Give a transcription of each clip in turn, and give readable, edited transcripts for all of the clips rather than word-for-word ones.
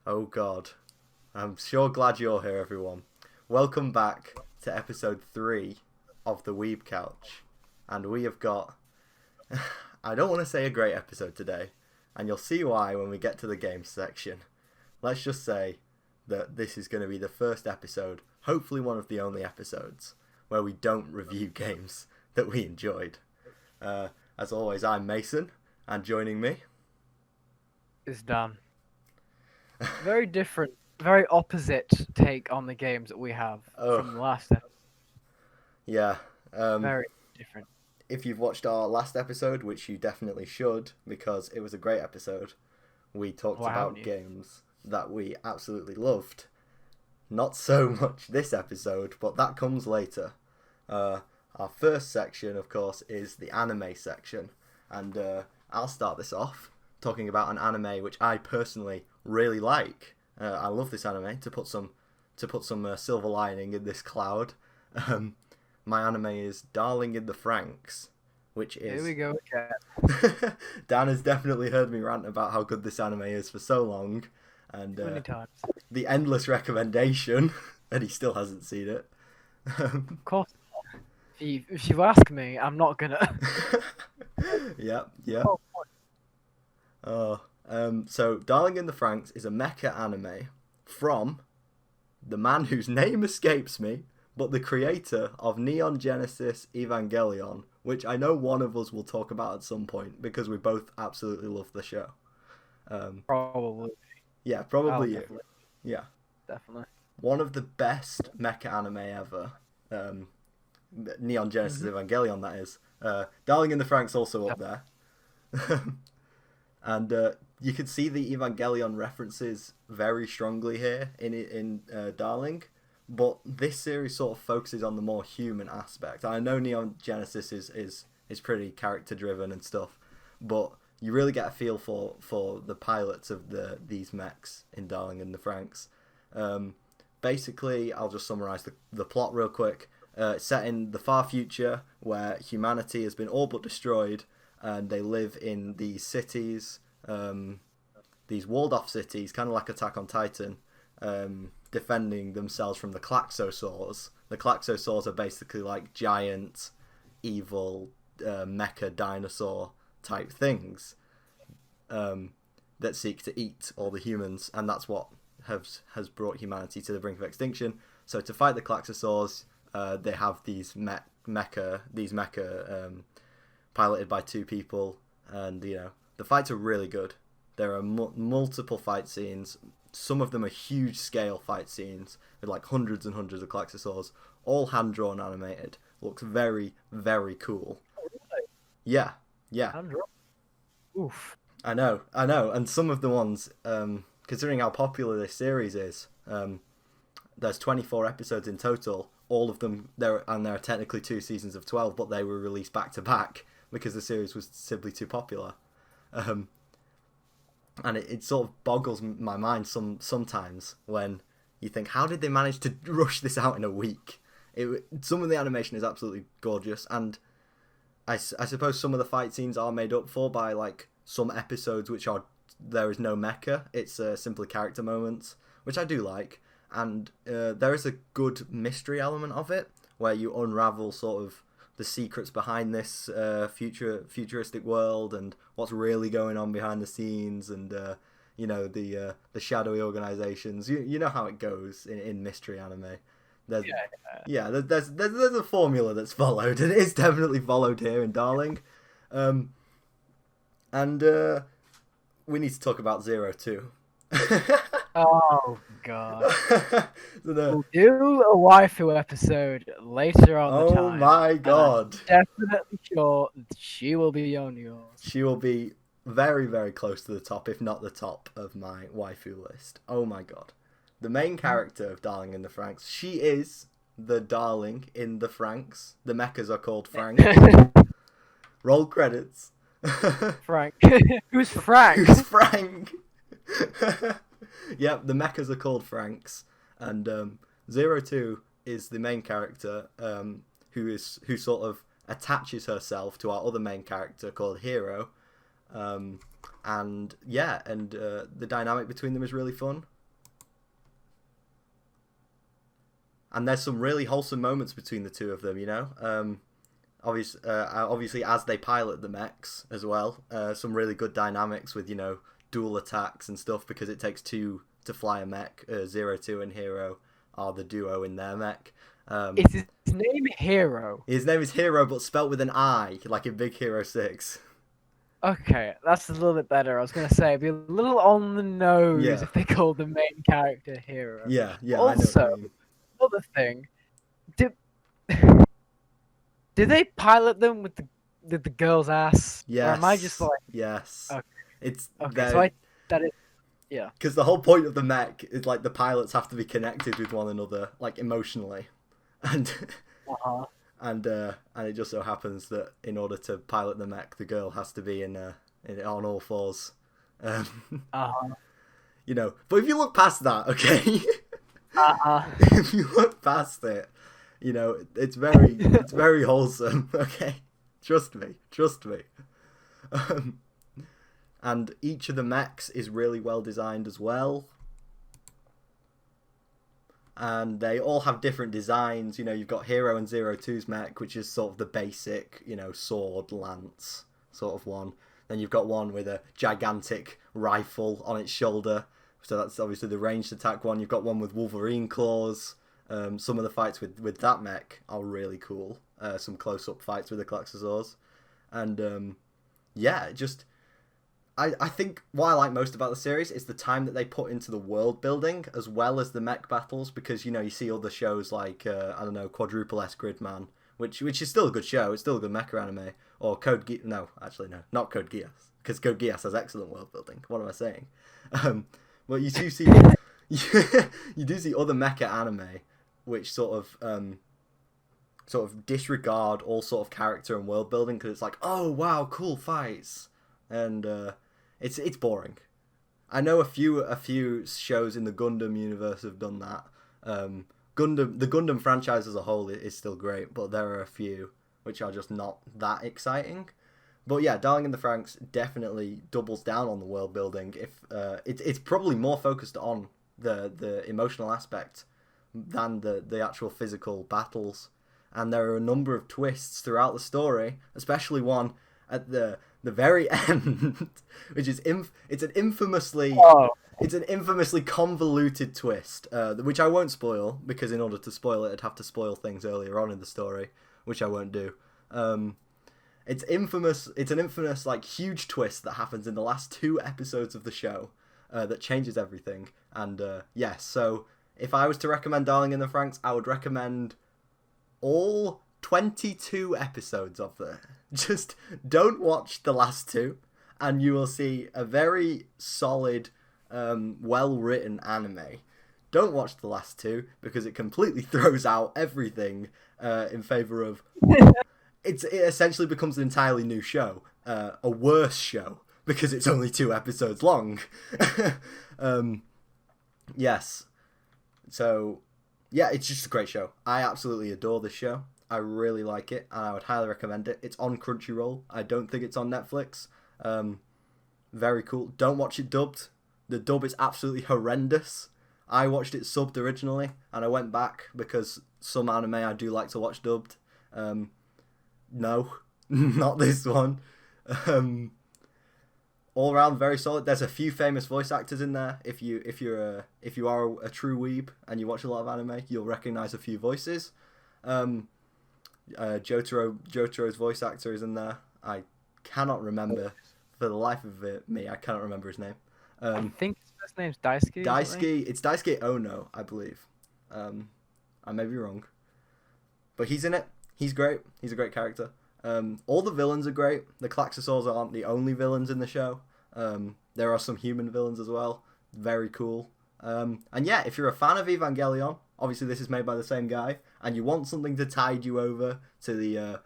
Oh God. I'm sure glad you're here, everyone. Welcome back to episode 3 of the Weeb Couch. And we have got, I don't want to say a great episode today, and you'll see why when we get to the games section. Let's just say that this is going to be the first episode, hopefully one of the only episodes, where we don't review games that we enjoyed. As always, I'm Mason, and joining me is Dan. Very different, very opposite take on the games that we have from the last episode. Yeah. Very different. If you've watched our last episode, which you definitely should, because it was a great episode, we talked about games that we absolutely loved. Not so much this episode, but that comes later. Our first section, of course, is the anime section, and I'll start this off talking about an anime which I personally really like. I love this anime. To put some silver lining in this cloud, my anime is Darling in the Franxx, which is... Here we go again. Dan has definitely heard me rant about how good this anime is for so long, and many times. The endless recommendation, and he still hasn't seen it. Of course. If you ask me, I'm not gonna. Yeah. So Darling in the Franxx is a mecha anime from the man whose name escapes me, but the creator of Neon Genesis Evangelion, which I know one of us will talk about at some point because we both absolutely love the show. Probably. Yeah, probably you. Yeah. Definitely. One of the best mecha anime ever. Neon Genesis Evangelion, that is. Darling in the Franxx also up there. And you can see the Evangelion references very strongly here in Darling, but this series sort of focuses on the more human aspect. I know Neon Genesis is pretty character driven and stuff, but you really get a feel for the pilots of these mechs in Darling in the Franxx. Basically, I'll just summarize the plot real quick. It's set in the far future where humanity has been all but destroyed, and they live in these cities, these walled-off cities, kind of like Attack on Titan, defending themselves from the Klaxosaurs. The Klaxosaurs are basically like giant, evil, mecha dinosaur type things that seek to eat all the humans, and that's what has brought humanity to the brink of extinction. So to fight the Klaxosaurs, they have these mecha piloted by two people, and the fights are really good. There are multiple fight scenes. Some of them are huge scale fight scenes with like hundreds and hundreds of Klaxosaurs, all hand drawn animated. Looks very, very cool. Oh, really? Yeah. Hand drawn. Oof. I know. And some of the ones, considering how popular this series is, there's 24 episodes in total. All of them, there are technically 2 seasons of 12, but they were released back to back because the series was simply too popular. And it sort of boggles my mind sometimes when you think, how did they manage to rush this out in a week? Some of the animation is absolutely gorgeous, and I suppose some of the fight scenes are made up for by like some episodes which there is no mecha. It's simply character moments, which I do like. And there is a good mystery element of it, where you unravel sort of the secrets behind this futuristic world and what's really going on behind the scenes, and the shadowy organizations. You know how it goes in mystery anime. There's a formula that's followed, and it is definitely followed here in Darling. And we need to talk about Zero too. Oh God! We'll do a waifu episode later on the time. Oh my God! I'm definitely sure she will be on yours. She will be very, very close to the top, if not the top of my waifu list. Oh my God! The main character of Darling in the Franxx, she is the Darling in the Franxx. The mechas are called Frank. Roll credits. Frank. Who's Frank? Who's Frank? Yep, the mechas are called Franxx, and 02 is the main character, who sort of attaches herself to our other main character called Hero, and the dynamic between them is really fun. and there's some really wholesome moments between the two of them. Obviously, as they pilot the mechs as well, some really good dynamics with dual attacks and stuff, because it takes two to fly a mech. 02 and Hero are the duo in their mech. Is his name Hero? His name is Hero, but spelt with an I, like in Big Hero 6. Okay, that's a little bit better. I was gonna say it'd be a little on the nose if they called the main character Hero. Yeah. Also, I know what you mean. Another thing, did they pilot them with the girl's ass? Yes. Or am I just like? Yes. Okay. It's Okay, so that is. Yeah. Because the whole point of the mech is like the pilots have to be connected with one another, like emotionally, and and it just so happens that in order to pilot the mech, the girl has to be on all fours. But if you look past that, okay, if you look past it, it's very wholesome. Okay, trust me. And each of the mechs is really well designed as well. And they all have different designs. You've got Hero and 02's mech, which is sort of the basic, sword, lance sort of one. Then you've got one with a gigantic rifle on its shoulder. So that's obviously the ranged attack one. You've got one with Wolverine claws. Some of the fights with that mech are really cool. Some close-up fights with the Klaxosaurs. And, I think what I like most about the series is the time that they put into the world building as well as the mech battles, because you see other shows like Quadruple S Gridman, which is still a good show. It's still a good mecha anime. Or Code Geass. No, actually no, not Code Geass, because Code Geass has excellent world building. What am I saying? But you do see you do see other mecha anime which sort of disregard all sort of character and world building, because it's like, oh wow, cool fights, and it's boring. I know a few shows in the Gundam universe have done that. The Gundam franchise as a whole is still great, but there are a few which are just not that exciting. But yeah, Darling in the Franxx definitely doubles down on the world building. If it's probably more focused on the emotional aspect than the actual physical battles, and there are a number of twists throughout the story, especially one at the very end, which is it's an infamously convoluted twist, which I won't spoil, because in order to spoil it, I'd have to spoil things earlier on in the story, which I won't do. It's infamous. It's an infamous, like, huge twist that happens in the last 2 episodes of the show that changes everything. And yes, so if I was to recommend Darling in the Franxx, I would recommend all 22 episodes of it. Just don't watch the last 2, and you will see a very solid, well-written anime. Don't watch the last 2, because it completely throws out everything in favour of... It essentially becomes an entirely new show. A worse show, because it's only 2 episodes long. Yes. So, yeah, it's just a great show. I absolutely adore this show. I really like it, and I would highly recommend it. It's on Crunchyroll. I don't think it's on Netflix. Very cool. Don't watch it dubbed. The dub is absolutely horrendous. I watched it subbed originally, and I went back because some anime I do like to watch dubbed. No, not this one. All around very solid. There's a few famous voice actors in there. If you are a true weeb and you watch a lot of anime, you'll recognize a few voices. Jotaro's voice actor is in there. I cannot remember for the life of me. I cannot remember his name. I think his first name's Daisuke. Daisuke. It's Daisuke Ono, I believe. I may be wrong, but he's in it. He's great. He's a great character. All the villains are great. The Klaxosaurs aren't the only villains in the show. There are some human villains as well. Very cool. And yeah, if you're a fan of Evangelion, obviously this is made by the same guy, and you want something to tide you over to the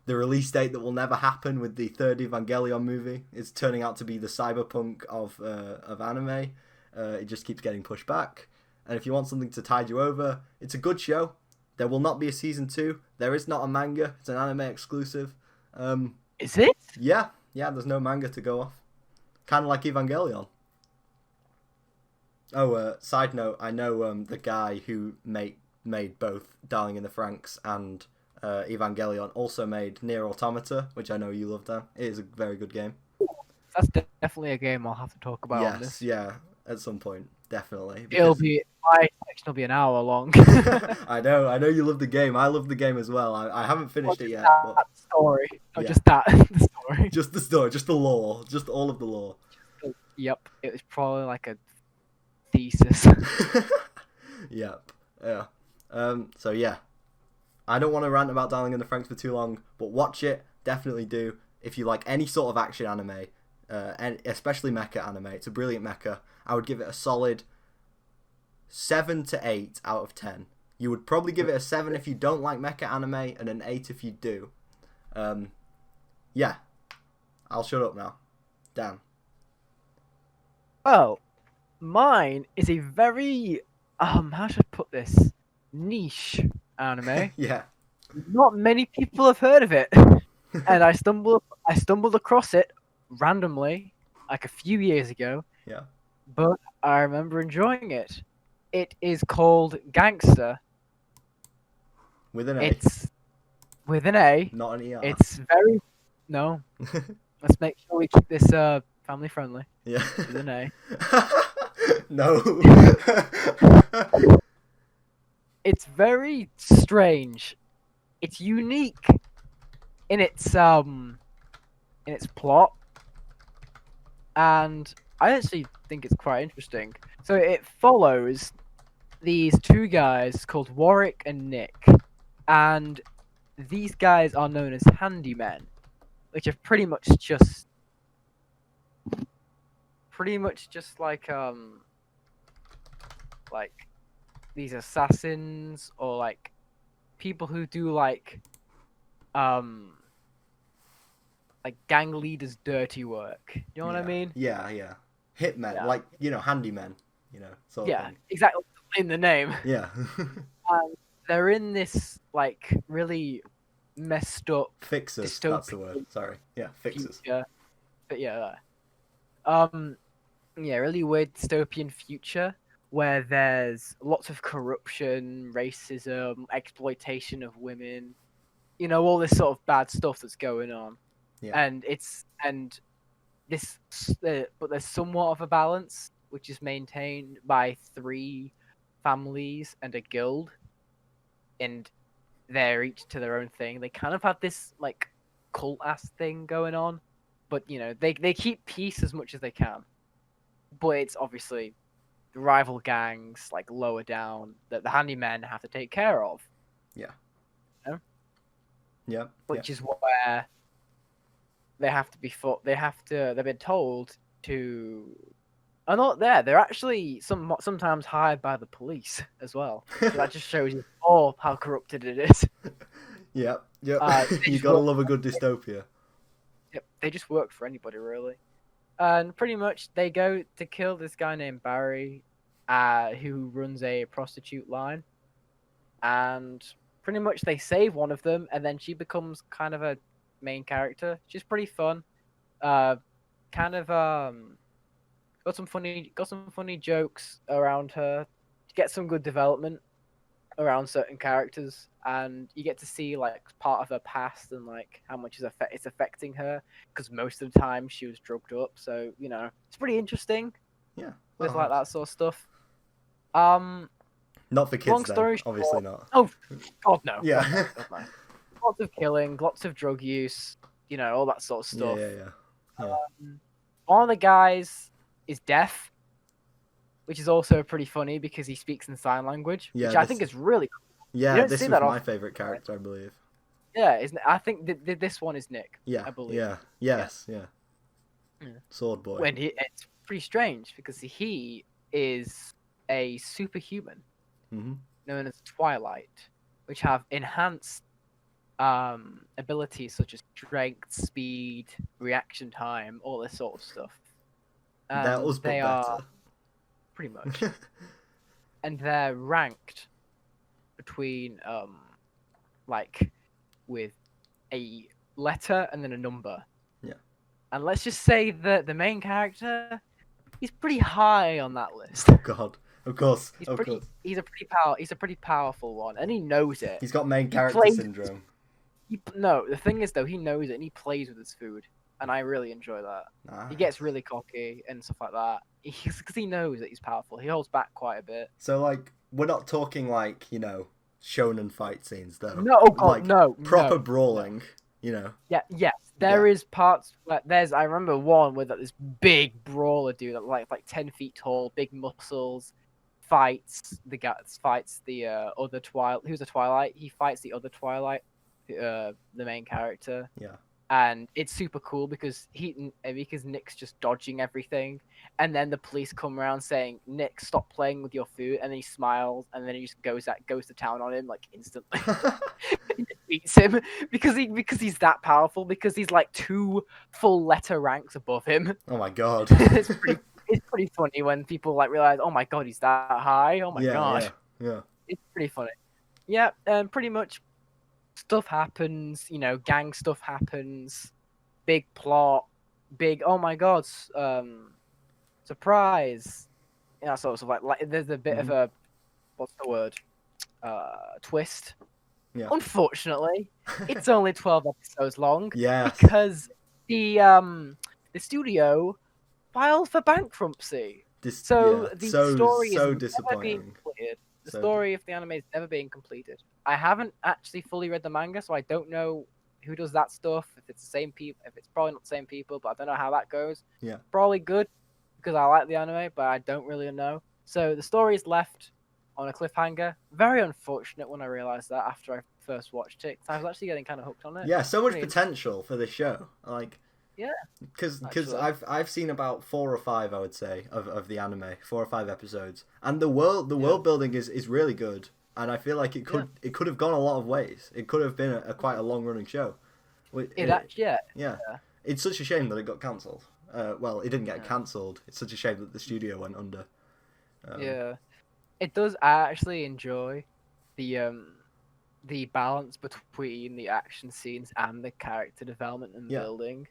release date that will never happen with the 3rd Evangelion movie. It's turning out to be the cyberpunk of anime. It just keeps getting pushed back. And if you want something to tide you over, it's a good show. There will not be a season 2. There is not a manga. It's an anime exclusive. Is it? Yeah, there's no manga to go off. Kind of like Evangelion. Oh, side note, I know the guy who made both Darling in the Franxx and Evangelion also made Nier Automata, which I know you love. That it is a very good game. That's definitely a game I'll have to talk about on Yes, this. yeah, at some point, definitely. It'll Because be my section will be an hour long. I know you love the game. I love the game as well. I haven't finished it yet, but That story, not yeah. just that the story. Just the story, just the lore, just all of the lore. Yep, it was probably like a thesis. Yep. Yeah. So yeah, I don't want to rant about Darling in the Franxx for too long, but watch it. Definitely do if you like any sort of action anime, and especially mecha anime. It's a brilliant mecha. I would give it a solid 7 to 8 out of 10. You would probably give it a 7 if you don't like mecha anime, and an 8 if you do. Yeah. I'll shut up now. Dan. Well, mine is a very how should I put this, niche anime. Yeah. Not many people have heard of it, and I stumbled across it randomly like a few years ago. Yeah. But I remember enjoying it. It is called Gangsta. With an A. It's with an A. Not an ER. It's very no. Let's make sure we keep this family friendly. Yeah. With an A. No. It's very strange. It's unique in its plot, and I actually think it's quite interesting. So it follows these two guys called Warwick and Nick, and these guys are known as handymen, which are pretty much just like these assassins or like people who do like gang leaders' dirty work. You know what I mean? Yeah, yeah. Hitmen, Yeah. like, handymen, sort of Yeah, thing. exactly in the name. Yeah. They're in this like really messed up Fixers, that's the word. Sorry. Yeah, fixers. future. But yeah, really weird dystopian future where there's lots of corruption, racism, exploitation of women, all this sort of bad stuff that's going on. Yeah. But there's somewhat of a balance, which is maintained by 3 families and a guild, and they're each to their own thing. They kind of have this like cult ass thing going on, but they keep peace as much as they can. But it's obviously the rival gangs like lower down that the handymen have to take care of. Yeah. You know? Yeah. Which is where they have to be fought. They've been told to are not there. They're actually sometimes hired by the police as well. So that just shows you how corrupted it is. Yeah. You gotta love a good dystopia. Yep, they just work for anybody really. And pretty much they go to kill this guy named Barry, who runs a prostitute line. And pretty much they save one of them, and then she becomes kind of a main character. She's pretty fun. Got some funny jokes around her. Get some good development around certain characters, and you get to see like part of her past and like how much it's affecting her, because most of the time she was drugged up. So it's pretty interesting. Yeah. With like that sort of stuff. Not for kids, long story then. Obviously not. Oh, God no. Yeah. God, no. Lots of killing, lots of drug use, all that sort of stuff. Yeah. One of the guys is deaf, which is also pretty funny because he speaks in sign language, which I think is really cool. Yeah, this is my favorite character, I believe. Yeah, I think this one is Nick. Yeah, I believe. yeah, yes, yeah. Sword boy. It's pretty strange because he is a superhuman known as Twilight, which have enhanced abilities such as strength, speed, reaction time, all this sort of stuff. They are pretty much, and they're ranked between with a letter and then a number. Yeah. And let's just say that the main character he's pretty high on that list. Oh God, of course, He's of pretty. course. He's a pretty powerful one, and he knows it. He's got main He character plays- syndrome. No, the thing is though, he knows it and he plays with his food, and I really enjoy that. He gets really cocky and stuff like that. Because he knows that he's powerful. He holds back quite a bit. So like, we're not talking like, you know, shonen fight scenes though. No, oh God, like, no. proper no, brawling. no. You know. Yeah, yes. There is parts where I remember one with this big brawler dude that like 10 feet tall, big muscles, fights the other Twilight. Who's the Twilight? He fights the other Twilight, the main character. Yeah. And it's super cool because Nick's just dodging everything, and then the police come around saying, "Nick, stop playing with your food," and then he smiles, and then he just goes to town on him like instantly. He beats him because he's that powerful, because he's like 2 full letter ranks above him. Oh my God. It's pretty funny when people like realize, oh my God, he's that high. Oh my God. Yeah. It's pretty funny. Yeah, pretty much. Stuff happens, you know, gang stuff happens, big plot, big oh my God, surprise, you know, sort of like there's a bit of a what's the word, twist. Yeah. Unfortunately, it's only 12 episodes long. Yeah. Because the studio filed for bankruptcy. The story is never being completed. The story of the anime is never being completed. I haven't actually fully read the manga, so I don't know who does that stuff. If it's the same people, if it's probably not the same people, but I don't know how that goes. Yeah. Probably good because I like the anime, but I don't really know. So the story is left on a cliffhanger. Very unfortunate when I realized that after I first watched it. I was actually getting kind of hooked on it. Yeah, so much potential for this show. Like. Yeah. Because I've seen about 4 or 5, I would say, of the anime, 4 or 5 episodes, and the world building is really good, and I feel like it could have gone a lot of ways. It could have been quite a long running show. Yeah. It's such a shame that it got cancelled. Well, it didn't get cancelled. It's such a shame that the studio went under. Yeah, it does. I actually enjoy the balance between the action scenes and the character development and building.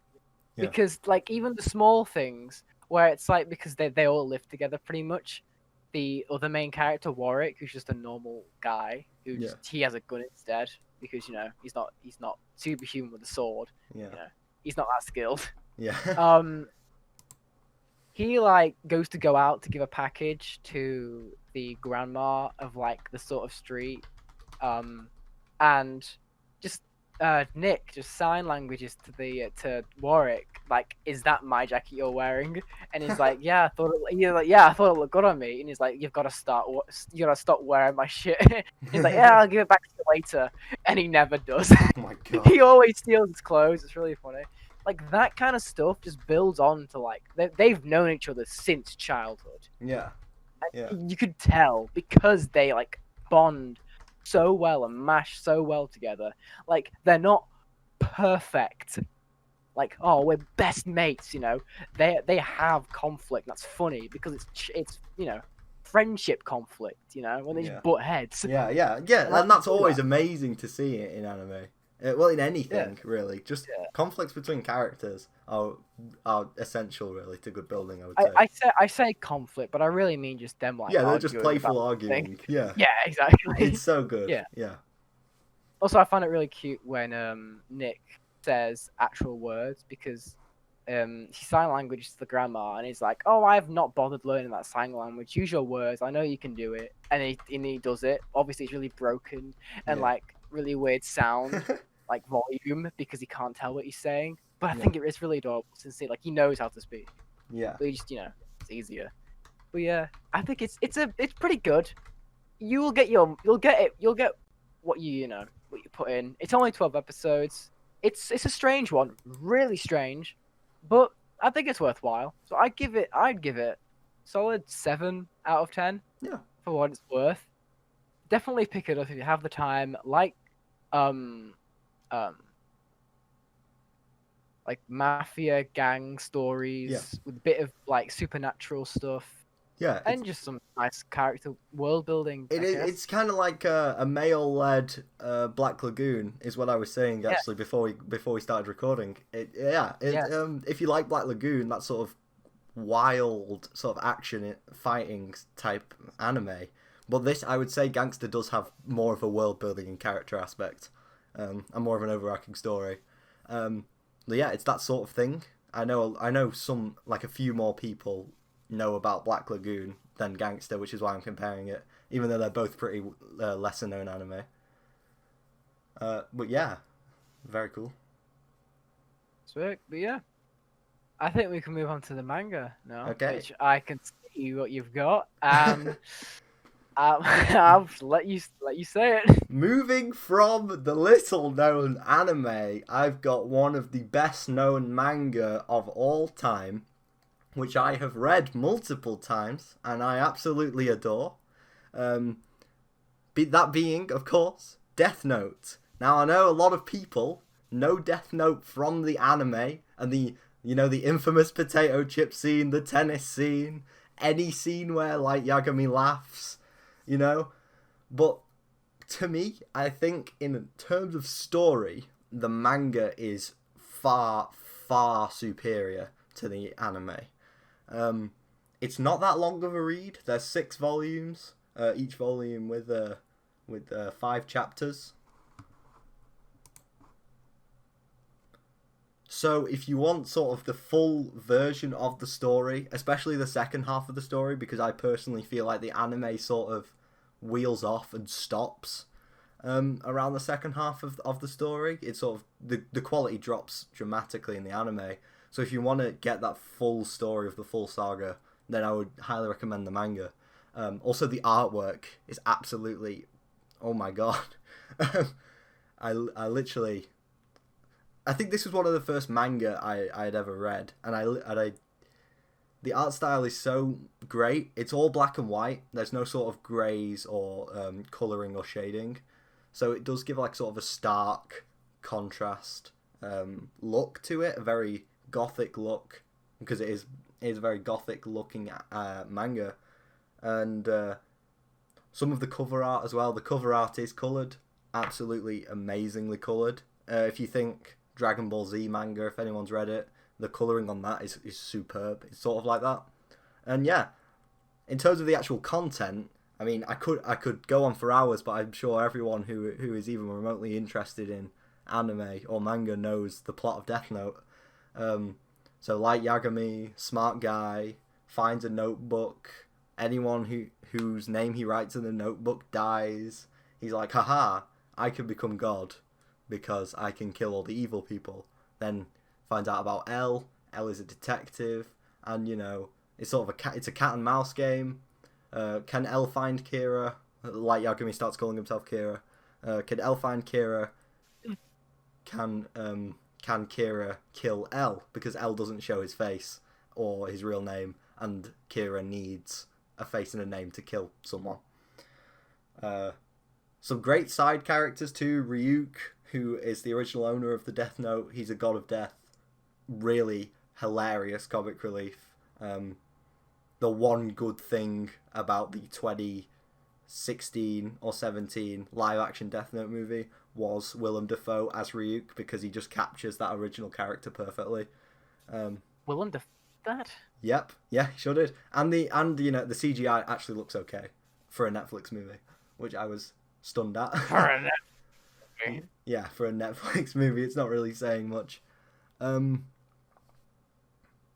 Yeah. Because like even the small things where it's like, because they all live together pretty much. The other main character, Warwick, who's just a normal guy who he has a gun instead, because you know he's not superhuman with a sword. Yeah. You know, he's not that skilled. Yeah. He like goes to go out to give a package to the grandma of like the sort of street, and just Nick just sign languages to Warwick, like, is that my jacket you're wearing? And he's like, yeah, I thought it looked good on me. And he's like, you gotta stop wearing my shit. He's like, yeah, I'll give it back to you later. And he never does. Oh my God. He always steals his clothes. It's really funny. Like that kind of stuff just builds on to like they've known each other since childhood. Yeah. You could tell because they like bond so well and mash so well together. Like they're not perfect. Like, oh, we're best mates, you know. They have conflict. That's funny because it's you know, friendship conflict, you know, when they just butt heads. Yeah, and that's always amazing to see it in anime. Well, in anything really, just conflicts between characters are essential really to good building. I would say. I say conflict, but I really mean just them like they're just playful arguing. Yeah, exactly. It's so good. Yeah. Also, I find it really cute when Nick says actual words because he sign language to the grandma and he's like, "Oh, I have not bothered learning that sign language. Use your words. I know you can do it." And he does it. Obviously, it's really broken and like really weird sound. Like volume because he can't tell what he's saying, but I think it's really adorable since he knows how to speak. Yeah, but he just it's easier. But yeah, I think it's pretty good. You'll get what you put in. It's only 12 episodes. It's a strange one, really strange, but I think it's worthwhile. So I'd give it solid 7 out of 10. Yeah, for what it's worth. Definitely pick it up if you have the time. Like mafia gang stories with a bit of like supernatural stuff. Yeah, and just some nice character world building. It's kind of like a male-led Black Lagoon, is what I was saying actually before we started recording. If you like Black Lagoon, that sort of wild sort of action fighting type anime. But this, I would say, Gangsta does have more of a world building and character aspect, and more of an overarching story. But yeah, it's that sort of thing. I know some, like a few more people know about Black Lagoon than Gangsta, which is why I'm comparing it, even though they're both pretty lesser known anime. But yeah, very cool. Sweet, but yeah, I think we can move on to the manga now, Okay. which I can see what you've got. I'll let you say it. Moving from the little known anime, I've got one of the best known manga of all time, which I have read multiple times and I absolutely adore. That being, of course, Death Note. Now, I know a lot of people know Death Note from the anime and the infamous potato chip scene, the tennis scene, any scene where Light Yagami laughs, But to me, I think in terms of story, the manga is far, far superior to the anime. It's not that long of a read. There's 6 volumes, each volume with 5 chapters. So if you want sort of the full version of the story, especially the second half of the story, because I personally feel like the anime sort of wheels off and stops around the second half of the story. It's sort of the quality drops dramatically in the anime. So if you want to get that full story of the full saga, then I would highly recommend the manga. Also, the artwork is absolutely, oh my god. I think this was one of the first manga I had ever read, and the art style is so great. It's all black and white. There's no sort of greys or colouring or shading, so it does give like sort of a stark contrast look to it, a very gothic look, because it is a very gothic looking manga, and some of the cover art as well. The cover art is coloured, absolutely amazingly coloured. If you think Dragon Ball Z manga, if anyone's read it, the colouring on that is superb. It's sort of like that. And yeah, in terms of the actual content, I mean, I could go on for hours, but I'm sure everyone who is even remotely interested in anime or manga knows the plot of Death Note. So Light Yagami, smart guy, finds a notebook. Anyone whose name he writes in the notebook dies. He's like, haha, I can become God because I can kill all the evil people. Then finds out about L. L is a detective, and it's sort of it's a cat and mouse game. Can L find Kira? Light Yagami starts calling himself Kira. Can L find Kira? Can Kira kill L? Because L doesn't show his face or his real name, and Kira needs a face and a name to kill someone. Some great side characters too. Ryuk, who is the original owner of the Death Note. He's a god of death. Really hilarious comic relief. The one good thing about the 2016 or 17 live-action Death Note movie was Willem Dafoe as Ryuk, because he just captures that original character perfectly. Willem Dafoe? That? Yep, yeah, he sure did. And the CGI actually looks okay for a Netflix movie, which I was stunned at. For a Netflix movie? Yeah, for a Netflix movie, it's not really saying much.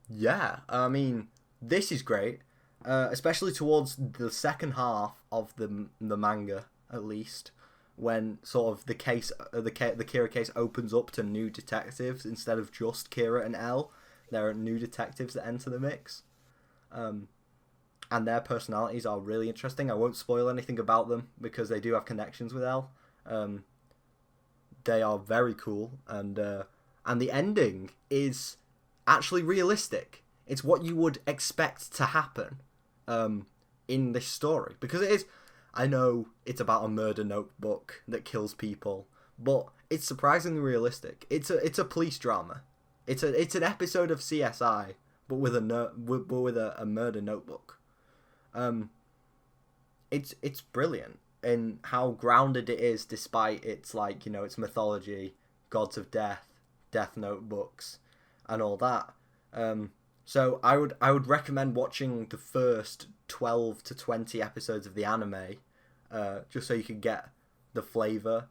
Yeah, I mean, this is great, especially towards the second half of the manga, at least, when sort of the Kira case opens up to new detectives instead of just Kira and L. There are new detectives that enter the mix, and their personalities are really interesting. I won't spoil anything about them because they do have connections with L. They are very cool, and the ending is actually realistic. It's what you would expect to happen in this story, because it is. I know it's about a murder notebook that kills people, but it's surprisingly realistic. It's a police drama. It's an episode of CSI, but with a murder notebook. It's brilliant in how grounded it is, despite its its mythology, gods of death, death notebooks, and all that. So I would recommend watching the first 12 to 20 episodes of the anime, just so you can get the flavor.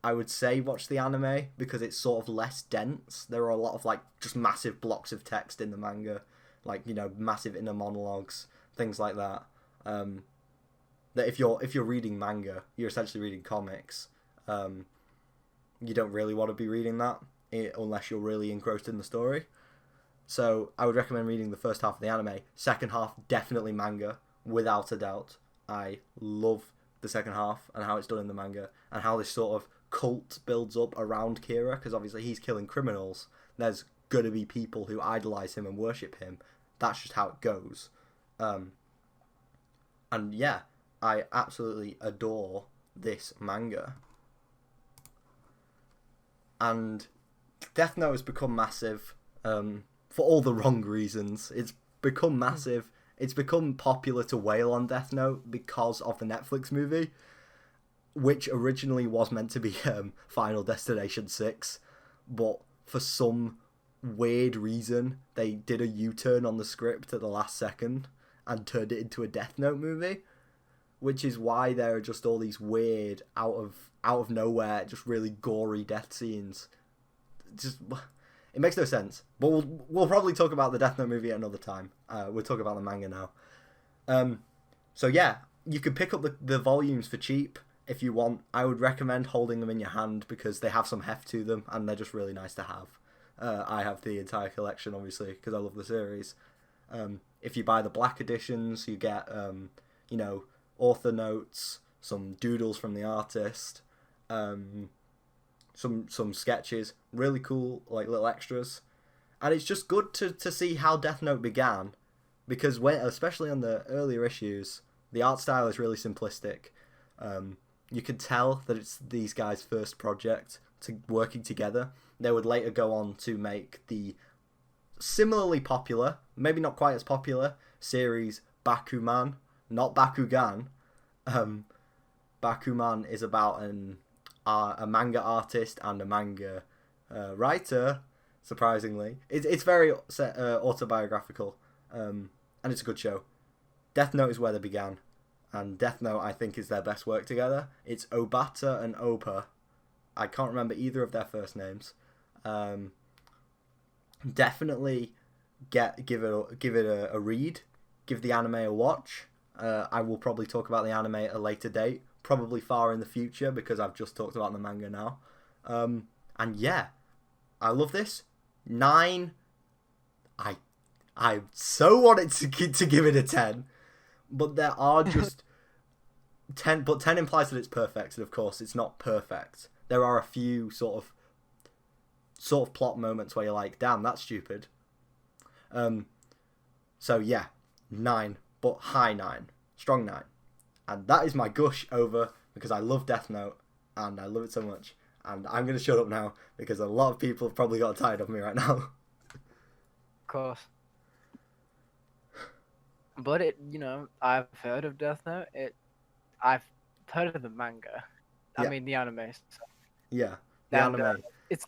I would say watch the anime because it's sort of less dense. There are a lot of like just massive blocks of text in the manga, like massive inner monologues, things like that. That if you're reading manga, you're essentially reading comics. You don't really want to be reading that unless you're really engrossed in the story. So I would recommend reading the first half of the anime. Second half, definitely manga, without a doubt. I love the second half and how it's done in the manga and how this sort of cult builds up around Kira, because obviously he's killing criminals. There's gonna be people who idolize him and worship him. That's just how it goes. And yeah, I absolutely adore this manga. And Death Note has become massive for all the wrong reasons. It's become massive. It's become popular to wail on Death Note because of the Netflix movie, which originally was meant to be Final Destination 6, but for some weird reason, they did a U-turn on the script at the last second and turned it into a Death Note movie, which is why there are just all these weird, out of nowhere, just really gory death scenes. It makes no sense. But we'll probably talk about the Death Note movie at another time. We'll talk about the manga now. So yeah, you can pick up the volumes for cheap if you want. I would recommend holding them in your hand because they have some heft to them and they're just really nice to have. I have the entire collection, obviously, because I love the series. If you buy the black editions, you get, author notes, some doodles from the artist, some sketches, really cool, like little extras. And it's just good to see how Death Note began, because especially on the earlier issues, the art style is really simplistic. You can tell that it's these guys' first project working together. They would later go on to make the similarly popular, maybe not quite as popular, series Bakuman, not Bakugan. Bakuman is about a manga artist and a manga writer, surprisingly. It's very autobiographical, and it's a good show. Death Note is where they began, and Death Note, I think, is their best work together. It's Obata and Opa. I can't remember either of their first names. Definitely give it a read. Give the anime a watch. I will probably talk about the anime at a later date, probably far in the future, because I've just talked about the manga now. And yeah, I love this. 9. I so wanted to give it a 10, but there are just 10. But 10 implies that it's perfect, and of course it's not perfect. There are a few sort of plot moments where you're like, damn, that's stupid. So yeah, 9, but high 9, strong 9. And that is my gush over, because I love Death Note, and I love it so much. And I'm going to shut up now, because a lot of people have probably got tired of me right now. Of course. But I've heard of Death Note. I've heard of the manga. Yeah. I mean, the anime. So. Yeah, the anime. It's...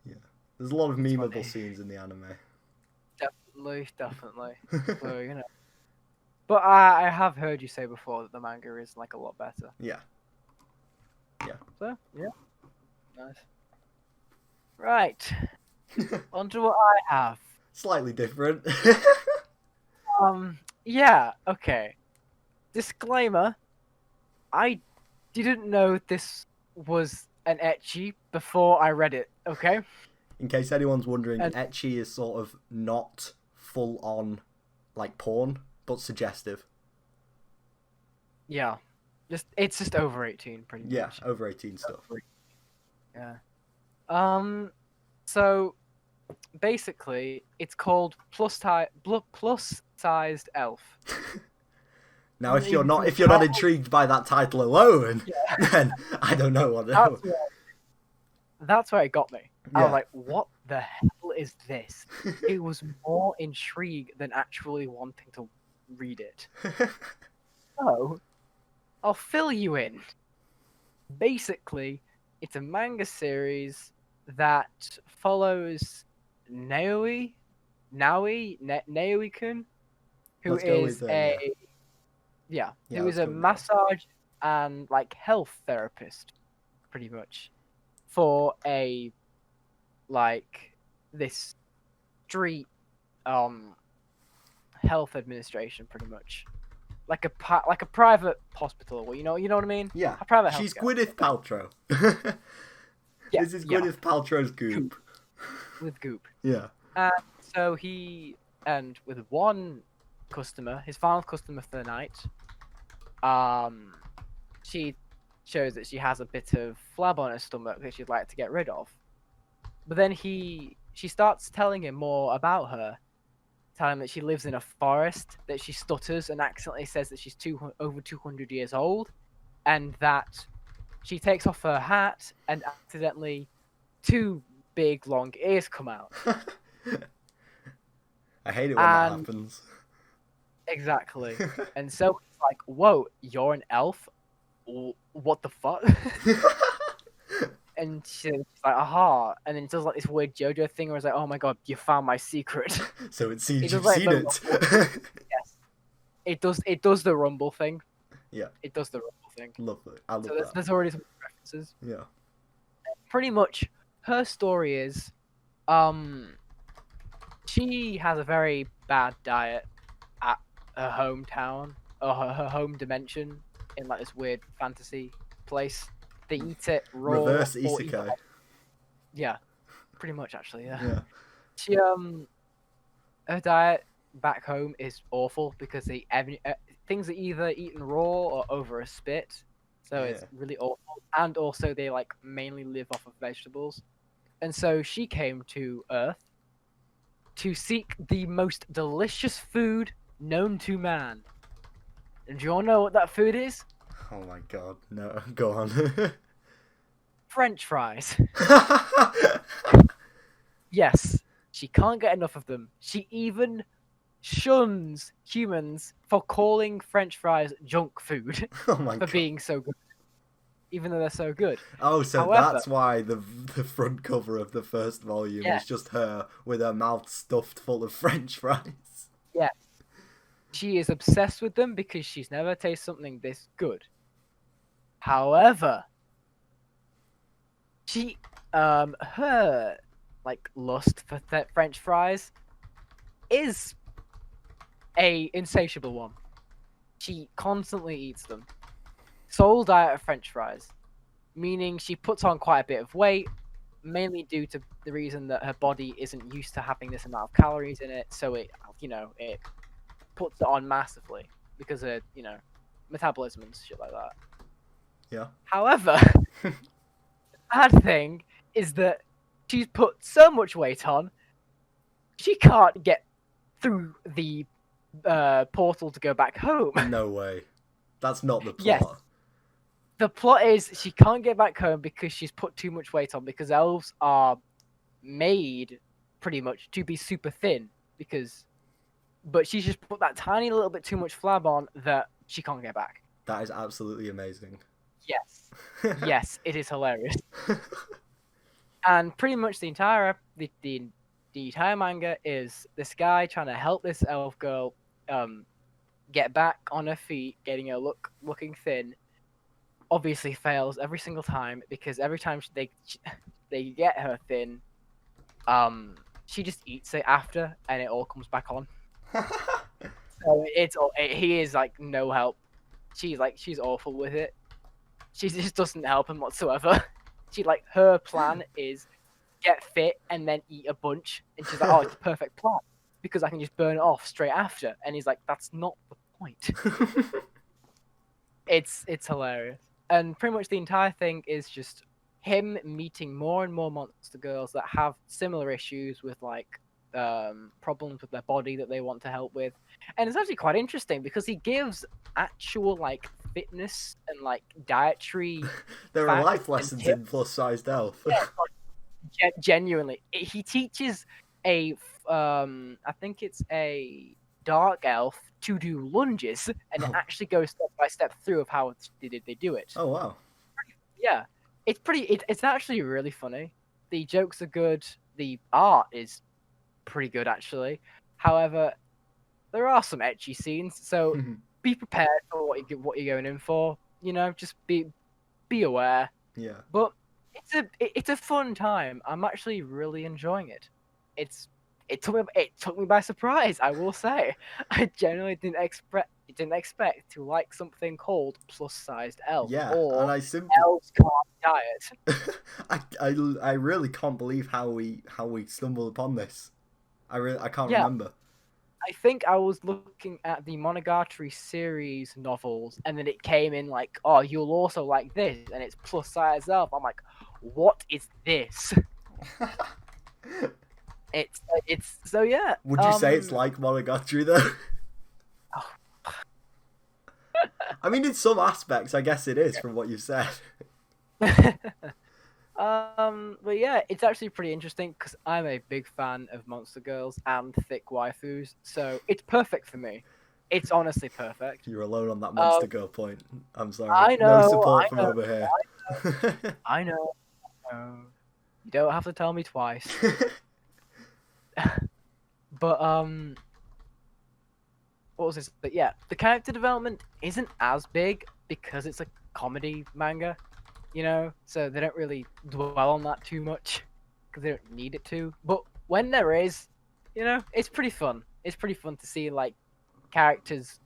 Yeah, there's a lot of memeable funny. scenes in the anime. Definitely. So, But I have heard you say before that the manga is like a lot better. Yeah. So yeah, nice. Right. Onto what I have. Slightly different. Yeah. Okay. Disclaimer: I didn't know this was an ecchi before I read it. Okay. In case anyone's wondering, ecchi is sort of not full on like porn, but suggestive. Yeah. It's just over 18, pretty much. Yeah, over 18 stuff. Yeah. So basically, it's called plus-sized elf. Now, if you're not intrigued by that title alone, then I don't know what else. That's where it got me. Yeah. I was like, what the hell is this? It was more intrigue than actually wanting to read it. So, I'll fill you in. Basically, it's a manga series that follows Naoi, Naoi-kun, who Let's go is with yeah, Yeah, who let's is a go with that. massage and like health therapist, pretty much, for a like this street health administration, pretty much, like a private hospital. You know what I mean? Yeah, A private she's healthcare. Gwyneth Paltrow. Yeah, This is yeah. Gwyneth Paltrow's Goop. With Goop. Yeah. And so with one customer, his final customer for the night, she shows that she has a bit of flab on her stomach that she'd like to get rid of. But then she starts telling him more about her, telling him that she lives in a forest, that she stutters and accidentally says that she's over 200 years old, and that she takes off her hat and accidentally 2 big long ears come out. I hate it when that happens. Exactly. And so it's like, whoa, you're an elf? What the fuck? And she's like, aha. And then it does like this weird JoJo thing where it's like, oh my god, you found my secret. So it seems It you've does, like, seen it. Yes. It does the rumble thing. Yeah. It does the rumble thing. Lovely. I love So that. there's already some references. Yeah. Pretty much, her story is, she has a very bad diet at her hometown, or her home dimension, in like this weird fantasy place. They eat it raw. Reverse or isekai. Yeah, pretty much actually. Yeah. Yeah. She her diet back home is awful because things are either eaten raw or over a spit, so it's really awful. And also they like mainly live off of vegetables, and so she came to Earth to seek the most delicious food known to man. And do you all know what that food is? Oh my god, no, go on. French fries. Yes, she can't get enough of them. She even shuns humans for calling French fries junk food Oh my for god. being so good, even though they're so good. Oh, so However, that's why the front cover of the first volume is just her with her mouth stuffed full of French fries. Yes. She is obsessed with them because she's never tasted something this good. However, she her like lust for French fries is a insatiable one. She constantly eats them. Sole diet of French fries, meaning she puts on quite a bit of weight, mainly due to the reason that her body isn't used to having this amount of calories in it, so it puts it on massively because of metabolism and shit like that. Yeah. However, the bad thing is that she's put so much weight on, she can't get through the portal to go back home. No way. That's not the plot. Yes. The plot is she can't get back home because she's put too much weight on, because elves are made pretty much to be super thin, but she's just put that tiny little bit too much flab on that she can't get back. That is absolutely amazing. Yes. Yes, it is hilarious. And pretty much the entire manga is this guy trying to help this elf girl get back on her feet, getting her looking thin. Obviously fails every single time, because every time they get her thin, she just eats it after, and it all comes back on. So he is like no help. She's awful with it. She just doesn't help him whatsoever. Her plan is get fit and then eat a bunch, and she's like, oh, it's a perfect plan because I can just burn it off straight after. And he's like, that's not the point. It's hilarious. And pretty much the entire thing is just him meeting more and more monster girls that have similar issues with problems with their body that they want to help with. And it's actually quite interesting because he gives actual fitness and dietary there are life facts lessons and in plus-sized elf. Yeah, genuinely. He teaches I think it's a dark elf to do lunges, and it actually goes step by step through of how they do it. Oh wow. Yeah. It's actually really funny. The jokes are good. The art is pretty good actually. However, there are some ecchi scenes, so be prepared for what you're going in for. You know, just be aware. Yeah. But it's a fun time. I'm actually really enjoying it. It took me by surprise. I will say, I genuinely didn't expect to like something called plus-sized elf Yeah, or and I simply elves can't diet. I really can't believe how we stumbled upon this. I can't Yeah, remember. I think I was looking at the Monogatari series novels, and then it came in like, oh, you'll also like this, and it's plus-sized elf. I'm like, what is this? It's so yeah. Would you say it's like Monogatari though? I mean, in some aspects, I guess it is from what you said. But yeah, it's actually pretty interesting because I'm a big fan of monster girls and thick waifus, so it's perfect for me. It's honestly perfect. You're alone on that monster girl point. I'm sorry. I No know, support I from know, over here. I know. You don't have to tell me twice. But what was this? But yeah, the character development isn't as big because it's a comedy manga, you know, so they don't really dwell on that too much because they don't need it to. But when there is, you know, it's pretty fun. It's pretty fun to see like characters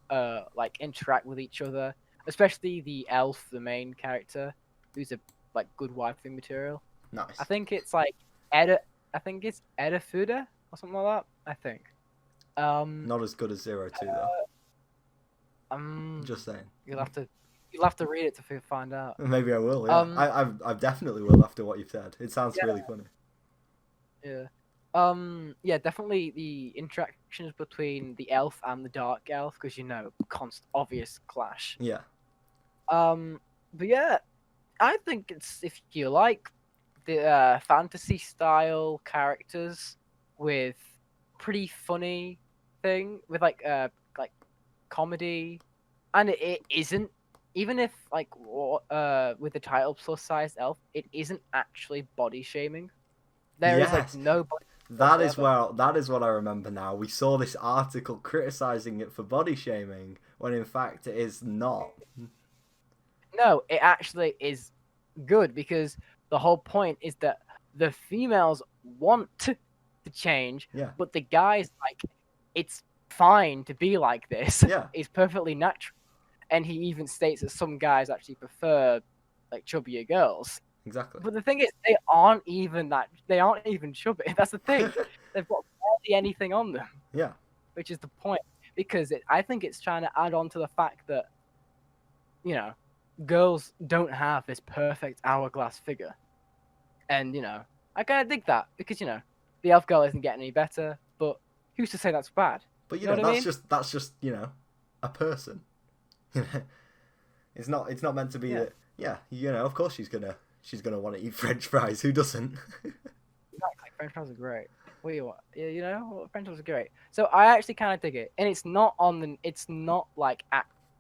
like interact with each other, especially the elf, the main character, who's a like good waifu material. Nice. I think it's like Eda. I think it's Edafuda or something like that. I think. Not as good as 02 though. Just saying. You'll have to read it to find out. Maybe I will. Yeah. I definitely will after what you've said. It sounds really funny. Yeah. Yeah, definitely the interactions between the elf and the dark elf, because you know, obvious clash. Yeah. But yeah, I think it's if you like the fantasy style characters with pretty funny thing with like comedy, and it isn't, even if like with the title plus size elf, it isn't actually body shaming. There is like no body. That is what I remember now. We saw this article criticizing it for body shaming when in fact it is not. No, it actually is good because the whole point is that the females want to change, but the guys like it's fine to be like this. Yeah. It's perfectly natural. And he even states that some guys actually prefer like chubbier girls. Exactly. But the thing is, they aren't even chubby. That's the thing. They've got barely anything on them. Yeah. Which is the point. Because I think it's trying to add on to the fact that, you know, girls don't have this perfect hourglass figure. And, you know, I kind of dig that. Because, you know, the elf girl isn't getting any better. But who's to say that's bad? But, you know that's just, you know, a person. It's not meant to be that, yeah, you know, of course she's gonna want to eat French fries. Who doesn't? Exactly. French fries are great. What? Yeah, you know, French fries are great. So I actually kind of dig it, and it's not like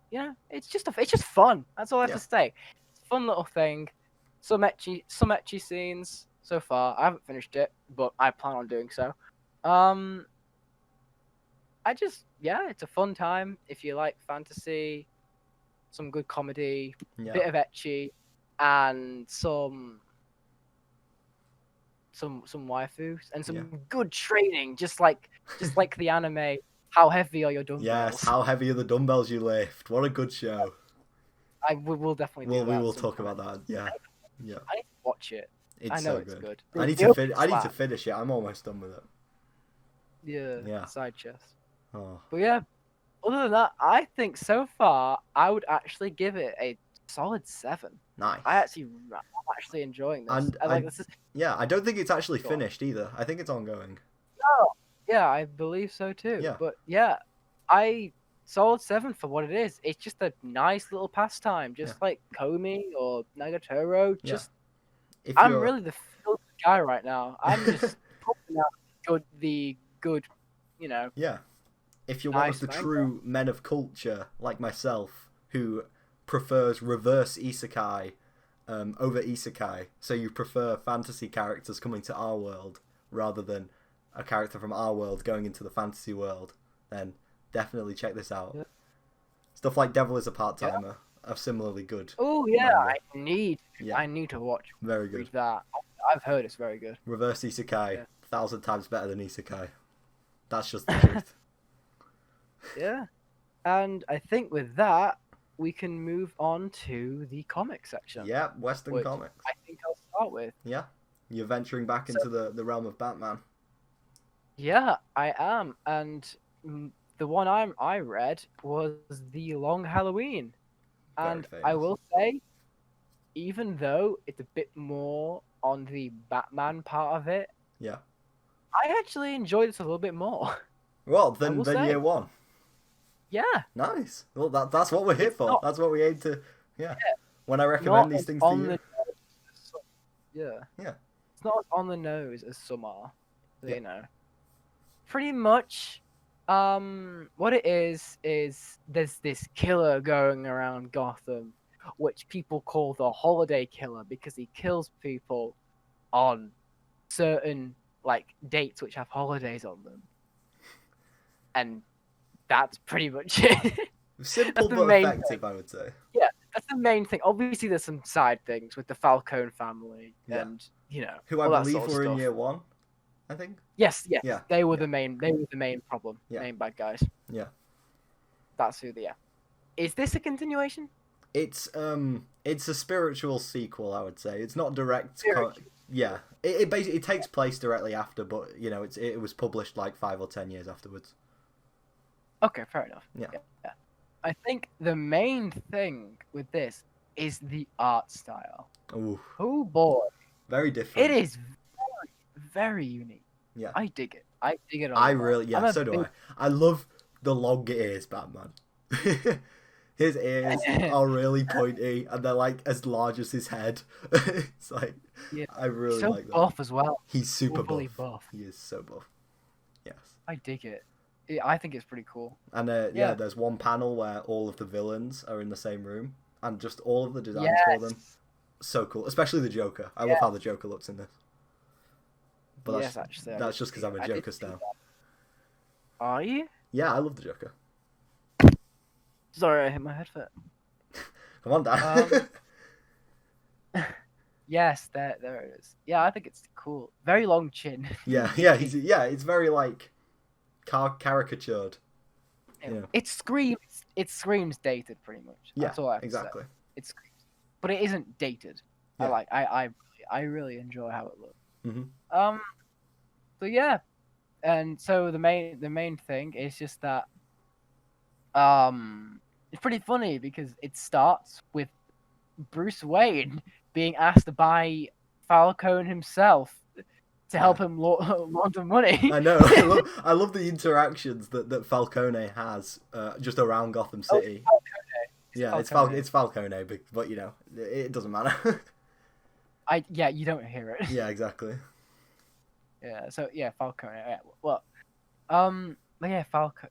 you know, it's just fun. That's all I have to say. It's a fun little thing. Some ecchi scenes so far. I haven't finished it, but I plan on doing so. It's a fun time if you like fantasy, some good comedy, bit of ecchi, and some waifus and some good training, just like the anime. How heavy are your dumbbells? Yes, how heavy are the dumbbells you lift? What a good show. We will definitely. We will talk about that. Yeah. I need to watch it. I know it's good. I need to finish it. I'm almost done with it. Yeah. Side chest. Oh. But yeah, other than that, I think so far I would actually give it a solid 7. Nice. I'm actually enjoying this. And I don't think it's actually finished either. I think it's ongoing. Oh, yeah, I believe so too. Yeah. But yeah, solid 7 for what it is. It's just a nice little pastime, just like Komi or Nagatoro. I'm really the feel guy right now. I'm just putting out the good, you know. Yeah. If you're one of the true men of culture, like myself, who prefers reverse isekai over isekai, so you prefer fantasy characters coming to our world rather than a character from our world going into the fantasy world, then definitely check this out. Yeah. Stuff like Devil is a Part-Timer are similarly good. Oh yeah, manga. I need to watch. Very good. Read that. I've heard it's very good. Reverse Isekai, 1,000 times better than Isekai. That's just the truth. Yeah. And I think with that, we can move on to the comic section. Yeah, Western comics. I think I'll start with. Yeah. You're venturing back into the realm of Batman. Yeah, I am. And the one I read was The Long Halloween. And Very I famous. will say, even though it's a bit more on the Batman part of it, Yeah. I actually enjoyed it a little bit more. Well, than say. year one. Yeah. Nice. Well, that's what we're here for. not- That's what we aim to. Yeah. When I recommend these things to you. Yeah. Yeah. It's not as on the nose as some are. So, Yeah. you know. Pretty much, what it is there's this killer going around Gotham, which people call the Holiday Killer because he kills people on certain like dates which have holidays on them. And that's pretty much it. Simple the but main effective, I would say. Yeah, that's the main thing. Obviously, there's some side things with the Falcone family, Yeah. and you know, Who I all that believe sort of were in stuff. year one, I think. Yes, Yeah, they were yeah. the main. They were the main problem. Yeah. Main bad guys. Yeah. That's who they are. Is this a continuation? It's a spiritual sequel, I would say. It's not direct. Spiritual. Yeah, it basically takes place directly after, but you know, it was published like 5 or 10 years afterwards. Okay, fair enough. Yeah. I think the main thing with this is the art style. Ooh, Oh boy, very different. it is very, very unique. Yeah. I dig it. I dig it a I lot. really, yeah, I'm a so do big- I. I love the long ears, Batman. His ears are really pointy, and they're like as large as his head. It's like, Yeah. I really so like that. buff as well. He's super Overly buff. buff. He is so buff. Yes. I dig it. I think it's pretty cool. And Yeah. yeah, there's one panel where all of the villains are in the same room, and just all of the designs for them. So cool, especially the Joker. I love how the Joker looks in this. But Yes, actually, I that's did just because see- I'm a I did Joker see stan. that. Are you? Yeah, I love the Joker. Sorry, I hit my headset. Come on, Dan. Yes, there it is. Yeah, I think it's cool. Very long chin. yeah, it's very like caricatured. Yeah. It screams dated pretty much. Yeah, That's all I have exactly. to say. It screams. But it isn't dated. Yeah. I really enjoy how it looks. Mhm. So yeah. And so the main thing is just that it's pretty funny because it starts with Bruce Wayne being asked by Falcone himself to help him launder money. I know. I love the interactions that Falcone has just around Gotham City. It's Falcone, but you know, it doesn't matter. You don't hear it. Yeah, exactly. Yeah, so yeah, Falcone. Yeah, well, but yeah, Falcone.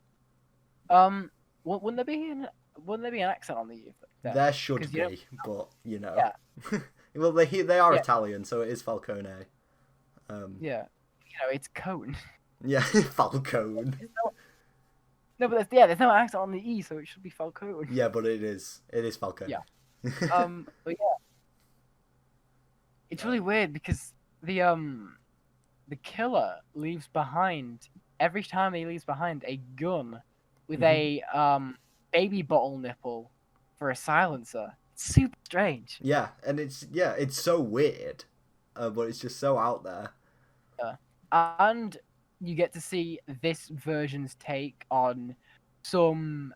Wouldn't there be an accent on the U? There should 'Cause be, you but you know. Yeah. Well, they are Yeah. Italian, so it is Falcone. Yeah, it's Cone. Yeah, Falcone. No, but there's no accent on the E, so it should be Falcone. Yeah, but it is Falcone. Yeah. But yeah, it's really weird because the killer leaves behind every time he leaves behind a gun with a baby bottle nipple for a silencer. It's super strange. Yeah, and it's so weird, but it's just so out there. And you get to see this version's take on some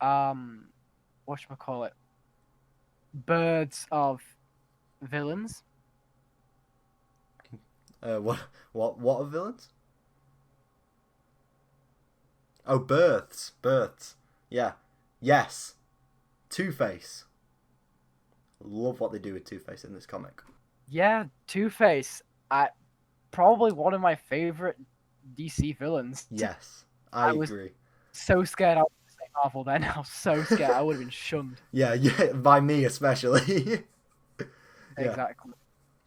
whatchamacallit, birds of villains. What are villains? Oh, births. Yeah. Yes. Two-Face. Love what they do with Two-Face in this comic. Yeah, Two-Face. Probably one of my favorite DC villains. Yes, I was agree. So scared I was going to say Marvel then. I was so scared I would have been shunned. Yeah, by me especially. Yeah. Exactly.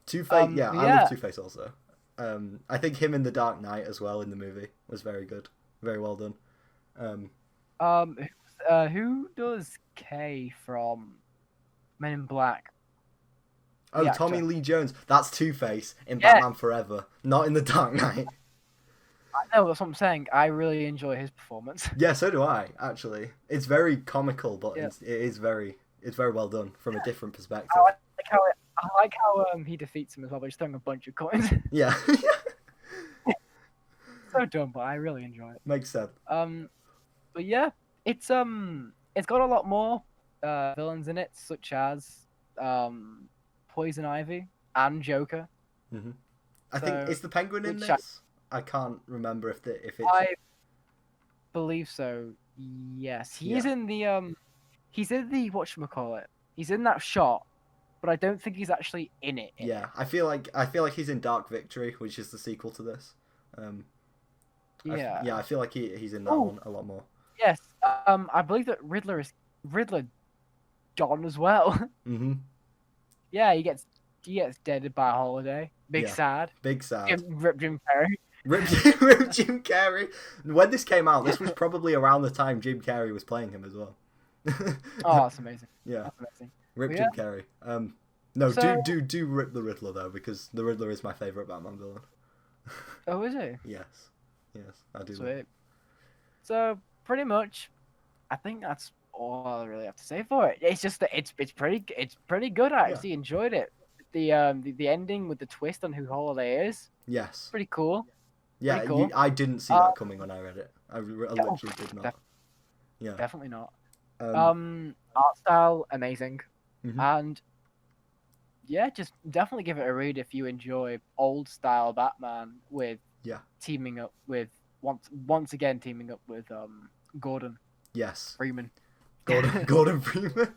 Two-Face, I love Two-Face also. I think him in the Dark Knight as well in the movie was very good, very well done. Who does K from Men in Black? Oh, The Tommy actor. Lee Jones. That's Two-Face in Yeah. Batman Forever, not in the Dark Knight. I know, that's what I'm saying. I really enjoy his performance. Yeah, so do I. Actually, it's very comical, but Yeah. it's very well done from a different perspective. I like how he defeats him as well by just throwing a bunch of coins. Yeah, So dumb, but I really enjoy it. makes sense. But yeah, it's got a lot more villains in it, such as Poison Ivy and Joker. Hmm. I think is the Penguin in which this? I can't remember if it's. I believe so. Yes, he's Yeah. in the he's in the whatchamacallit. He's in that shot, but I don't think he's actually in it. Yeah, I feel like he's in Dark Victory, which is the sequel to this. Yeah. I feel like he's in that Ooh. one a lot more. Yes. I believe that Riddler gone as well. Mm-hmm. Yeah, he gets deaded by a holiday. Big Yeah. sad. Big sad. Rip Jim Carrey. Rip Jim Carrey. When this came out, this was probably around the time Jim Carrey was playing him as well. Oh, that's amazing. Yeah. That's amazing. Rip But Jim Carrey. No, So- do rip the Riddler though, because the Riddler is my favourite Batman villain. Oh, is he? Yes, I do. Sweet. So pretty much, I think that's all I really have to say for it. It's just that it's pretty good. I actually enjoyed it. The ending with the twist on who Holiday is, Yes. pretty cool. Yeah, Pretty cool. I didn't see that coming when I read it. I literally did not. Yeah. Definitely not. Um, Art style amazing, Mhm. and yeah, just definitely give it a read if you enjoy old style Batman with teaming up with once again teaming up with Gordon yes. Freeman. Gordon Freeman.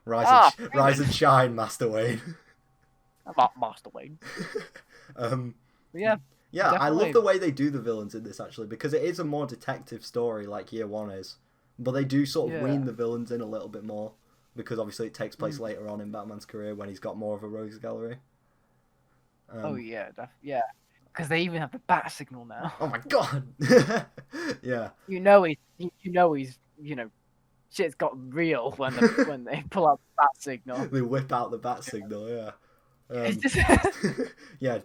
Rise and shine, Master Wayne. Master Wayne. um, Yeah. Yeah, I Definitely. love the way they do the villains in this actually, because it is a more detective story like Year One is, but they do sort of Yeah. wean the villains in a little bit more, because obviously it takes place later on in Batman's career when he's got more of a rogues gallery. Oh yeah, because they even have the bat signal now. Oh my god! Yeah. You know he's shit's got real when they pull out the bat signal. They whip out the bat signal, yeah. It's just yeah.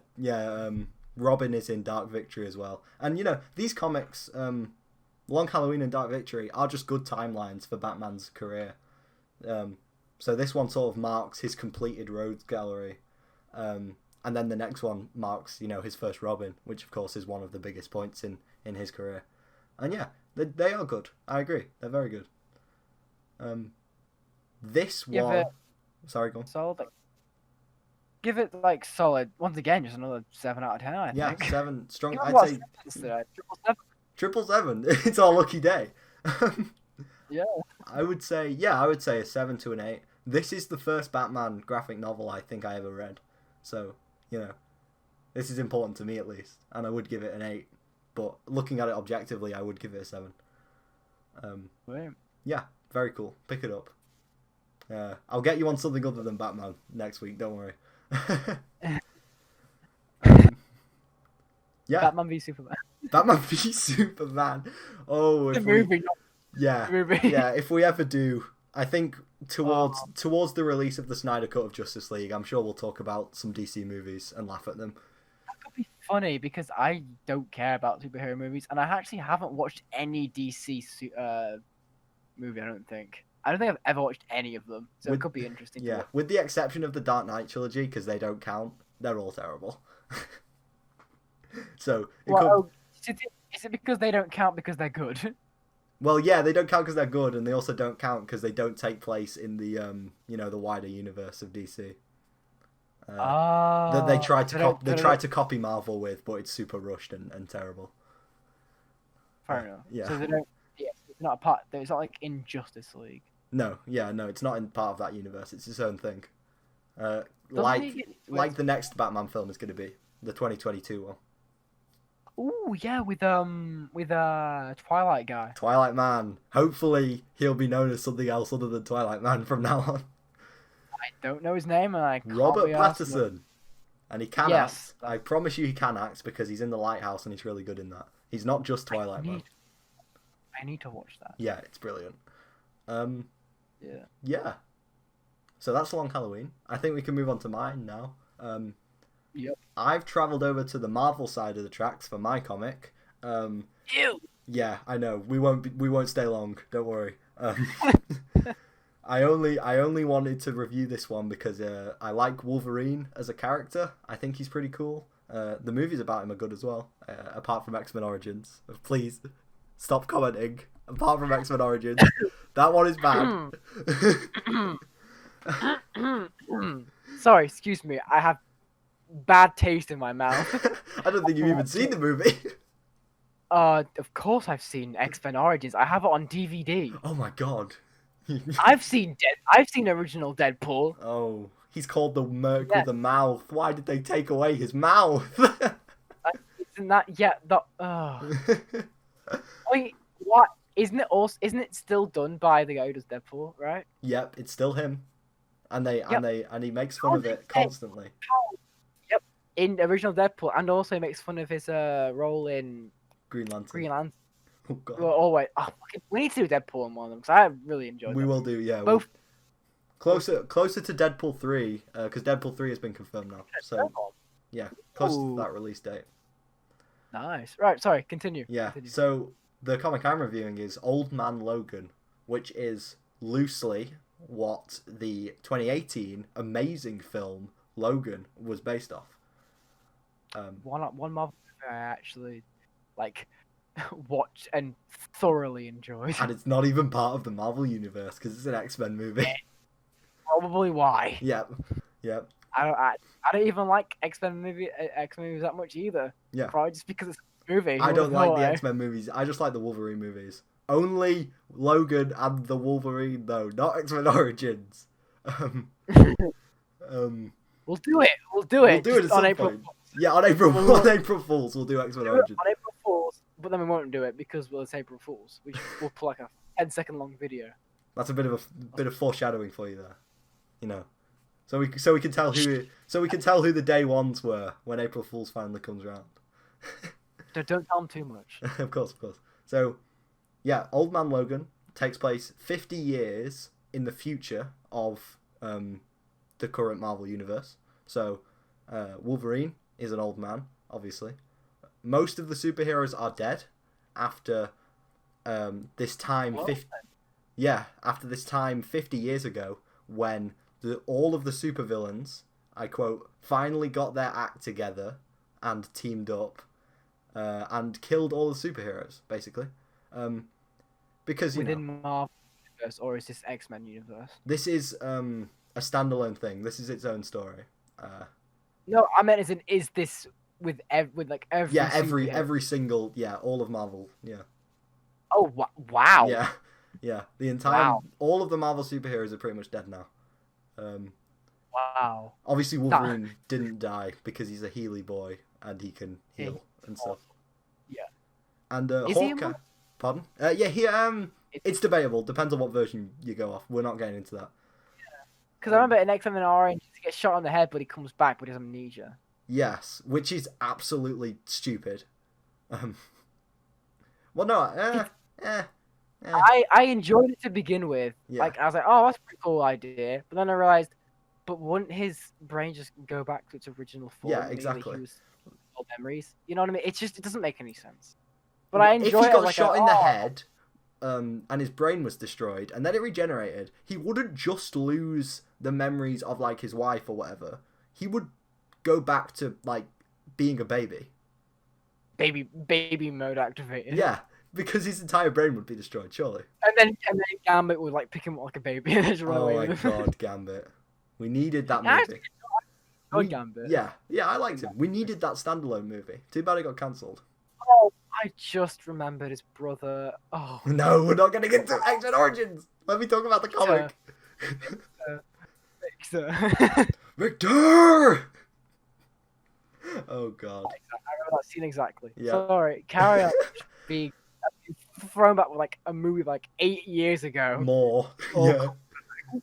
Robin is in Dark Victory as well. And, these comics, Long Halloween and Dark Victory, are just good timelines for Batman's career. So this one sort of marks his completed rogues gallery. And then the next one marks, his first Robin, which, of course, is one of the biggest points in his career. And, yeah, they are good. I agree. They're very good. This Give one... it- Sorry, go on. solid. Give it solid. Once again, just another 7 out of 10. I Yeah, think. 7 strong. Give it I'd what, say 7 today? 777? 777. It's our lucky day. Yeah. I would say a 7 to an 8. This is the first Batman graphic novel I think I ever read. So, this is important to me at least. And I would give it an 8. But looking at it objectively, I would give it a 7. Wait. Yeah, very cool. Pick it up. I'll get you on something other than Batman next week, don't worry. Yeah. Batman v Superman. Batman v Superman. Oh, The movie, not yeah, the movie. yeah. If we ever do, I think towards the release of the Snyder Cut of Justice League, I'm sure we'll talk about some DC movies and laugh at them. That could be funny because I don't care about superhero movies, and I actually haven't watched any DC movie. I don't think I've ever watched any of them, so it could be interesting. Yeah, with the exception of the Dark Knight trilogy, because they don't count. They're all terrible. So is it because they don't count because they're good? Well, yeah, they don't count because they're good, and they also don't count because they don't take place in the the wider universe of DC. That they tried to copy Marvel with, but it's super rushed and terrible. Fair enough. Yeah. So they don't. Yeah, it's not a part. It's not like in Justice League. No, it's not in part of that universe. It's its own thing. Doesn't Like the next Batman film is going to be the 2022 one. Oh yeah, with Twilight guy. Twilight Man. Hopefully, he'll be known as something else other than Twilight Man from now on. I don't know his name, and I can't Robert be arsed with- Pattinson. And he can Yes. act. I promise you he can act because he's in the Lighthouse and he's really good in that. He's not just Twilight mode. I need to watch that. Yeah, it's brilliant. Yeah. Yeah. So that's Long Halloween. I think we can move on to mine now. Yep. I've travelled over to the Marvel side of the tracks for my comic. Ew. Yeah, I know. We won't stay long. Don't worry. I only wanted to review this one because I like Wolverine as a character. I think he's pretty cool. The movies about him are good as well. Apart from X-Men Origins, please stop commenting. Apart from X-Men Origins, that one is bad. Sorry, excuse me. I have bad taste in my mouth. I don't think you've even seen the movie. Of course I've seen X-Men Origins. I have it on DVD. Oh my god. I've seen original Deadpool. Oh, he's called the Merc with a mouth. Why did they take away his mouth? Isn't that Wait, what? Isn't it still done by the guy who does Deadpool, right? Yep, it's still him. And he makes fun of it constantly. Yep, in original Deadpool, and also he makes fun of his role in Green Lantern. Oh god. Oh wait, we need to do Deadpool in one of them because I really enjoyed. We will do, yeah. Both closer to Deadpool 3, because Deadpool 3 has been confirmed now. So yeah, close to that release date. Nice. Right, sorry. Continue. Yeah. So the comic I'm reviewing is Old Man Logan, which is loosely what the 2018 amazing film Logan was based off. One Marvel movie I actually watched and thoroughly enjoyed. And it's not even part of the Marvel universe because it's an X-Men movie. Probably why. Yep. I don't even like X-Men movies that much either. Yeah. Probably just because it's a movie. I don't like the X-Men movies. I just like the Wolverine movies. Only Logan and the Wolverine, though, not X-Men Origins. We'll do it. We'll do it at some April point. Fools. Yeah, on April Fools, we'll do X-Men Origins. On April Fools, but then we won't do it because it's April Fools. We'll pull like a 10-second long video. That's a bit of foreshadowing for you there, you know. So we can tell who the day ones were when April Fools finally comes around. Don't tell them too much. Of course. So, yeah, Old Man Logan takes place 50 years in the future of the current Marvel universe. So, Wolverine is an old man, obviously. Most of the superheroes are dead after this time. After this time 50 years ago, when all of the supervillains, I quote, finally got their act together and teamed up and killed all the superheroes, basically. Because within Marvel universe, or is this X-Men universe? This is a standalone thing. This is its own story. No, I meant is this with every Yeah, every single all of Marvel. Yeah. Oh wow. Yeah. The entire all of the Marvel superheroes are pretty much dead now. Wow. Obviously, Wolverine didn't die because he's a Healy boy and he can heal and stuff. Yeah. And is Hawkeye. Pardon? It's debatable. Depends on what version you go off. We're not getting into that. Because I remember in X-Men Orange, he gets shot on the head, but he comes back, but he has amnesia. Yes, which is absolutely stupid. Well, no, I enjoyed it to begin with. Yeah. Like, I was like, oh, that's a pretty cool idea. But then I realized, but wouldn't his brain just go back to its original form? Yeah, exactly. He was old memories. You know what I mean? It doesn't make any sense. But I enjoy it. If he got shot in the head, and his brain was destroyed, and then it regenerated, he wouldn't just lose the memories of like his wife or whatever. He would go back to like being a baby. Baby mode activated. Yeah, because his entire brain would be destroyed, surely. And then Gambit would like pick him up like a baby and just run away. Oh my god, Gambit! We needed that movie. Gambit. Yeah, I liked him. We needed that standalone movie. Too bad it got cancelled. Oh, I just remembered his brother. Oh. No, we're not getting into X-Men Origins. Let me talk about the comic. Victor! Oh god. I remember that scene exactly. Yeah. Sorry, carry on. Being thrown back with like a movie like 8 years ago. More. Oh, Yeah.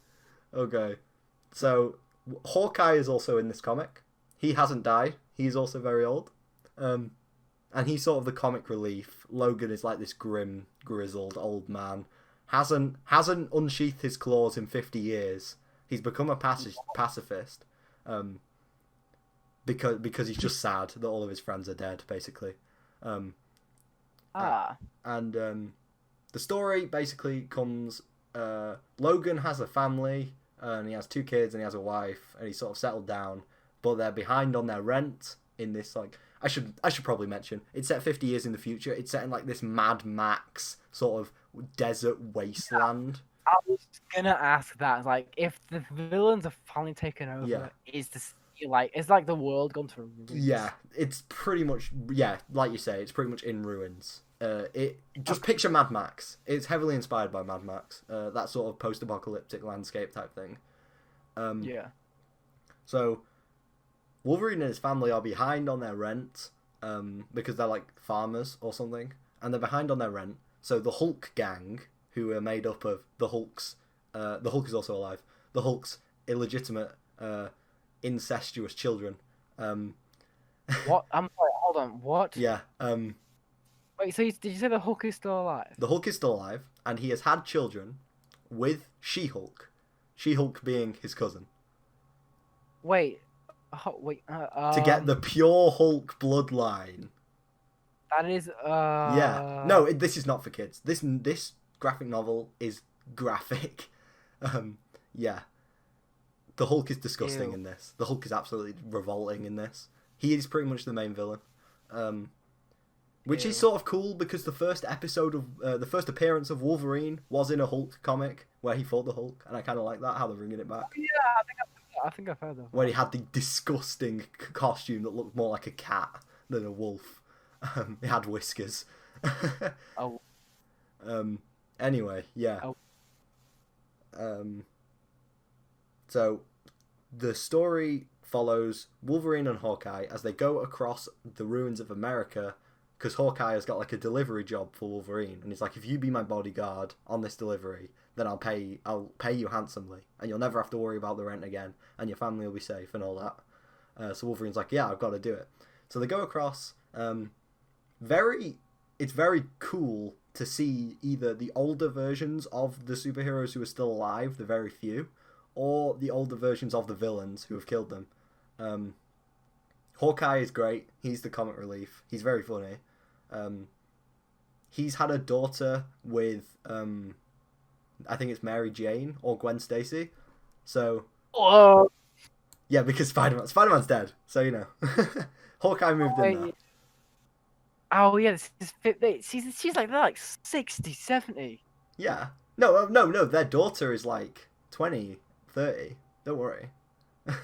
Okay. So Hawkeye is also in this comic. he hasn't died. He's also very old. And he's sort of the comic relief. Logan is like this grim, grizzled old man. Hasn't unsheathed his claws in 50 years. He's become a pacifist. Because he's just sad that all of his friends are dead, basically. And the story basically comes. Logan has a family, and he has 2 kids, and he has a wife, and he's sort of settled down, but they're behind on their rent in this, like, I should probably mention, it's set 50 years in the future. It's set in like this Mad Max sort of desert wasteland. I was gonna ask that, like, if the villains have finally taken over, is this like, it's like the world gone to ruins? Yeah, it's pretty much, like you say, it's pretty much in ruins. Picture Mad Max. It's heavily inspired by Mad Max. That sort of post-apocalyptic landscape type thing. So Wolverine and his family are behind on their rent because they're like farmers or something, and they're behind on their rent. So the Hulk gang, who are made up of the Hulk's, the Hulk is also alive. The Hulk's illegitimate, incestuous children. What? I'm sorry. Hold on. What? Yeah. Wait. So did you say the Hulk is still alive? The Hulk is still alive, and he has had children with She-Hulk. She-Hulk being his cousin. Wait. To get the pure Hulk bloodline. That is. Yeah. No, this is not for kids. This graphic novel is graphic. Yeah. The Hulk is disgusting in this. The Hulk is absolutely revolting in this. He is pretty much the main villain. Which is sort of cool because the first episode of the first appearance of Wolverine was in a Hulk comic where he fought the Hulk, and I kind of like that how they're bringing it back. Yeah, I think I've heard that. Where he had the disgusting costume that looked more like a cat than a wolf. He had whiskers. Oh. Anyway, yeah. Oh. So the story follows Wolverine and Hawkeye as they go across the ruins of America, because Hawkeye has got like a delivery job for Wolverine, and he's like, if you be my bodyguard on this delivery, then I'll pay you handsomely, and you'll never have to worry about the rent again, and your family will be safe and all that. So Wolverine's like, yeah, I've got to do it. So they go across. It's very cool to see either the older versions of the superheroes who are still alive, the very few, or the older versions of the villains who have killed them. Hawkeye is great. He's the comic relief. He's very funny. He's had a daughter with, I think it's Mary Jane or Gwen Stacy. So, yeah, because Spider-Man's dead. So, you know, Hawkeye moved in there. Oh yeah, she's like 60, 70. Yeah. No, their daughter is like 20, 30. Don't worry.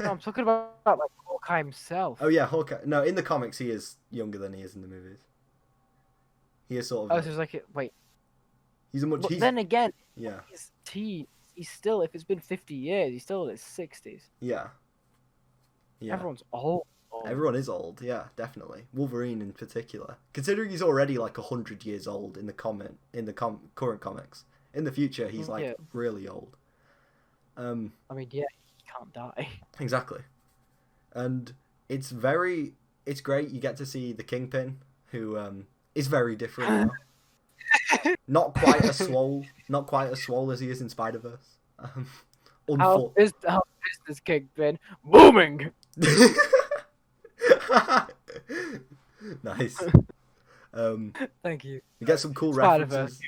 No, I'm talking about like Hawkeye himself. Oh yeah, Hawkeye. No, in the comics he is younger than he is in the movies. He is sort of. Oh, so it's like, wait. He's a much. But then again, yeah. He's still, if it's been 50 years, he's still in his 60s. Yeah. Yeah. Everyone's old. Everyone is old, yeah, definitely. Wolverine in particular, considering he's already like 100 years old in the current comics. In the future, he's like really old. I mean, yeah, he can't die. Exactly, and it's great. You get to see the Kingpin, who is very different now. Not quite as swole as he is in Spider-Verse. How is this Kingpin booming? Nice. Thank you. We get some cool references.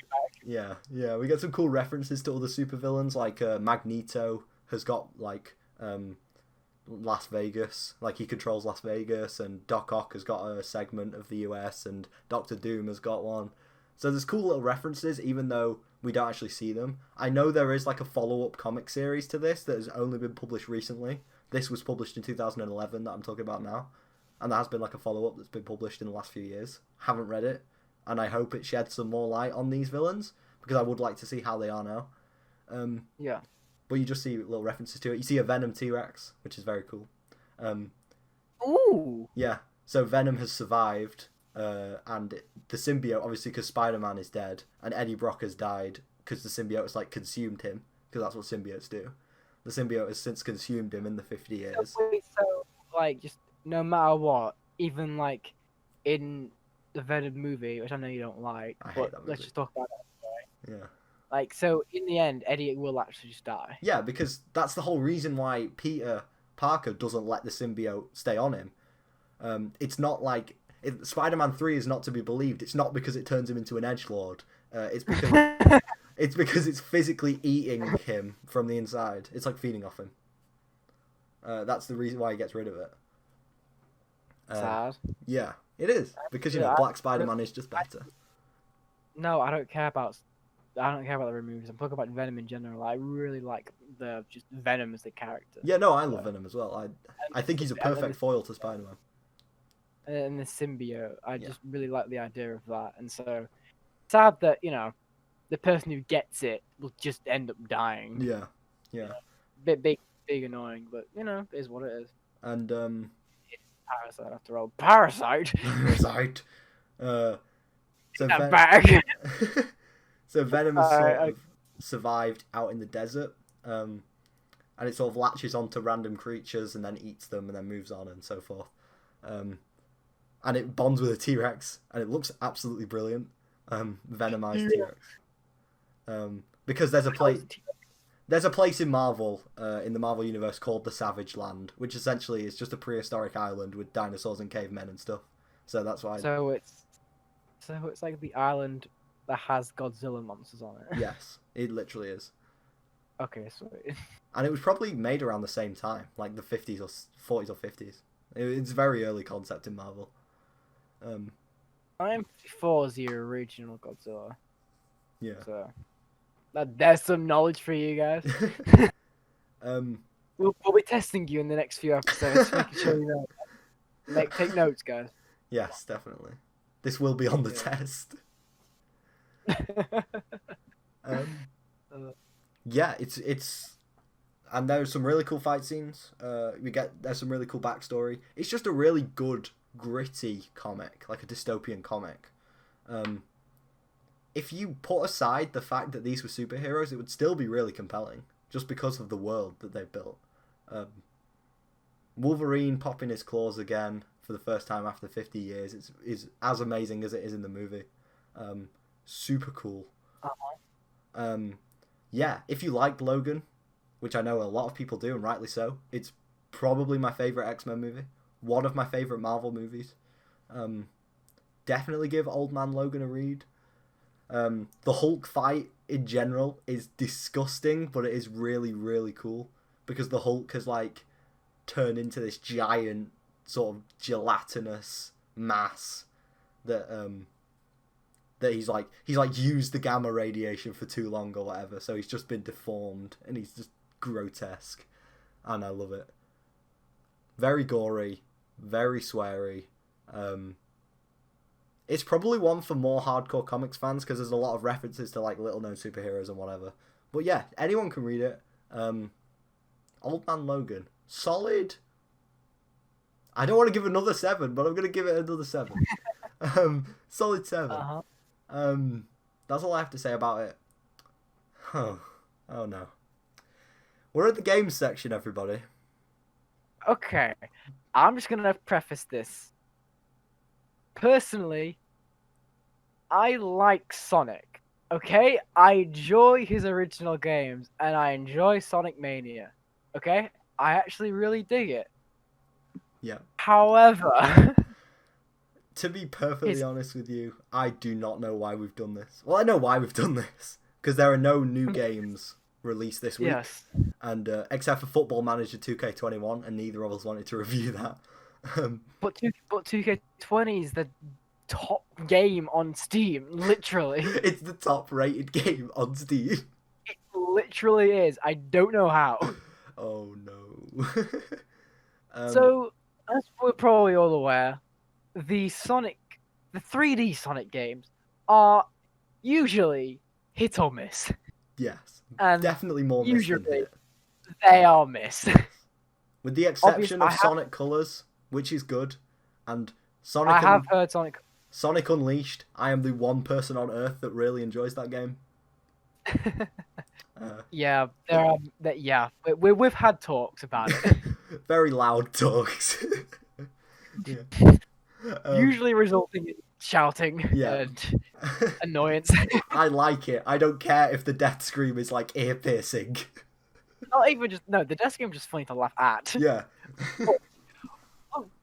Yeah, we get some cool references to other supervillains. Like Magneto has got like Las Vegas, like he controls Las Vegas, and Doc Ock has got a segment of the US, and Doctor Doom has got one. So there's cool little references, even though we don't actually see them. I know there is like a follow-up comic series to this that has only been published recently. This was published in 2011 that I'm talking about now. And there has been like a follow-up that's been published in the last few years. Haven't read it, and I hope it sheds some more light on these villains, because I would like to see how they are now. Yeah. But you just see little references to it. You see a Venom T-Rex, which is very cool. Ooh! Yeah, so Venom has survived, and the symbiote, obviously because Spider-Man is dead, and Eddie Brock has died, because the symbiote has like consumed him, because that's what symbiotes do. The symbiote has since consumed him in the 50 years. So like, just no matter what, even like in the Venom movie, which I know you don't like, I hate but that let's movie. just talk about it. Yeah. Like, so in the end, Eddie will actually just die. Yeah, because that's the whole reason why Peter Parker doesn't let the symbiote stay on him. It's not like Spider-Man 3 is not to be believed. It's not because it turns him into an edgelord. It's because it's physically eating him from the inside. It's like feeding off him. That's the reason why he gets rid of it. Sad. Yeah, it is because Black Spider-Man is just better. No, I don't care about the removes. I'm talking about Venom in general. I really like the just Venom as the character. Yeah, no, I love Venom as well. I think he's a perfect foil to Spider-Man. And the symbiote, I just really like the idea of that. And so, sad that the person who gets it will just end up dying. Yeah. Big annoying, but it is what it is. And Parasite after all. Parasite. Parasite. So bag. So Venom has sort of survived out in the desert, and it sort of latches onto random creatures and then eats them and then moves on and so forth. And it bonds with a T-Rex, and it looks absolutely brilliant. Venomized T-Rex. Because there's a place in Marvel, in the Marvel universe called the Savage Land, which essentially is just a prehistoric island with dinosaurs and cavemen and stuff. So that's why. So it's like the island that has Godzilla monsters on it. Yes, it literally is. Okay, sweet. And it was probably made around the same time, like the 50s or 40s or 50s. It's a very early concept in Marvel. IM54 is the original Godzilla. Yeah. So there's some knowledge for you guys. We'll be testing you in the next few episodes, making sure you know. Take notes, guys. Yes, definitely. This will be on the test. Yeah, it's and there's some really cool fight scenes. There's some really cool backstory. It's just a really good, gritty comic, like a dystopian comic. If you put aside the fact that these were superheroes, it would still be really compelling, just because of the world that they've built. Wolverine popping his claws again for the first time after 50 years is as amazing as it is in the movie. Super cool. Yeah, if you liked Logan, which I know a lot of people do, and rightly so, it's probably my favourite X-Men movie. One of my favourite Marvel movies. Definitely give Old Man Logan a read. The Hulk fight in general is disgusting, but it is really, really cool. Because the Hulk has, turned into this giant, sort of gelatinous mass that he's used the gamma radiation for too long or whatever, so he's just been deformed and he's just grotesque, and I love it. Very gory, very sweary. It's probably one for more hardcore comics fans because there's a lot of references to little known superheroes and whatever. But yeah, anyone can read it. Old Man Logan, solid. I don't want to give another 7, but I'm gonna give it another 7. Solid 7. That's all I have to say about it. Oh no. We're at the games section, everybody. Okay, I'm just gonna preface this. Personally, I like Sonic. Okay, I enjoy his original games, and I enjoy Sonic Mania. Okay, I actually really dig it. Yeah. However, to be perfectly honest with you, I do not know why we've done this. Well, I know why we've done this, because there are no new games released this week. Yes. And except for Football Manager 2K21, and neither of us wanted to review that. But 2K20 is the top game on Steam, literally. It's the top rated game on Steam. It literally is. I don't know how. Oh no. So, as we're probably all aware, the 3D Sonic games are usually hit or miss. Yes. And definitely more miss than hit. They are miss. With the exception of Sonic Colors, which is good, and Sonic. I have heard Sonic Unleashed. I am the one person on Earth that really enjoys that game. Yeah, we've had talks about it. Very loud talks. Yeah. Usually resulting in shouting Yeah. and annoyance. I like it. I don't care if the death scream is like ear piercing. Not even just no, the death scream just funny to laugh at. Yeah.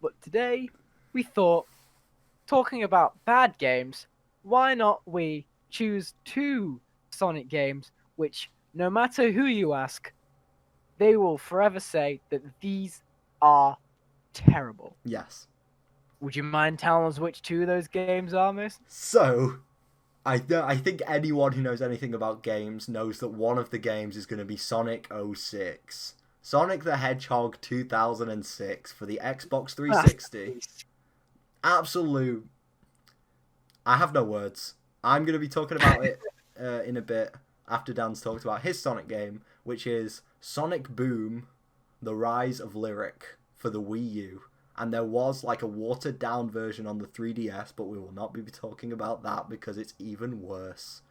But today we thought, talking about bad games, why not we choose 2 Sonic games which, no matter who you ask, they will forever say that these are terrible. Yes. Would you mind telling us which 2 of those games are, miss? So, I think anyone who knows anything about games knows that one of the games is going to be Sonic 06. Sonic the Hedgehog 2006 for the Xbox 360. Absolute. I have no words. I'm going to be talking about it in a bit after Dan's talked about his Sonic game, which is Sonic Boom, The Rise of Lyric for the Wii U. And there was like a watered down version on the 3DS, but we will not be talking about that because it's even worse.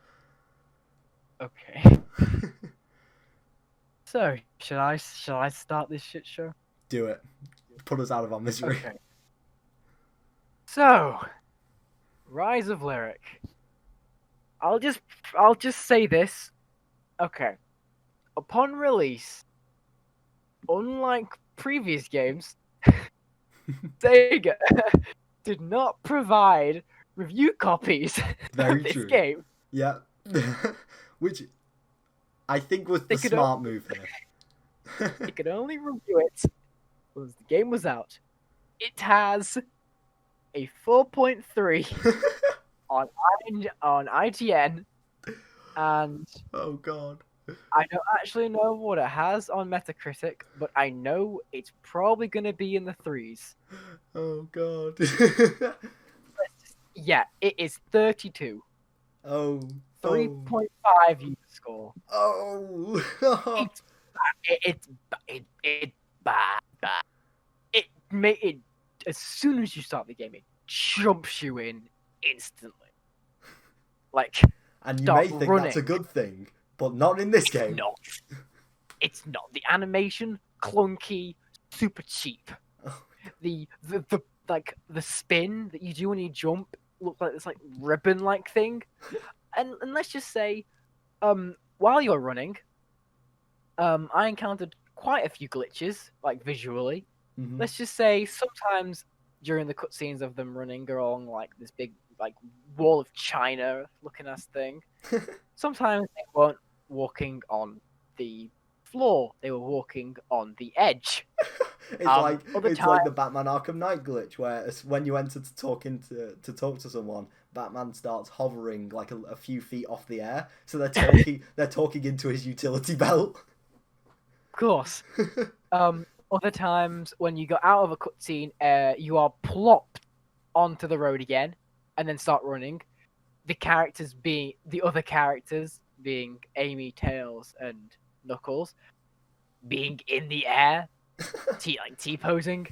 Okay. So, shall I start this shit show? Do it. Put us out of our misery. Okay. So, Rise of Lyric. I'll just say this. Okay. Upon release, unlike previous games, Sega did not provide review copies Very of this true. game. Yeah. Which I think was the smart move here. They could only review it once the game was out. It has a 4.3 on IGN, and oh god. I don't actually know what it has on Metacritic, but I know it's probably going to be in the 3s. Oh god. Yeah, it is 32. Oh. 3.5 user score. Oh. It's bad. It as soon as you start the game, it jumps you in instantly. Like, and you may think running. That's a good thing, but not in this game. No, it's not. The animation clunky, super cheap. Oh. The spin that you do when you jump looks like this like ribbon like thing. And let's just say, while you're running, I encountered quite a few glitches, like visually. Mm-hmm. Let's just say sometimes during the cutscenes of them running along like this big like wall of China looking ass thing. Sometimes they weren't walking on the floor; they were walking on the edge. It's like the Batman Arkham Knight glitch, where when you enter to talk to someone, Batman starts hovering like a few feet off the air, so they're talking into his utility belt. Of course. Other times when you go out of a cutscene, you are plopped onto the road again, and then start running. The other characters being Amy, Tails, and Knuckles, being in the air, T-posing,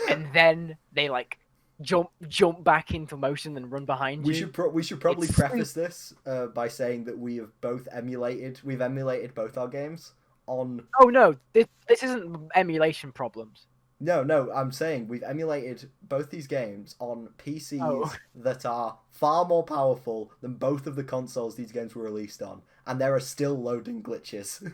and then they like jump back into motion and run behind you. We should probably preface this by saying that we've emulated both our games on. Oh no, this isn't emulation problems. No, I'm saying we've emulated both these games on PCs that are far more powerful than both of the consoles these games were released on, and there are still loading glitches.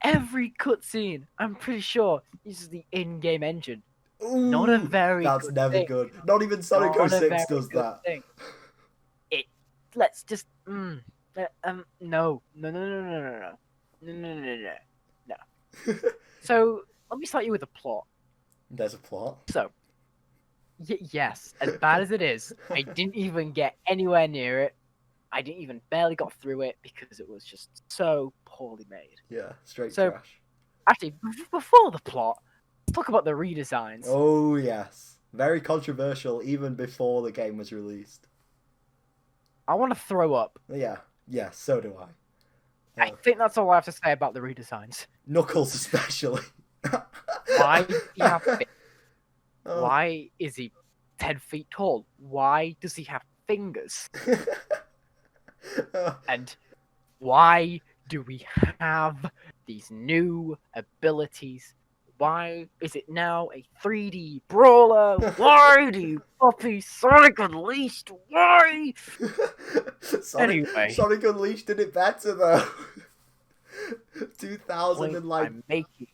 Every cutscene, I'm pretty sure, uses the in-game engine. Ooh, not a very that's good never thing. good. Not even Sonic 06 does that. Thing. Let's just no. So let me start you with a plot. There's a plot. So yes, as bad as it is, I didn't even get anywhere near it. I didn't even barely got through it because it was just so poorly made. Yeah, straight so, trash. Actually, before the plot, let's talk about the redesigns. Oh yes, very controversial even before the game was released. I want to throw up. Yeah, so do I. I think that's all I have to say about the redesigns. Knuckles especially. Why do you have Why is he 10 feet tall? Why does he have fingers? And why do we have these new abilities. Why is it now a 3D brawler? Why do you copy Sonic Unleashed? Why? Anyway. Sonic Unleashed did it better though. Point 2000 and like I'm making.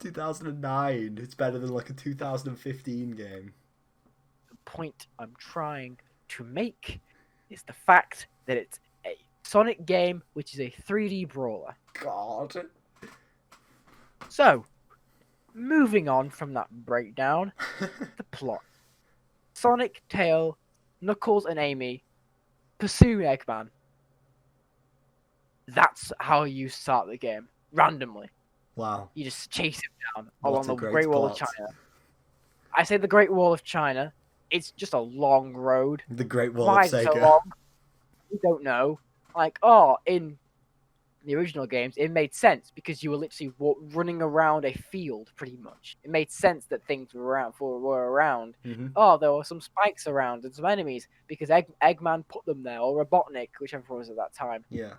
2009. It's better than like a 2015 game. The point I'm trying to make is the fact that it's a Sonic game which is a 3D brawler. God. So, moving on from that breakdown, the plot. Sonic, Tail, Knuckles, and Amy pursue Eggman. That's how you start the game. Randomly. Wow. You just chase him down What along a the great Great Wall of plot. China. I say the Great Wall of China. It's just a long road. The Great Wall Why of is it so Sega. long? We don't know. In the original games, it made sense because you were literally running around a field, pretty much. It made sense that things were around. Mm-hmm. Oh, there were some spikes around and some enemies because Eggman put them there, or Robotnik, whichever was at that time. Yeah.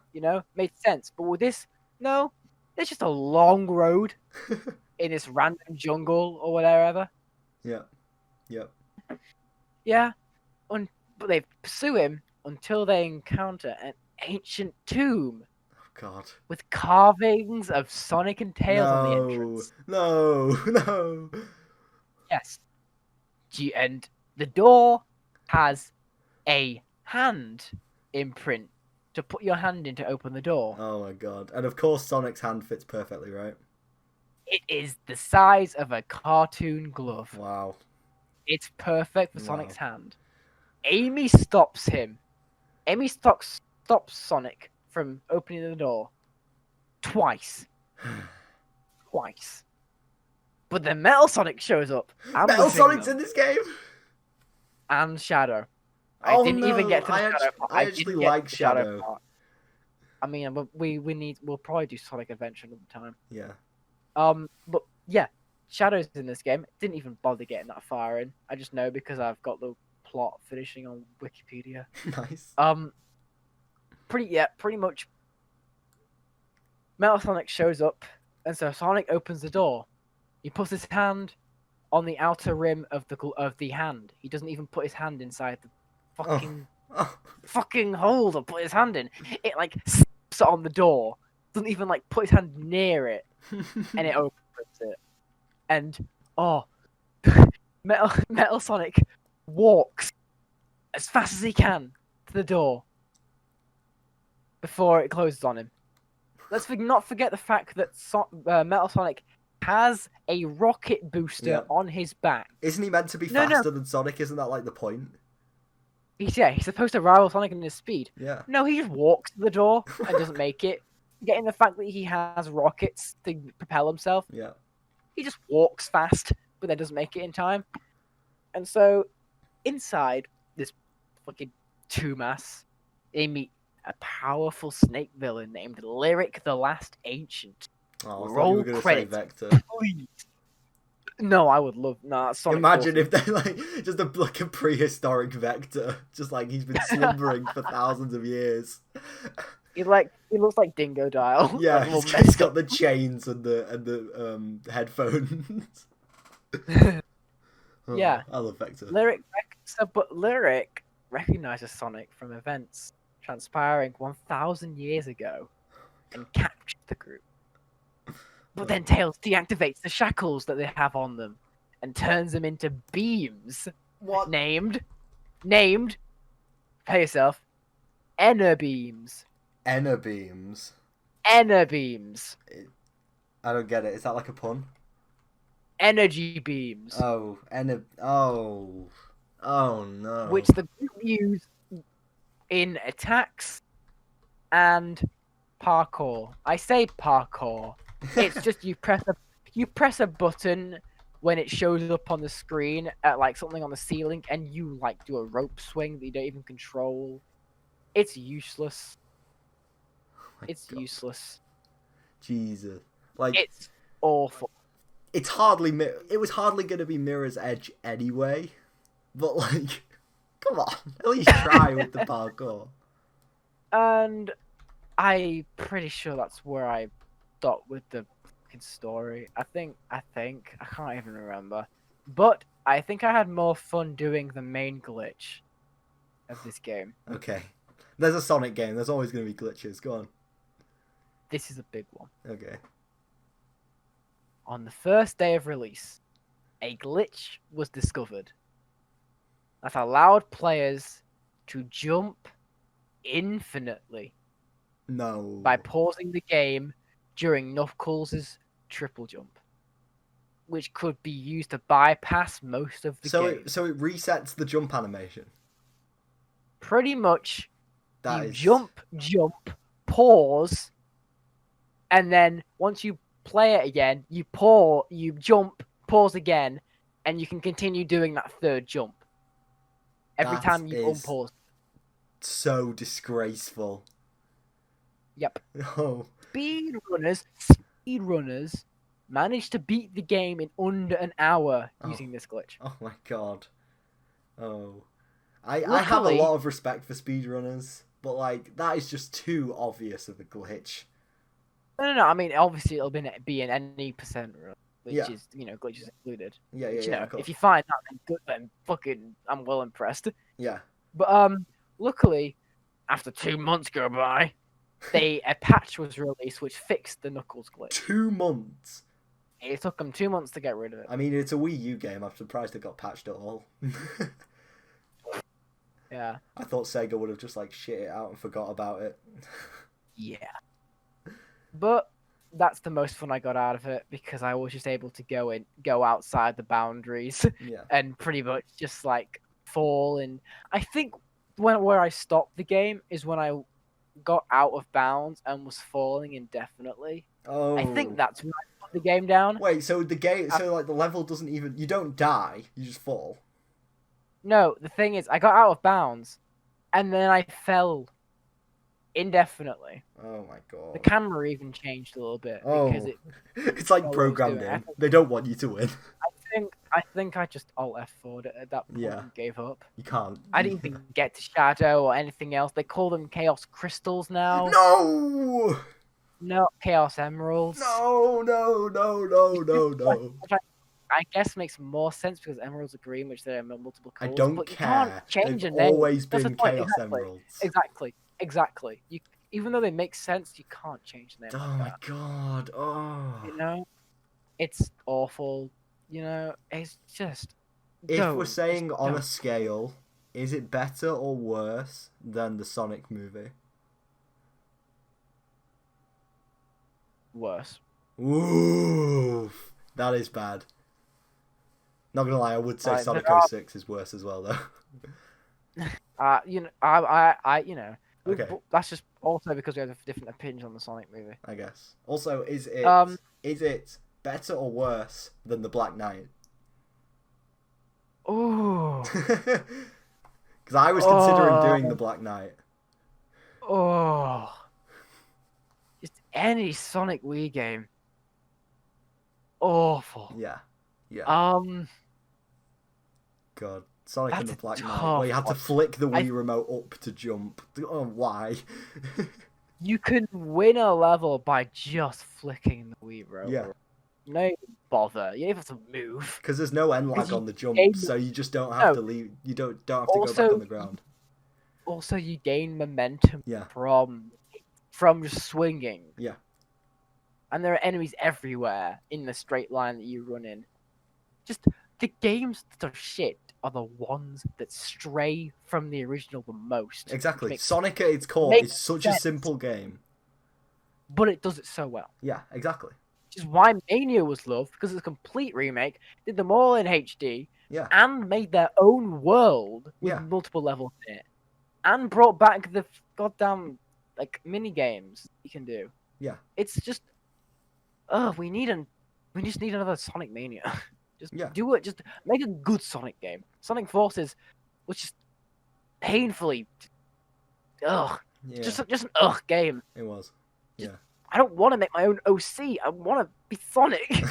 Made sense. But with this, no, it's just a long road in this random jungle or whatever. Yeah. Yep. Yeah, but they pursue him until they encounter an ancient tomb God. with carvings of Sonic and Tails on the entrance. No. Yes. And the door has a hand imprint to put your hand in to open the door. Oh my God. And of course Sonic's hand fits perfectly, right? It is the size of a cartoon glove. Wow. It's perfect for Sonic's hand. Amy stops him. Amy stops Sonic from opening the door. Twice. But then Metal Sonic shows up. And Metal with Sonic's him, in this game? and Shadow. Oh, I didn't even get to the Shadow part. I actually like Shadow. part. I mean, we'll probably do Sonic Adventure another time. Yeah. But yeah, Shadow's in this game. Didn't even bother getting that far in. I just know because I've got the plot finishing on Wikipedia. Nice. Pretty much. Metal Sonic shows up, and so Sonic opens the door. He puts his hand on the outer rim of the hand. He doesn't even put his hand inside the fucking hole to put his hand in. It like slaps it on the door. Doesn't even like put his hand near it, and it opens it. And Metal Sonic walks as fast as he can to the door before it closes on him. Let's not forget the fact that Metal Sonic has a rocket booster on his back. Isn't he meant to be faster than Sonic? Isn't that like the point? He's supposed to rival Sonic in his speed. Yeah. No, he just walks to the door and doesn't make it. Getting the fact that he has rockets to propel himself. Yeah. He just walks fast, but then doesn't make it in time. And so, inside this fucking two-mass, they meet a powerful snake villain named Lyric the Last Ancient. Oh, I thought Roll you were going to say credits, Vector. please. No, I would love... Nah, Sonic Imagine 40. if they like just a prehistoric Vector, just like he's been slumbering for thousands of years. He looks like Dingo Dial. Yeah, Like, all he's messed got up. the chains and the headphones. Oh, Yeah. I love Vector. But Lyric recognizes Sonic from events transpiring 1,000 years ago and captures the group. But then Tails deactivates the shackles that they have on them and turns them into beams. What? Named, pay yourself, Beams. Beams. Beams. I don't get it. Is that like a pun? Energy beams. Oh, oh no. Which the group use in attacks and parkour. I say parkour. It's just you press a button when it shows up on the screen at like something on the ceiling, and you like do a rope swing that you don't even control. It's useless. Oh It's useless. Jesus. Like It's awful. it's hardly it was hardly going to be Mirror's Edge anyway. But like come on, at least try with the parkour. And I'm pretty sure that's where I stop with the fucking story. I think I can't even remember, but I think I had more fun doing the main glitch of this game. Okay. There's a Sonic game. There's always going to be glitches. Go on. This is a big one. Okay. On the first day of release, a glitch was discovered that allowed players to jump infinitely No. by pausing the game during Knuckles' triple jump, which could be used to bypass most of the game. So it resets the jump animation. Pretty much, That you is... jump, pause, and then once you play it again, you jump, pause again, and you can continue doing that third jump every That time you is unpause. So disgraceful. Yep. Oh. Speedrunners managed to beat the game in under an hour using this glitch. Oh my god. Oh. I have a lot of respect for speedrunners, but like that is just too obvious of a glitch. No. I mean, obviously it'll be in any percent run, which is glitches included. Yeah, which, of course. If you find that, then good. Then fucking, I'm well impressed. Yeah. But luckily, after 2 months go by, a patch was released which fixed the Knuckles glitch. 2 months. It took them 2 months to get rid of it. I mean, it's a Wii U game. I'm surprised it got patched at all. Yeah. I thought Sega would have just like shit it out and forgot about it. Yeah. But that's the most fun I got out of it because I was just able to go outside the boundaries and pretty much just like fall. And I think where I stopped the game is when I got out of bounds and was falling indefinitely. Oh. I think that's when I put the game down. Wait, so the level doesn't even, you don't die, you just fall. No, the thing is, I got out of bounds, and then I fell indefinitely. Oh my god. The camera even changed a little bit because it's like programmed in. They don't want you to win. I think I just Alt F4'd it at that point and gave up. You can't. I didn't even get to Shadow or anything else. They call them Chaos Crystals now. No! No, Chaos Emeralds. No. Which I guess makes more sense because emeralds are green, which there are multiple colors. I don't but care. You can't change They've a name. always That's been the point. Chaos Emeralds. Exactly. Even though they make sense, you can't change the name. Oh my god. Oh. It's awful. It's just. If we're saying on a scale, is it better or worse than the Sonic movie? Worse. Oof. That is bad. Not gonna lie, I would say Sonic 06 is worse as well, though. Okay. That's just also because we have different opinions on the Sonic movie. I guess. Also, is it better or worse than the Black Knight? Oh. Because I was considering doing the Black Knight. Oh. Just any Sonic Wii game. Awful. Yeah. God, Sonic and the Black Knight, where you had to flick the Wii remote up to jump. Oh, why? You can win a level by just flicking the Wii remote. Yeah. No bother. You don't have to move. Because there's no end lag on the jump, so you just don't have to leave. You don't have to go back on the ground. Also, you gain momentum from just swinging. Yeah. And there are enemies everywhere in the straight line that you run in. Just the games that are shit are the ones that stray from the original the most. Exactly. Sonic at its core is such a simple game. But it does it so well. Yeah, exactly. Which is why Mania was loved, because it's a complete remake, did them all in HD, and made their own world with multiple levels in it. And brought back the goddamn mini games you can do. Yeah. It's just we just need another Sonic Mania. Just do it. Just make a good Sonic game. Sonic Forces was just painfully, just an game. It was. Yeah. I don't want to make my own OC. I want to be Sonic.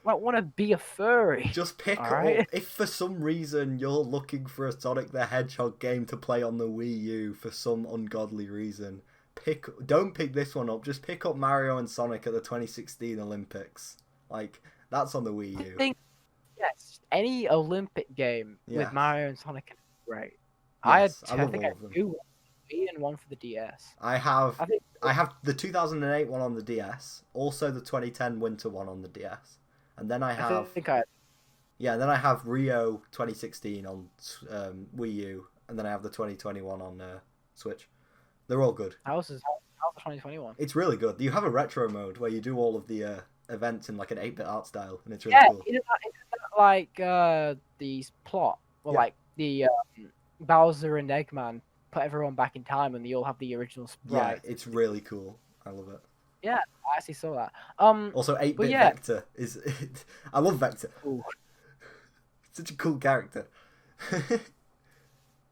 I want to be a furry. Just pick up. If for some reason you're looking for a Sonic the Hedgehog game to play on the Wii U for some ungodly reason, don't pick this one up. Just pick up Mario and Sonic at the 2016 Olympics. Like, that's on the Wii U. I think, yes, any Olympic game Yes. with Mario and Sonic is great. Yes, I love think all I of them. have 2 on the Wii and 1 for the DS. I have I think the 2008 one on the DS, also the 2010 Winter one on the DS, and then I have then I have Rio 2016 on Wii U, and then I have the 2021 on Switch. They're all good. how's the 2021? It's really good. You have a retro mode where you do all of the events in like an 8-bit art style, and it's really cool. Isn't that like the plot, or like the Bowser and Eggman put everyone back in time, and they all have the original sprite. Yeah, it's really cool. I love it. Yeah, I actually saw that. Also, 8-bit Vector is. I love Vector. Ooh. Such a cool character.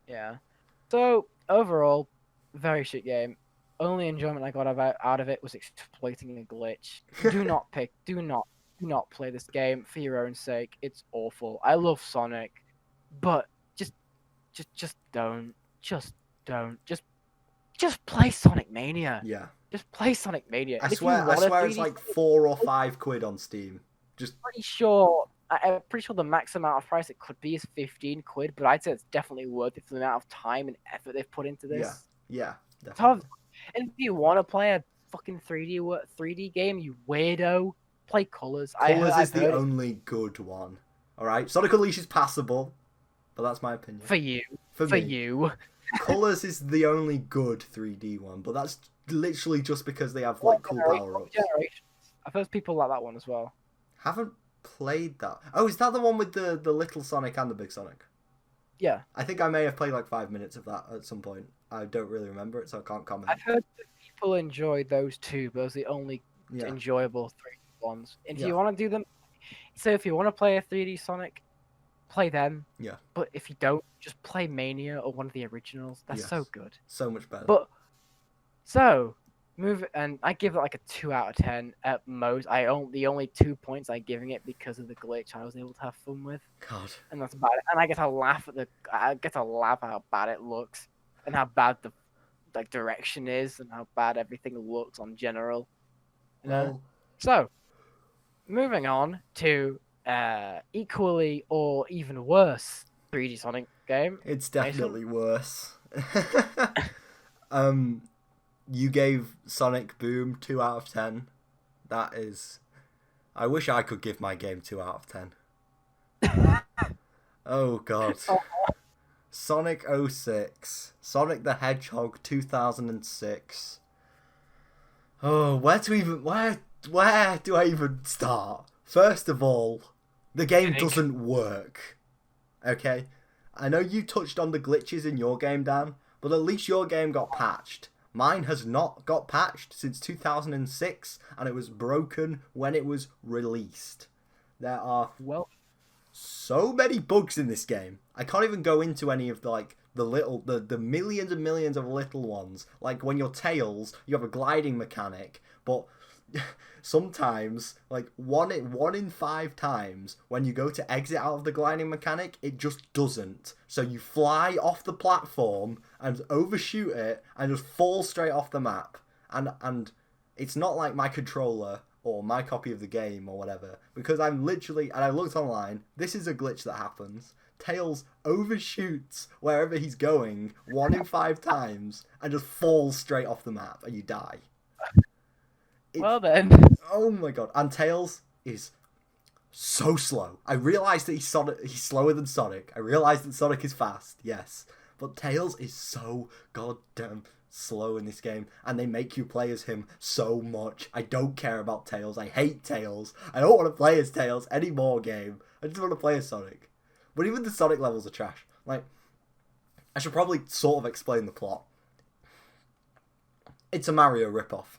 Yeah. So overall, very shit game. Only enjoyment I got out of it was exploiting a glitch. Do not play this game for your own sake. It's awful. I love Sonic, but just don't. Just play Sonic Mania. Yeah. Just play Sonic Mania. I swear it's like £4 or £5 on Steam. I'm pretty sure the max amount of price it could be is 15 quid, but I'd say it's definitely worth it for the amount of time and effort they've put into this. Yeah, definitely. And if you want to play a fucking 3D game, you weirdo, play Colors. Colors is the only good one. All right, Sonic Unleashed is passable, but that's my opinion. For you. Colors is the only good 3D one, but that's literally just because they have like cool power-ups. I've heard people like that one as well. Haven't played that. Oh, is that the one with the little Sonic and the big Sonic? Yeah. I think I may have played like 5 minutes of that at some point. I don't really remember it, so I can't comment. I've heard that people enjoy those two, but those are the only enjoyable 3D ones. And if you want to do them, so if you want to play a 3D Sonic, play them. Yeah. But if you don't, just play Mania or one of the originals. That's so good. So much better. But and I give it like a 2 out of 10 at most. The only 2 points I'm giving it because of the glitch I was able to have fun with. God. And that's about it. And I get to laugh at how bad it looks and how bad the direction is and how bad everything looks on general. You know? So, moving on to equally or even worse 3D Sonic game. It's definitely worse. You gave Sonic Boom 2 out of 10. That is... I wish I could give my game 2 out of 10. Oh, God. Sonic 06. Sonic the Hedgehog 2006. Oh, where do I even start? First of all, the game doesn't work. Okay? I know you touched on the glitches in your game, Dan, but at least your game got patched. Mine has not got patched since 2006, and it was broken when it was released. There are so many bugs in this game. I can't even go into any of the millions and millions of little ones. Like when you're Tails, you have a gliding mechanic, but sometimes, like one in 5 times, when you go to exit out of the gliding mechanic, it just doesn't. So you fly off the platform and overshoot it and just fall straight off the map. And it's not like my controller or my copy of the game or whatever, because I looked online, this is a glitch that happens. Tails overshoots wherever he's going 1 in 5 times and just falls straight off the map and you die. Well then. Oh my god. And Tails is so slow. I realised that he's slower than Sonic. I realised that Sonic is fast, yes. But Tails is so goddamn slow in this game, and they make you play as him so much. I don't care about Tails. I hate Tails. I don't want to play as Tails any more game. I just want to play as Sonic. But even the Sonic levels are trash. Like, I should probably sort of explain the plot. It's a Mario ripoff.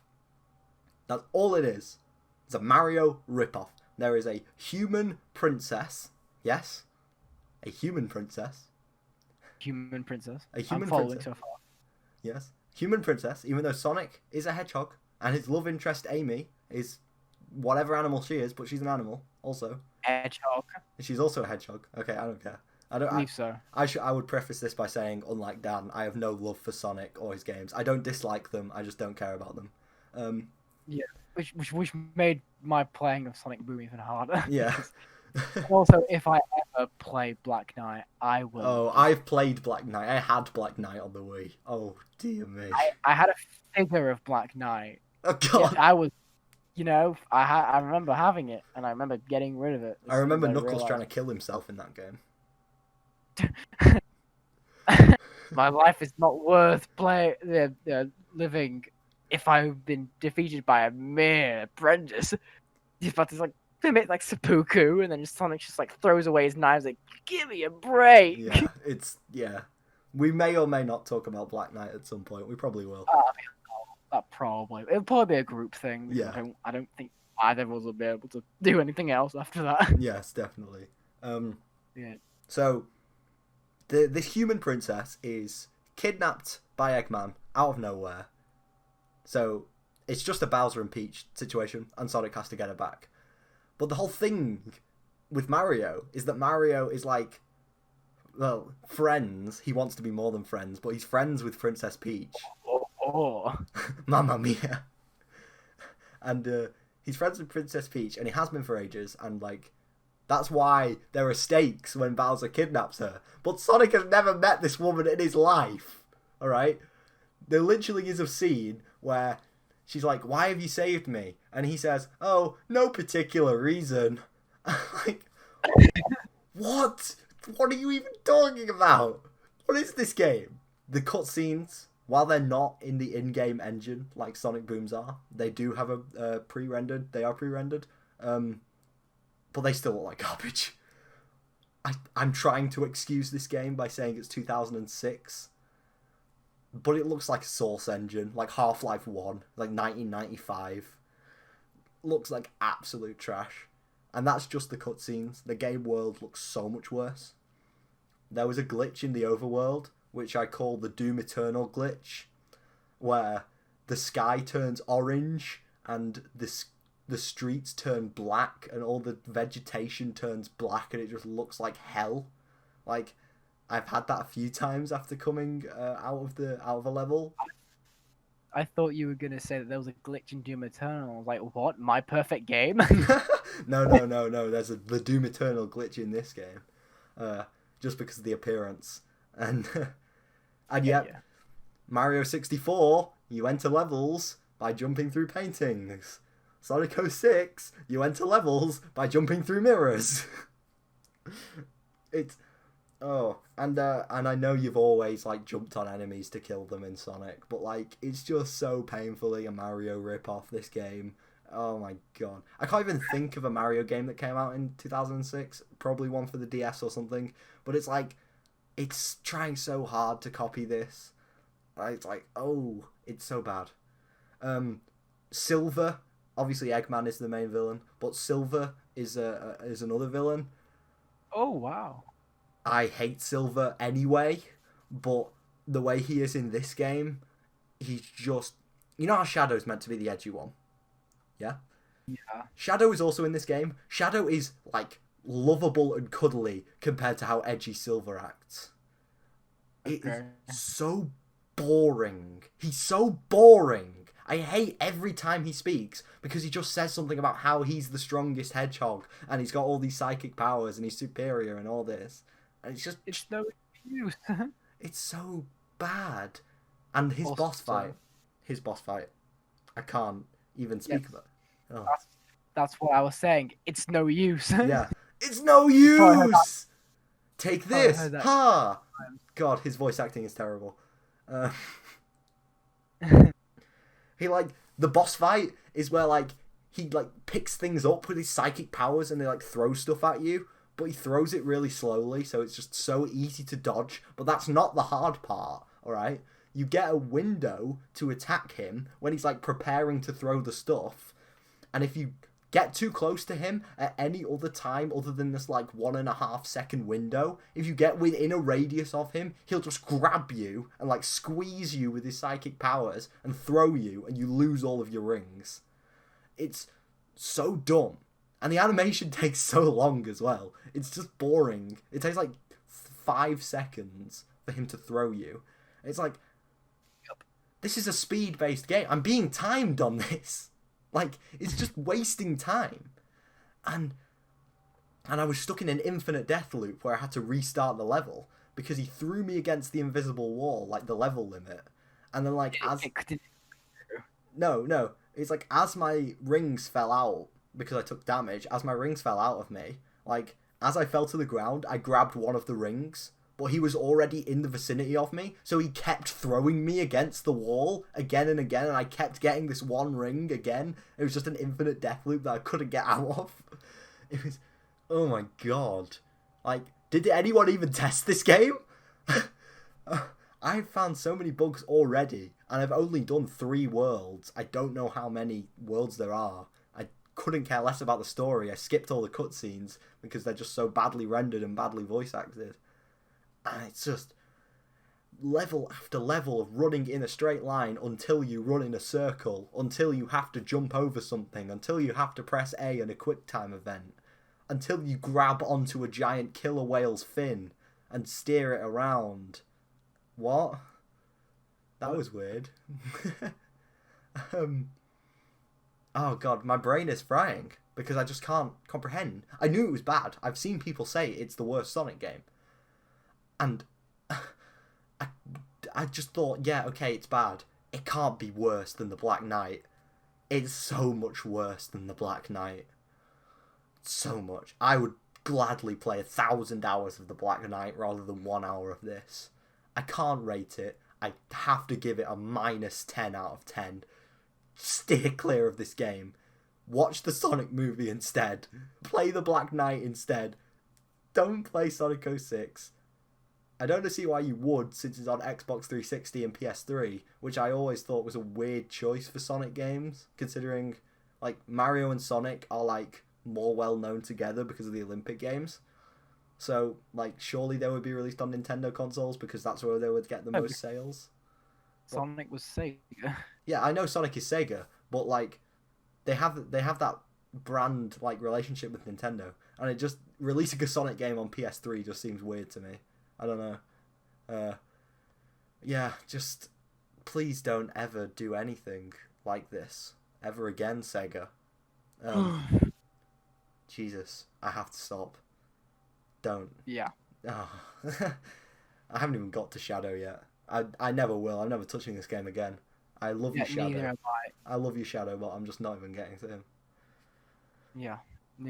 That's all it is. It's a Mario ripoff. There is a human princess. Yes? A human princess. Human princess. A human I'm following princess. so far. Yes. Human princess, even though Sonic is a hedgehog, and his love interest, Amy, is whatever animal she is, but she's an animal, also. Hedgehog. She's also a hedgehog. Okay, I don't care. I don't. believe so. I would preface this by saying, unlike Dan, I have no love for Sonic or his games. I don't dislike them. I just don't care about them. Yeah, which made my playing of Sonic Boom even harder. Yeah. Also, if I ever play Black Knight, I will. Oh, I've played Black Knight. I had Black Knight on the Wii. Oh dear me. I had a figure of Black Knight. Oh god. I was, I remember having it, and I remember getting rid of it. I remember Knuckles trying to kill himself in that game. My life is not worth living if I've been defeated by a mere apprentice. He's about to like make like seppuku, and then Sonic just like throws away his knives, like, give me a break. Yeah. We may or may not talk about Black Knight at some point. We probably will. It'll probably be a group thing. Yeah. I don't think either of us will be able to do anything else after that. Yes, definitely. Yeah. So, this human princess is kidnapped by Eggman out of nowhere. So, it's just a Bowser and Peach situation, and Sonic has to get her back. But the whole thing with Mario is that Mario is like, well, friends. He wants to be more than friends, but he's friends with Princess Peach. Oh. Mamma mia. And he's friends with Princess Peach, and he has been for ages, and like, that's why there are stakes when Bowser kidnaps her. But Sonic has never met this woman in his life, alright? There literally is a scene where she's like, why have you saved me? And he says, oh, no particular reason. Like, what? What are you even talking about? What is this game? The cutscenes, while they're not in the in-game engine like Sonic Booms are, they do have a pre-rendered. They are pre-rendered, but they still look like garbage. I'm trying to excuse this game by saying it's 2006, but it looks like a Source engine, like Half-Life 1, like 1995. Looks like absolute trash. And that's just the cutscenes. The game world looks so much worse. There was a glitch in the overworld, which I call the Doom Eternal glitch, where the sky turns orange and the streets turn black and all the vegetation turns black and it just looks like hell. Like, I've had that a few times after coming out of a level. I thought you were gonna say that there was a glitch in Doom Eternal. I was like, what? My perfect game? No. There's the Doom Eternal glitch in this game, just because of the appearance, and yet Yeah. Mario 64, you enter levels by jumping through paintings. Sonic 06, you enter levels by jumping through mirrors. It's and I know you've always like jumped on enemies to kill them in Sonic, but like it's just so painfully a Mario rip-off, this game. Oh my god. I can't even think of a Mario game that came out in 2006, probably one for the DS or something, but it's like, it's trying so hard to copy this. It's like, oh, it's so bad. Silver, obviously Eggman is the main villain, but Silver is another villain. Oh, wow. I hate Silver anyway, but the way he is in this game, he's just... You know how Shadow's meant to be the edgy one? Yeah? Yeah. Shadow is also in this game. Shadow is, like, lovable and cuddly compared to how edgy Silver acts. It is so boring. He's so boring. I hate every time he speaks because he just says something about how he's the strongest hedgehog and he's got all these psychic powers and he's superior and all this. And it's just... It's no use. It's so bad. And his boss fight, I can't even speak about it. Oh. That's what I was saying. It's no use. Yeah. It's no use! Take this! Ha! God, his voice acting is terrible. He, like, the boss fight is where, like, he, like, picks things up with his psychic powers and they, like, throw stuff at you. But he throws it really slowly, so it's just so easy to dodge. But that's not the hard part, alright? You get a window to attack him when he's, like, preparing to throw the stuff. And if you get too close to him at any other time other than this, like, 1.5 second window, if you get within a radius of him, he'll just grab you and, like, squeeze you with his psychic powers and throw you, and you lose all of your rings. It's so dumb. And the animation takes so long as well. It's just boring. It takes like 5 seconds for him to throw you. It's like, this is a speed-based game. I'm being timed on this. Like, it's just wasting time. And I was stuck in an infinite death loop where I had to restart the level because he threw me against the invisible wall, like the level limit. And then, like, No. It's like, as my rings fell out, because I took damage, as my rings fell out of me, like, as I fell to the ground, I grabbed one of the rings, but he was already in the vicinity of me, so he kept throwing me against the wall again and again, and I kept getting this one ring again. It was just an infinite death loop that I couldn't get out of. It was... Oh my god. Like, did anyone even test this game? I've found so many bugs already, and I've only done 3 worlds. I don't know how many worlds there are. I couldn't care less about the story. I skipped all the cutscenes because they're just so badly rendered and badly voice acted. And it's just level after level of running in a straight line until you run in a circle, until you have to jump over something, until you have to press A in a quick time event, until you grab onto a giant killer whale's fin and steer it around. What? That was weird. Oh god, my brain is frying because I just can't comprehend. I knew it was bad. I've seen people say it's the worst Sonic game. And I just thought, yeah, okay, it's bad. It can't be worse than the Black Knight. It's so much worse than the Black Knight. So much. I would gladly play 1,000 hours of the Black Knight rather than 1 hour of this. I can't rate it. I have to give it a -10 out of 10. Steer clear of this game. Watch the Sonic movie instead. Play the Black Knight instead. Don't play Sonic 06. I don't see why you would, since it's on Xbox 360 and PS3, which I always thought was a weird choice for Sonic games, considering, like, Mario and Sonic are, like, more well known together because of the Olympic Games. So, like, surely they would be released on Nintendo consoles because that's where they would get the most sales. Sonic was Sega. Yeah, I know Sonic is Sega, but, like, they have that brand, like, relationship with Nintendo, and it just, releasing a Sonic game on PS3 just seems weird to me. I don't know. Yeah, just please don't ever do anything like this ever again, Sega. Jesus, I have to stop. Don't. Yeah. Oh. I haven't even got to Shadow yet. I never will. I'm never touching this game again. I love you, Shadow. Neither am I. I love you, Shadow, but I'm just not even getting to him. Yeah.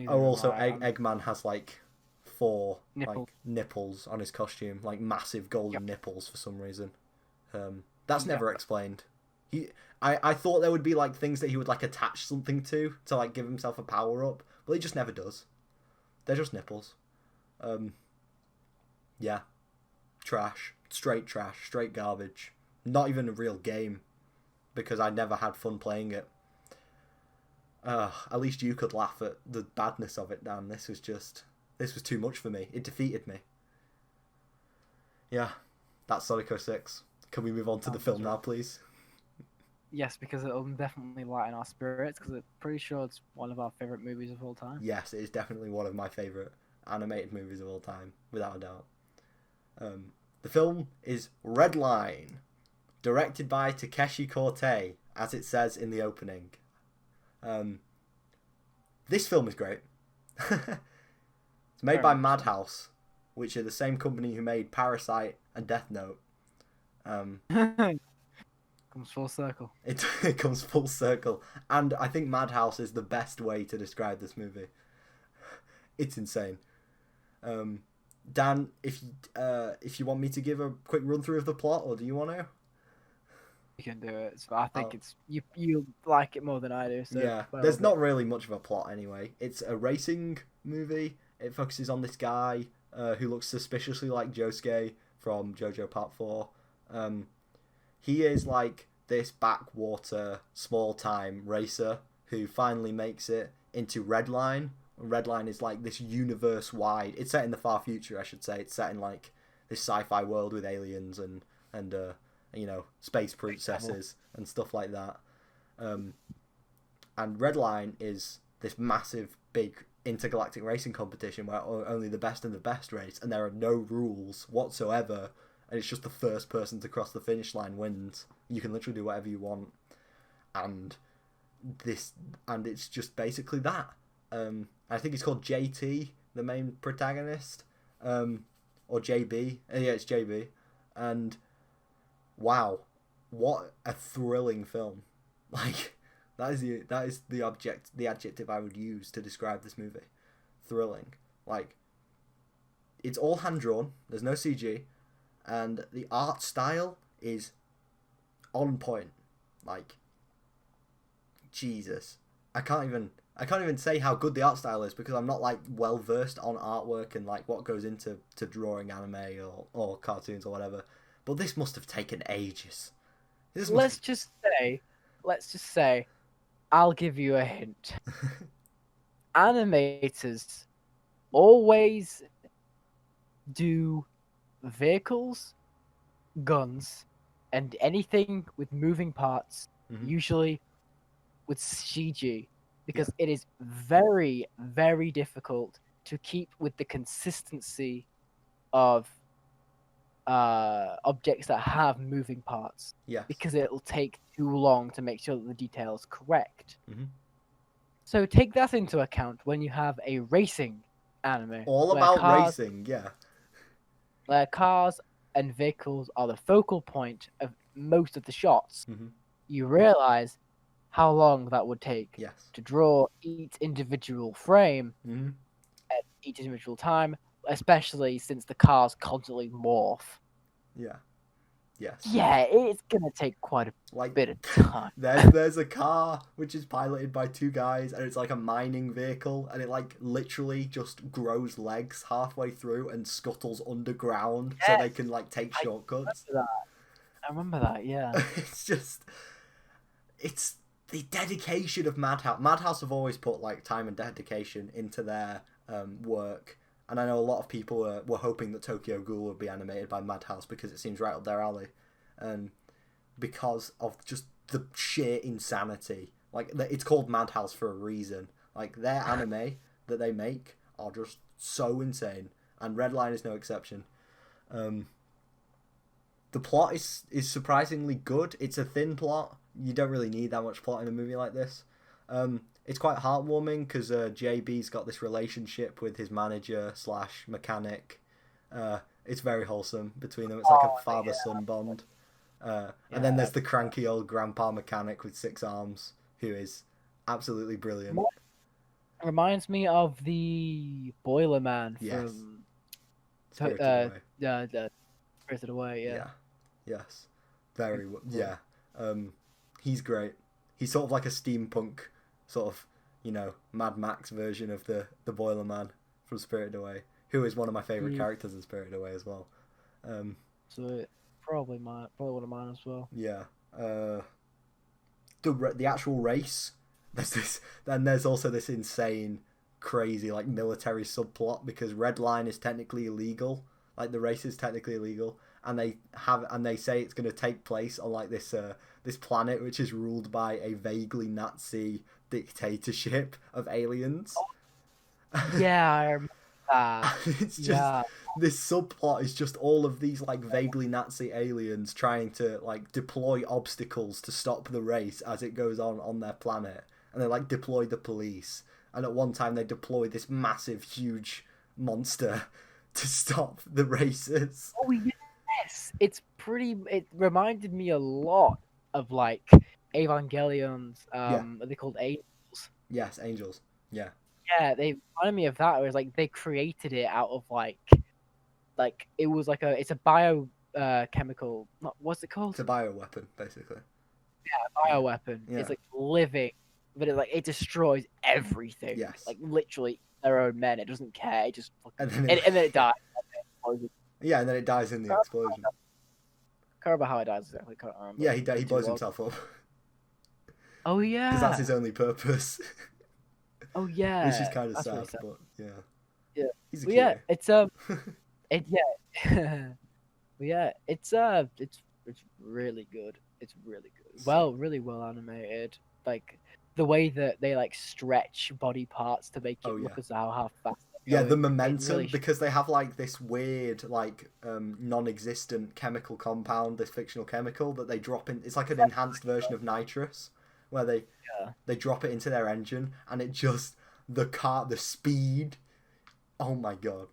Oh, also, Eggman has, like, 4 Nipple. like nipples on his costume, like massive golden nipples for some reason. That's never explained. I thought there would be like things that he would like attach something to like give himself a power up, but he just never does. They're just nipples. Yeah, trash, straight garbage. Not even a real game because I never had fun playing it. At least you could laugh at the badness of it, Dan. This was too much for me. It defeated me. Yeah, that's Sonic 06. Can we move on to the film now, please? Yes, because it'll definitely lighten our spirits, because I'm pretty sure it's one of our favourite movies of all time. Yes, it is definitely one of my favourite animated movies of all time, without a doubt. The film is Redline, directed by Takeshi Korte, as it says in the opening. This film is great. It's made by Madhouse, which are the same company who made Parasite and Death Note. Comes full circle. It comes full circle. And I think Madhouse is the best way to describe this movie. It's insane. Dan, if you want me to give a quick run through of the plot, or do you want to? You can do it. So I think it's you like it more than I do. So yeah, there's not really much of a plot anyway. It's a racing movie. It focuses on this guy who looks suspiciously like Josuke from JoJo Part 4. He is like this backwater, small-time racer who finally makes it into Redline. Redline is like this universe-wide... It's set in the far future, I should say. It's set in like this sci-fi world with aliens and you know, space princesses and stuff like that. And Redline is this massive, big intergalactic racing competition where only the best and the best race, and there are no rules whatsoever, and it's just the first person to cross the finish line wins. You can literally do whatever you want, and it's just basically that. I think it's called JT, the main protagonist, or JB. Yeah, it's JB, and wow, what a thrilling film! Like that is the adjective I would use to describe this movie. Thrilling. Like, it's all hand drawn. There's no CG, and the art style is on point. Like, Jesus, I can't even say how good the art style is because I'm not like well versed on artwork and like what goes into drawing anime or cartoons or whatever. But this must have taken ages. Let's just say, I'll give you a hint. Animators always do vehicles, guns, and anything with moving parts, usually with CG, because it is very, very difficult to keep with the consistency of objects that have moving parts. Yeah. Because it'll take too long to make sure that the detail is correct. Mm-hmm. So take that into account when you have a racing anime. All about racing, yeah. Where cars and vehicles are the focal point of most of the shots. You realize how long that would take to draw each individual frame at each individual time, especially since the cars constantly morph. Yeah. Yes. Yeah, it's gonna take quite a bit of time. There's a car which is piloted by two guys, and it's like a mining vehicle, and it like literally just grows legs halfway through and scuttles underground so they can like take shortcuts. I remember that. Yeah. It's the dedication of Madhouse. Madhouse have always put like time and dedication into their work. And I know a lot of people were hoping that Tokyo Ghoul would be animated by Madhouse because it seems right up their alley. Because of just the sheer insanity. Like, it's called Madhouse for a reason. Like, their anime that they make are just so insane. And Redline is no exception. The plot is surprisingly good. It's a thin plot. You don't really need that much plot in a movie like this. It's quite heartwarming because JB's got this relationship with his manager / mechanic. It's very wholesome between them. It's like a father-son bond. And then there's the cranky old grandpa mechanic with 6 arms who is absolutely brilliant. Reminds me of the Boiler Man from Spirited Away. Yeah. Yes. Very well. Yeah. He's great. He's sort of like a steampunk sort of, Mad Max version of the Boiler Man from Spirited Away, who is one of my favourite characters in Spirited Away as well. So probably one of mine as well. Yeah. The actual race. There's also this insane, crazy like military subplot because Redline is technically illegal. Like the race is technically illegal, and they say it's going to take place on like this planet which is ruled by a vaguely Nazi dictatorship of aliens. Yeah, I remember that. It's just this subplot is just all of these like vaguely Nazi aliens trying to like deploy obstacles to stop the race as it goes on their planet, and they like deploy the police, and at one time they deploy this massive huge monster to stop the races. Oh yes, it reminded me a lot of like Evangelion's are they called Angels? Yes, Angels. Yeah. Yeah, they reminded me of that. It was like they created it out of like it was like it's a bio chemical. What's it called? It's a bioweapon, basically. Yeah, a bioweapon. Yeah. It's like living, but it destroys everything. Yes. Like literally their own men. It doesn't care. It just and then it dies. Yeah, and then it dies in the explosion. Can't remember how it dies exactly. Can't remember. Yeah, he blows himself up. Oh yeah. Because that's his only purpose. Oh yeah. Which is kind of sad, really but yeah. Yeah. He's a well, yeah, it's it's really good. It's really good. Really well animated. Like the way that they like stretch body parts to make it Oh, look yeah. as how fast. Yeah, the Going, momentum, really because they have like this weird, like non-existent chemical compound, this fictional chemical that they drop in. It's like an enhanced version of nitrous, where they drop it into their engine, and it just the speed. Oh my god!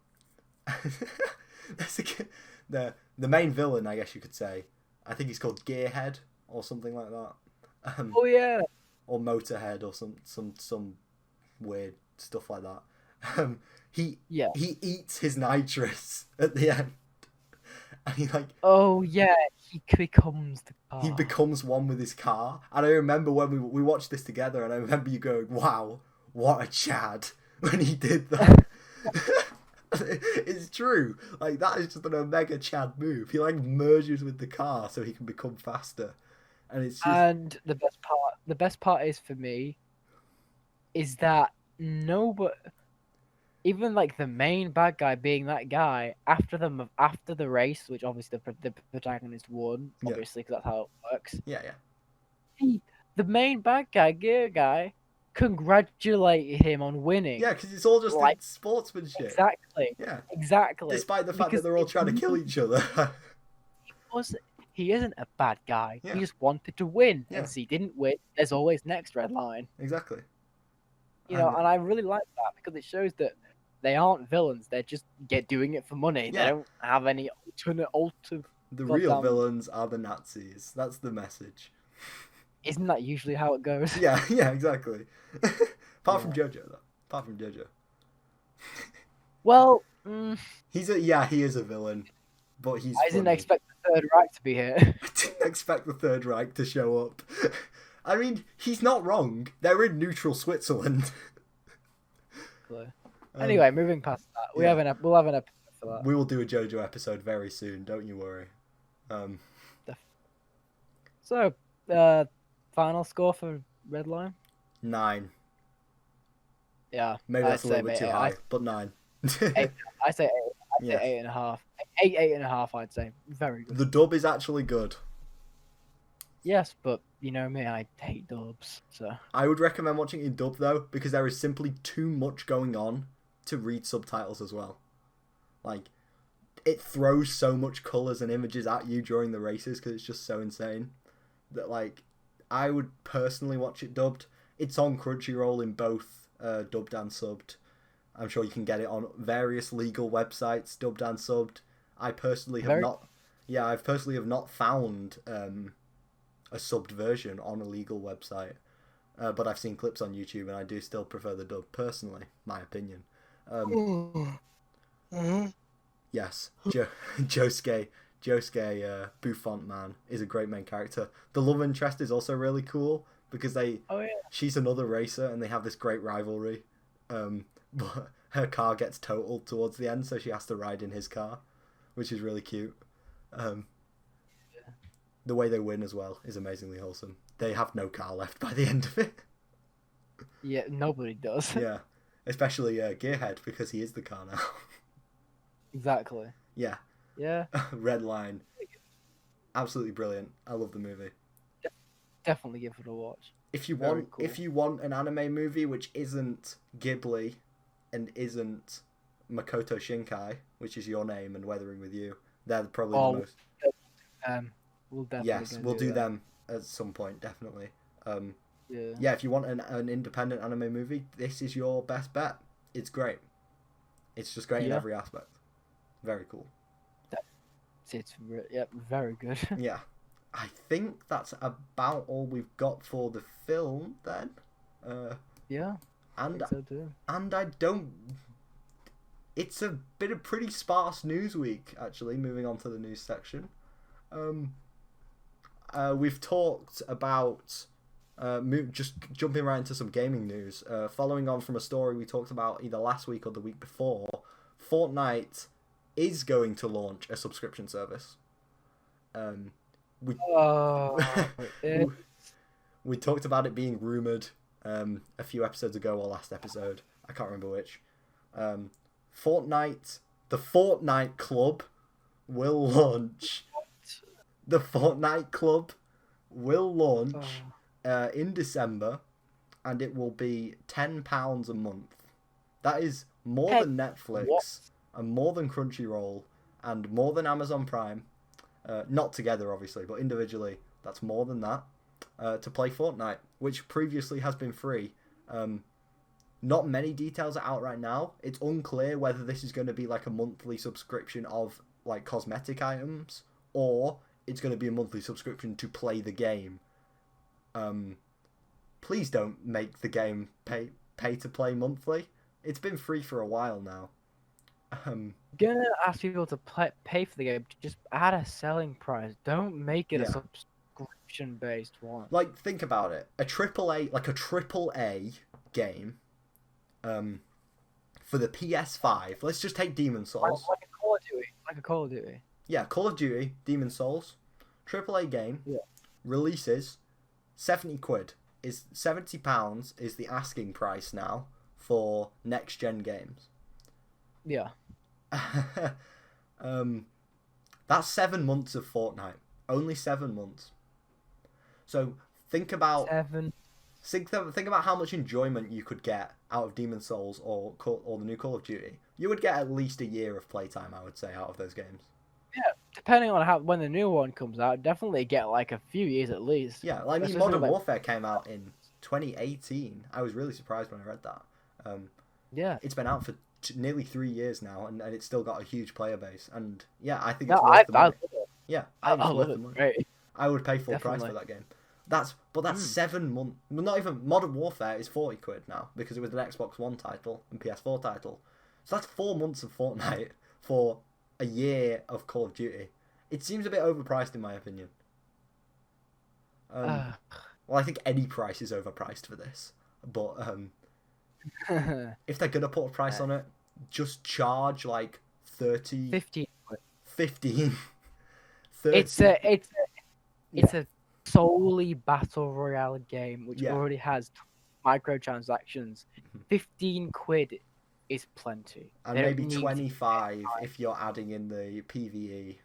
That's the main villain, I guess you could say. I think he's called Gearhead or something like that. Oh yeah. Or Motorhead or some weird stuff like that. He eats his nitrous at the end, and he like Oh yeah, he becomes the car. he becomes one with his car. And I remember when we watched this together, and I remember you going, "Wow, what a Chad!" when he did that. It's true. Like that is just an Omega Chad move. He like merges with the car so he can become faster, and it's just... And the best part is for me, is that even like the main bad guy being that guy after the race, which obviously the protagonist won, obviously because that's how it works. Yeah, yeah. The main bad guy, Gear Guy, congratulate him on winning. Yeah, because it's all just like sportsmanship. Exactly. Yeah. Exactly. Despite the fact that they're all trying to kill each other. He isn't a bad guy. Yeah. He just wanted to win, Yeah. and he didn't win. There's always next Redline. Exactly. You know, and I really like that because it shows that they aren't villains. They're just doing it for money. Yeah. They don't have any alternate. The real villains are the Nazis. That's the message. Isn't that usually how it goes? Yeah, exactly. Apart from Jojo, though. Apart from Jojo. Well, he is a villain, but he's. I didn't expect the Third Reich to be here. I didn't expect the Third Reich to show up. I mean, he's not wrong. They're in neutral Switzerland. Anyway, moving past that, we'll have an episode for that. We will do a JoJo episode very soon. Don't you worry. So, final score for Redline? 9. Yeah. Maybe that's a little bit too high, but 9. I say 8. I say 8.5. 8.5. I'd say very good. The dub is actually good. Yes, but you know me, I hate dubs. So I would recommend watching it in dub though, because there is simply too much going on to read subtitles as well. Like, it throws so much colours and images at you during the races because it's just so insane that, like, I would personally watch it dubbed. It's on Crunchyroll in both dubbed and subbed. I'm sure you can get it on various legal websites, dubbed and subbed. I personally have not found a subbed version on a legal website, but I've seen clips on YouTube, and I do still prefer the dub personally. My opinion. Yes, Josuke Buffon man is a great main character. The love interest is also really cool because she's another racer and they have this great rivalry. But her car gets totaled towards the end, so she has to ride in his car, which is really cute. The way they win as well is amazingly wholesome. They have no car left by the end of it. Yeah, nobody does. Yeah, especially Gearhead, because he is the car now. Exactly. Yeah. Yeah. Redline. Absolutely brilliant. I love the movie. Definitely give it a watch. If you want an anime movie which isn't Ghibli and isn't Makoto Shinkai, which is Your Name and Weathering with You, they're probably the most. We'll definitely we'll do them at some point, definitely. Yeah. If you want an independent anime movie, this is your best bet. It's great. It's just great in every aspect. Very cool. It's very good. Yeah. I think that's about all we've got for the film then. Yeah. And I think so too. And I don't. It's a bit of pretty sparse news week, actually. Moving on to the news section. We've talked about just jumping right into some gaming news. Following on from a story we talked about either last week or the week before, Fortnite is going to launch a subscription service. We talked about it being rumored a few episodes ago or last episode. I can't remember which. Fortnite, the Fortnite Club will launch. The Fortnite Club will launch in December, and it will be £10 a month. That is more than Netflix, what? and more than Crunchyroll, and more than Amazon Prime. Not together, obviously, but individually, that's more than that. To play Fortnite, which previously has been free. Not many details are out right now. It's unclear whether this is going to be like a monthly subscription of like cosmetic items, or it's going to be a monthly subscription to play the game. Please don't make the game pay to play monthly. It's been free for a while now. Gonna ask people to pay for the game. Just add a selling price. Don't make it a subscription based one. Like, think about it. A triple A game. For the PS5, let's just take Demon's Souls. Like a Call of Duty. Like a Call of Duty. Yeah, Call of Duty, Demon's Souls, AAA game. Yeah. Releases, £70 is £70 is the asking price now for next gen games. Yeah. That's 7 months of Fortnite. Only 7 months. So think about Think about how much enjoyment you could get out of Demon's Souls or the new Call of Duty. You would get at least a year of playtime, I would say, out of those games. Yeah, depending on when the new one comes out, definitely get like a few years at least. Yeah, I mean, Modern Warfare came out in 2018. I was really surprised when I read that. Yeah, it's been out for nearly 3 years now, and it's still got a huge player base. And yeah, I think it's worth the money. Yeah, I think it's worth the money. Great. I would pay full price for that game. That's 7 months. Well, not even Modern Warfare is £40 now because it was an Xbox One title and PS4 title. So that's 4 months of Fortnite for a year of Call of Duty. It seems a bit overpriced in my opinion. Well, I think any price is overpriced for this. But if they're gonna put a price on it, just charge like 30, 15. 30. It's a solely battle royale game which already has microtransactions. £15 is plenty. And maybe 25 if you're adding in the PvE.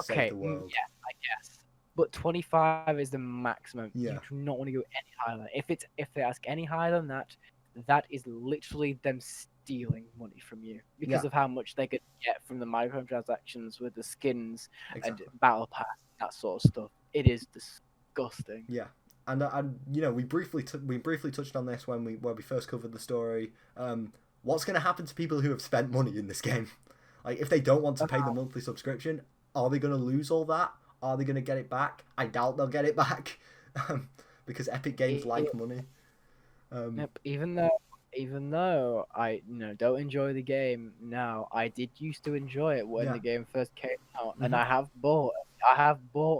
Save the world. Yeah, I guess. But 25 is the maximum. Yeah. You do not want to go any higher than that. If they ask any higher than that, that is literally them stealing money from you because of how much they could get from the microtransactions with the skins and battle pass, that sort of stuff. It is disgusting. Yeah, and you know, we briefly touched on this when we first covered the story. What's going to happen to people who have spent money in this game? Like, if they don't want to pay the monthly subscription, are they going to lose all that? Are they going to get it back? I doubt they'll get it back, because Epic Games like money. Yep. Even though I don't enjoy the game now, I did used to enjoy it when the game first came out, and I have bought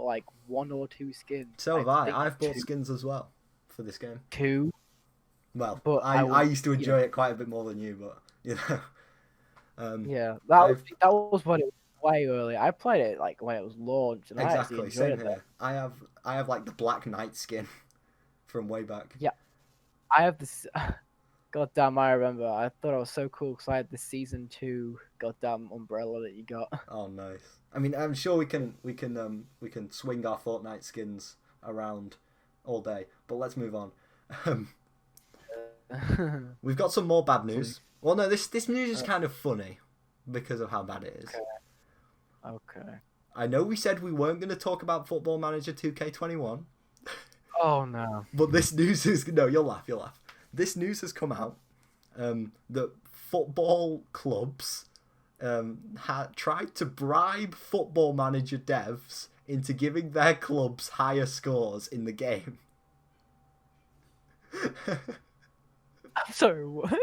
like 1 or 2 skins. So have I. I've bought skins as well for this game. 2. Well, but I used to enjoy it quite a bit more than you, but you know. Yeah, that was when it was way early. I played it like when it was launched, and exactly, I actually same enjoyed here. I have like the Black Knight skin from way back. Yeah, I have this. Goddamn, I remember. I thought it was so cool because I had the season 2 goddamn umbrella that you got. Oh, nice. I mean, I'm sure we can swing our Fortnite skins around all day, but let's move on. We've got some more bad news. Well, no, this news is kind of funny because of how bad it is. Okay. I know we said we weren't going to talk about Football Manager 2K21. Oh no. But this news is you'll laugh. This news has come out that football clubs had tried to bribe Football Manager devs into giving their clubs higher scores in the game. I'm sorry, what?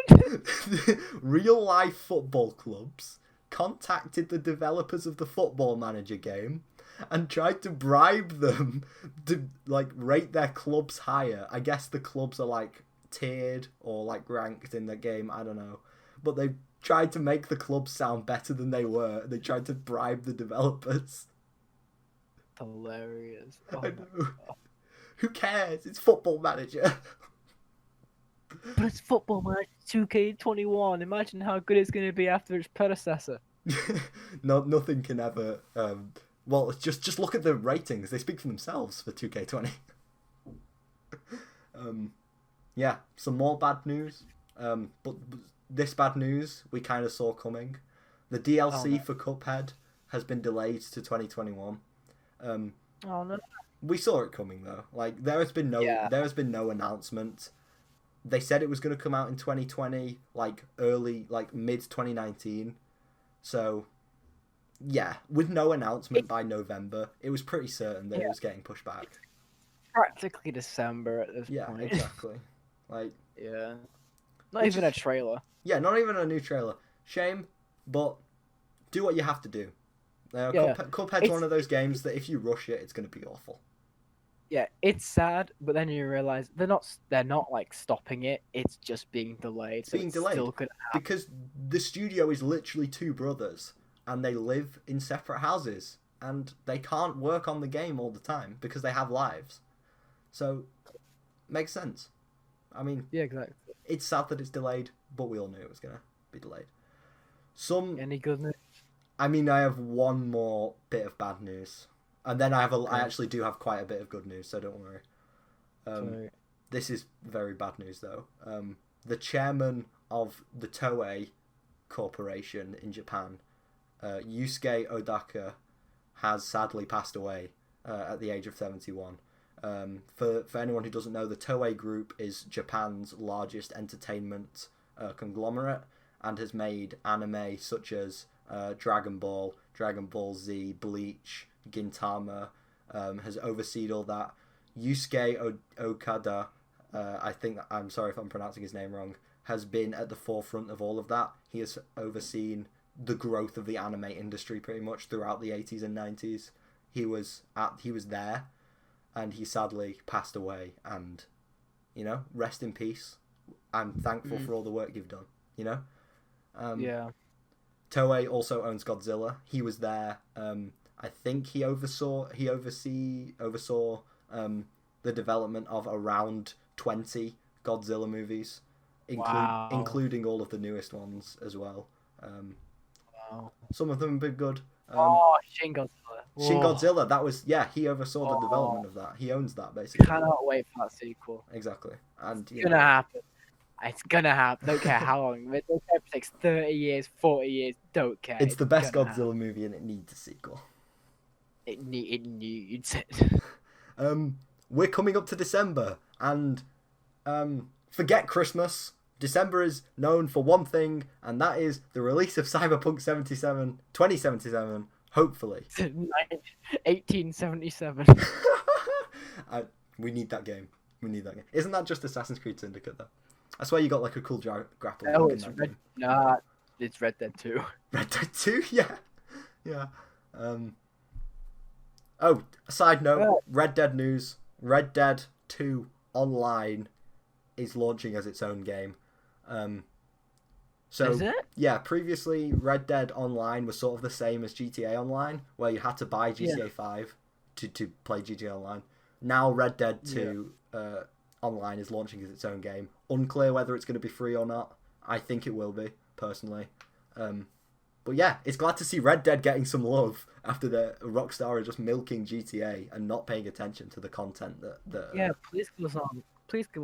Real life football clubs contacted the developers of the Football Manager game and tried to bribe them to like rate their clubs higher. I guess the clubs are like tiered or like ranked in the game, I don't know. But they tried to make the clubs sound better than they were. They tried to bribe the developers. Hilarious. Oh, I know. Who cares? It's Football Manager. But it's Football Manager 2K21. Imagine how good it's going to be after its predecessor. No, nothing can ever. Well, just look at the ratings. They speak for themselves for 2K20. Yeah, some more bad news. But this bad news we kind of saw coming. The DLC no. for Cuphead has been delayed to 2021. Um, Oh no. we saw it coming though. Like there has been Yeah. no announcement. They said it was going to come out in 2020, like early, like mid 2019. So yeah, with no announcement by November, it was pretty certain that it was getting pushed back. It's practically December at this Yeah, point. exactly. Like Yeah. Not even a trailer. Yeah, not even a new trailer. Shame, but do what you have to do. Yeah. Cuphead's one of those games that if you rush it, it's going to be awful. Yeah, it's sad, but then you realize they're not like stopping it. It's just being delayed. So Being it's delayed still gonna happen. because the studio is literally two brothers and they live in separate houses and they can't work on the game all the time because they have lives. So, makes sense. I mean, Yeah, exactly. it's sad that it's delayed, but we all knew it was going to be delayed. Any good news? I mean, I have one more bit of bad news, and then I actually do have quite a bit of good news, so don't worry. This is very bad news though. The chairman of the Toei Corporation in Japan, Yusuke Odaka, has sadly passed away at the age of 71. For anyone who doesn't know, the Toei Group is Japan's largest entertainment conglomerate and has made anime such as Dragon Ball, Dragon Ball Z, Bleach, Gintama, has overseen all that. Yusuke Okada, I'm sorry if I'm pronouncing his name wrong, has been at the forefront of all of that. He has overseen the growth of the anime industry pretty much throughout the 80s and 90s. He was there, and he sadly passed away. And rest in peace. I'm thankful for all the work you've done. Yeah. Toei also owns Godzilla. He was there. I think he oversaw the development of around 20 Godzilla movies, including all of the newest ones as well. Wow. Some of them have been good. Shin Godzilla. Shin Godzilla, that was he oversaw the development of that. He owns that basically. Cannot wait for that sequel. Exactly, and It's gonna happen. It's gonna happen. Don't care how long. Don't care if it takes 30 years, 40 years. Don't care. It's the best Godzilla movie, and it needs a sequel. It needs it. We're coming up to December, and forget Christmas. December is known for one thing, and that is the release of Cyberpunk 2077, hopefully. 1877. We need that game. Isn't that just Assassin's Creed Syndicate, though? I swear you got like a cool grapple. Oh, it's Red. Nah, it's Red Dead 2. Red Dead 2? Yeah. Oh, side note, Red Dead news. Red Dead 2 Online is launching as its own game. Is it? Yeah, previously Red Dead Online was sort of the same as GTA Online, where you had to buy GTA 5 to play GTA Online. Now Red Dead 2 Online is launching as its own game. Unclear whether it's going to be free or not. I think it will be, personally. But yeah, it's glad to see Red Dead getting some love after the Rockstar are just milking GTA and not paying attention to the content that Yeah, please give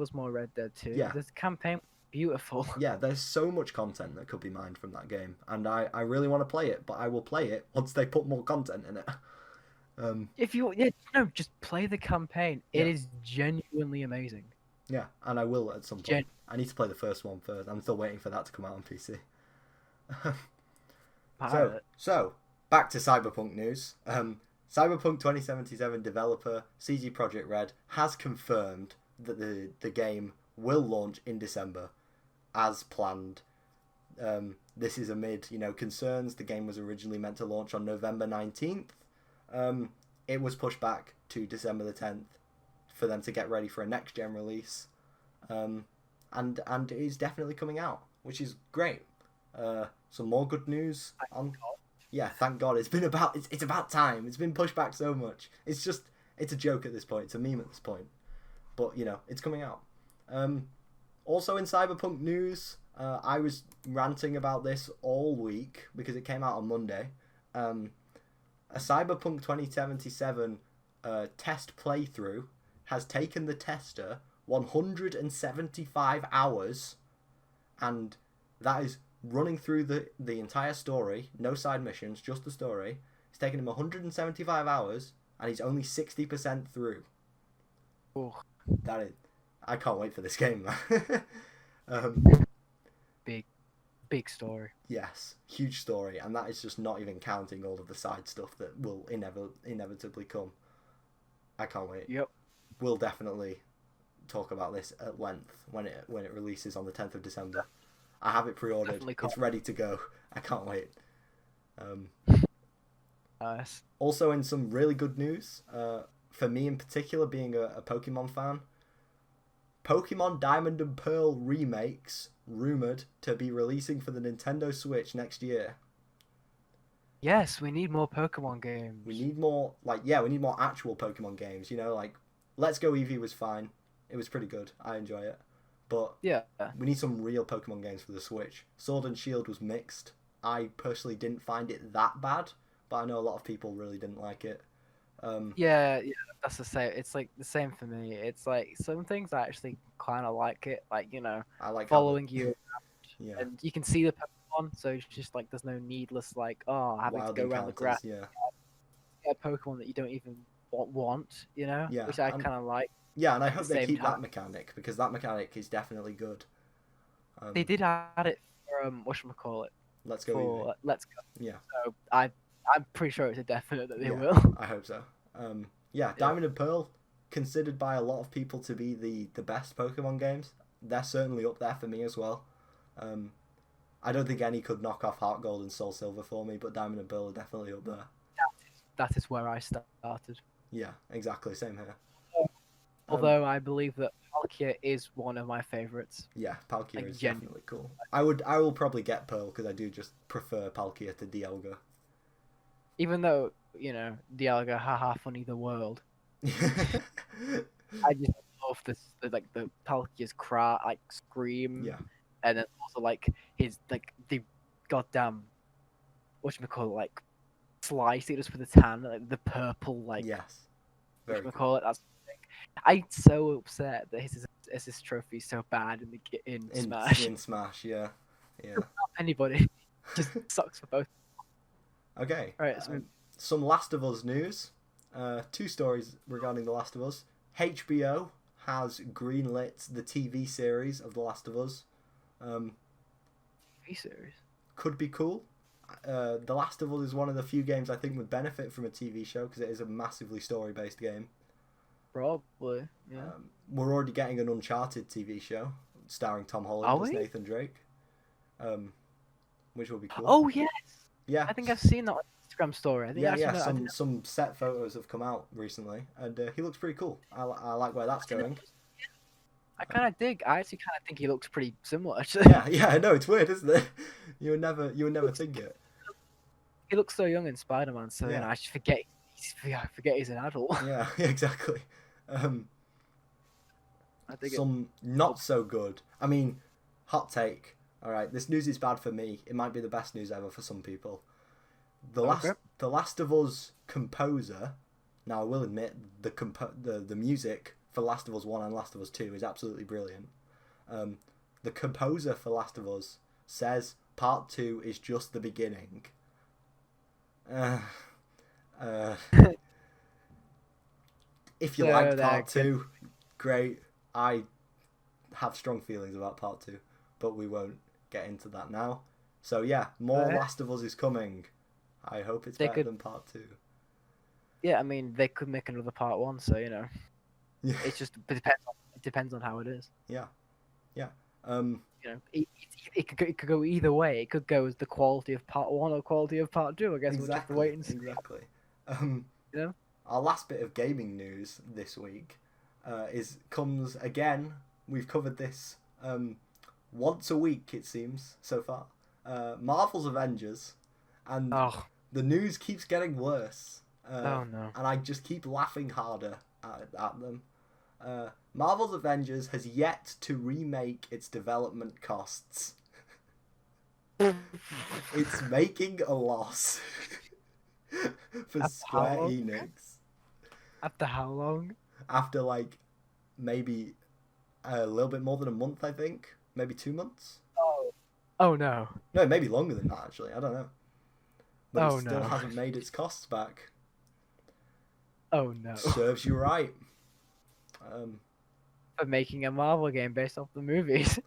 us more Red Dead 2. Yeah. This campaign was beautiful. Yeah, there's so much content that could be mined from that game, and I really want to play it, but I will play it once they put more content in it. Just play the campaign. It is genuinely amazing. Yeah, and I will at some point. I need to play the first one first. I'm still waiting for that to come out on PC. So back to Cyberpunk news. Cyberpunk 2077 developer CG Projekt Red has confirmed that the game will launch in December, as planned. This is amid concerns. The game was originally meant to launch on November 19th. It was pushed back to December the 10th for them to get ready for a next gen release, and it is definitely coming out, which is great. Some more good news on. Yeah, thank God. It's about time. It's been pushed back so much. It's a joke at this point. It's a meme at this point. But it's coming out. Also in Cyberpunk news, I was ranting about this all week because it came out on Monday. A Cyberpunk 2077 test playthrough has taken the tester 175 hours, and that is running through the entire story, no side missions, just the story. It's taken him 175 hours, and he's only 60% through. Ooh. That is, I can't wait for this game, man. Big story. Yes, huge story, and that is just not even counting all of the side stuff that will inevitably come. I can't wait. Yep. We'll definitely talk about this at length when it releases on the 10th of December. I have it pre-ordered. It's ready to go. I can't wait. Nice. Also, in some really good news, for me in particular, being a Pokemon fan, Pokemon Diamond and Pearl remakes rumored to be releasing for the Nintendo Switch next year. Yes, we need more Pokemon games. We need more, we need more actual Pokemon games. You know, like Let's Go Eevee was fine. It was pretty good. I enjoy it. But yeah, we need some real Pokemon games for the Switch. Sword and Shield was mixed. I personally didn't find it that bad, but I know a lot of people really didn't like it. Yeah, that's the same. It's like the same for me. It's like some things I actually kind of like it. Like, you know, I like following you around, yeah. and you can see the Pokemon, so it's just like there's no needless having wild to go around the grass. Yeah. Get a Pokemon that you don't even want, you know, yeah. which I kind of like. Yeah, and I hope they keep that mechanic, because that mechanic is definitely good. They did add it for whatchamacallit. Let's Go Eevee. Let's Go. Yeah. So I'm pretty sure it's a definite that they will. I hope so. Diamond and Pearl, considered by a lot of people to be the best Pokemon games. They're certainly up there for me as well. I don't think any could knock off Heart Gold and Soul Silver for me, but Diamond and Pearl are definitely up there. That is where I started. Yeah, exactly. Same here. Although I believe that Palkia is one of my favorites. Yeah, Palkia is definitely cool. I will probably get Pearl because I do just prefer Palkia to Dialga. Even though, you know, Dialga, haha, funny the world. I just love the Palkia's scream. Yeah. And then also his the goddamn whatchamacallit, slice it just with the tan, the purple yes. Very whatchamacallit, that's I'm so upset that his trophy is so bad in Smash. In Smash, yeah. Anybody, just sucks for both. Okay. Right. Some Last of Us news. 2 stories regarding The Last of Us. HBO has greenlit the TV series of The Last of Us. TV series could be cool. The Last of Us is one of the few games I think would benefit from a TV show because it is a massively story-based game. Probably, yeah. We're already getting an Uncharted TV show starring Tom Holland as Nathan Drake, which will be cool. Oh yes. Yeah. I think I've seen that on Instagram story. I think Some set photos have come out recently, and he looks pretty cool. I like where that's going. I kind of dig. I actually kind of think he looks pretty similar. Actually. Yeah. I know, it's weird, isn't it? You would never think it. He looks so young in Spider-Man, so you know, I just forget he's an adult. Yeah, exactly. I think some not so good. I mean, hot take. All right, this news is bad for me. It might be the best news ever for some people. The Last of Us composer. Now I will admit the music for Last of Us 1 and Last of Us 2 is absolutely brilliant. The composer for Last of Us says Part 2 is just the beginning. If you liked Part 2, great. I have strong feelings about Part 2, but we won't get into that now. So yeah, more Last of Us is coming. I hope it's better than Part 2. Yeah, I mean, they could make another Part 1, so, you know. Yeah. It depends on how it is. Yeah. You know, it could go either way. It could go as the quality of Part 1 or quality of Part 2. I guess we'll just have to wait and see. Exactly. You know? Our last bit of gaming news this week comes again. We've covered this once a week, it seems, so far. Marvel's Avengers, and the news keeps getting worse. Oh no! And I just keep laughing harder at them. Marvel's Avengers has yet to remake its development costs. It's making a loss for Square Enix. After how long? After maybe a little bit more than a month, I think. Maybe 2 months. Oh no. No, maybe longer than that, actually. I don't know. But Oh it still no. hasn't made its costs back. Oh no. Serves you right. For making a Marvel game based off the movies.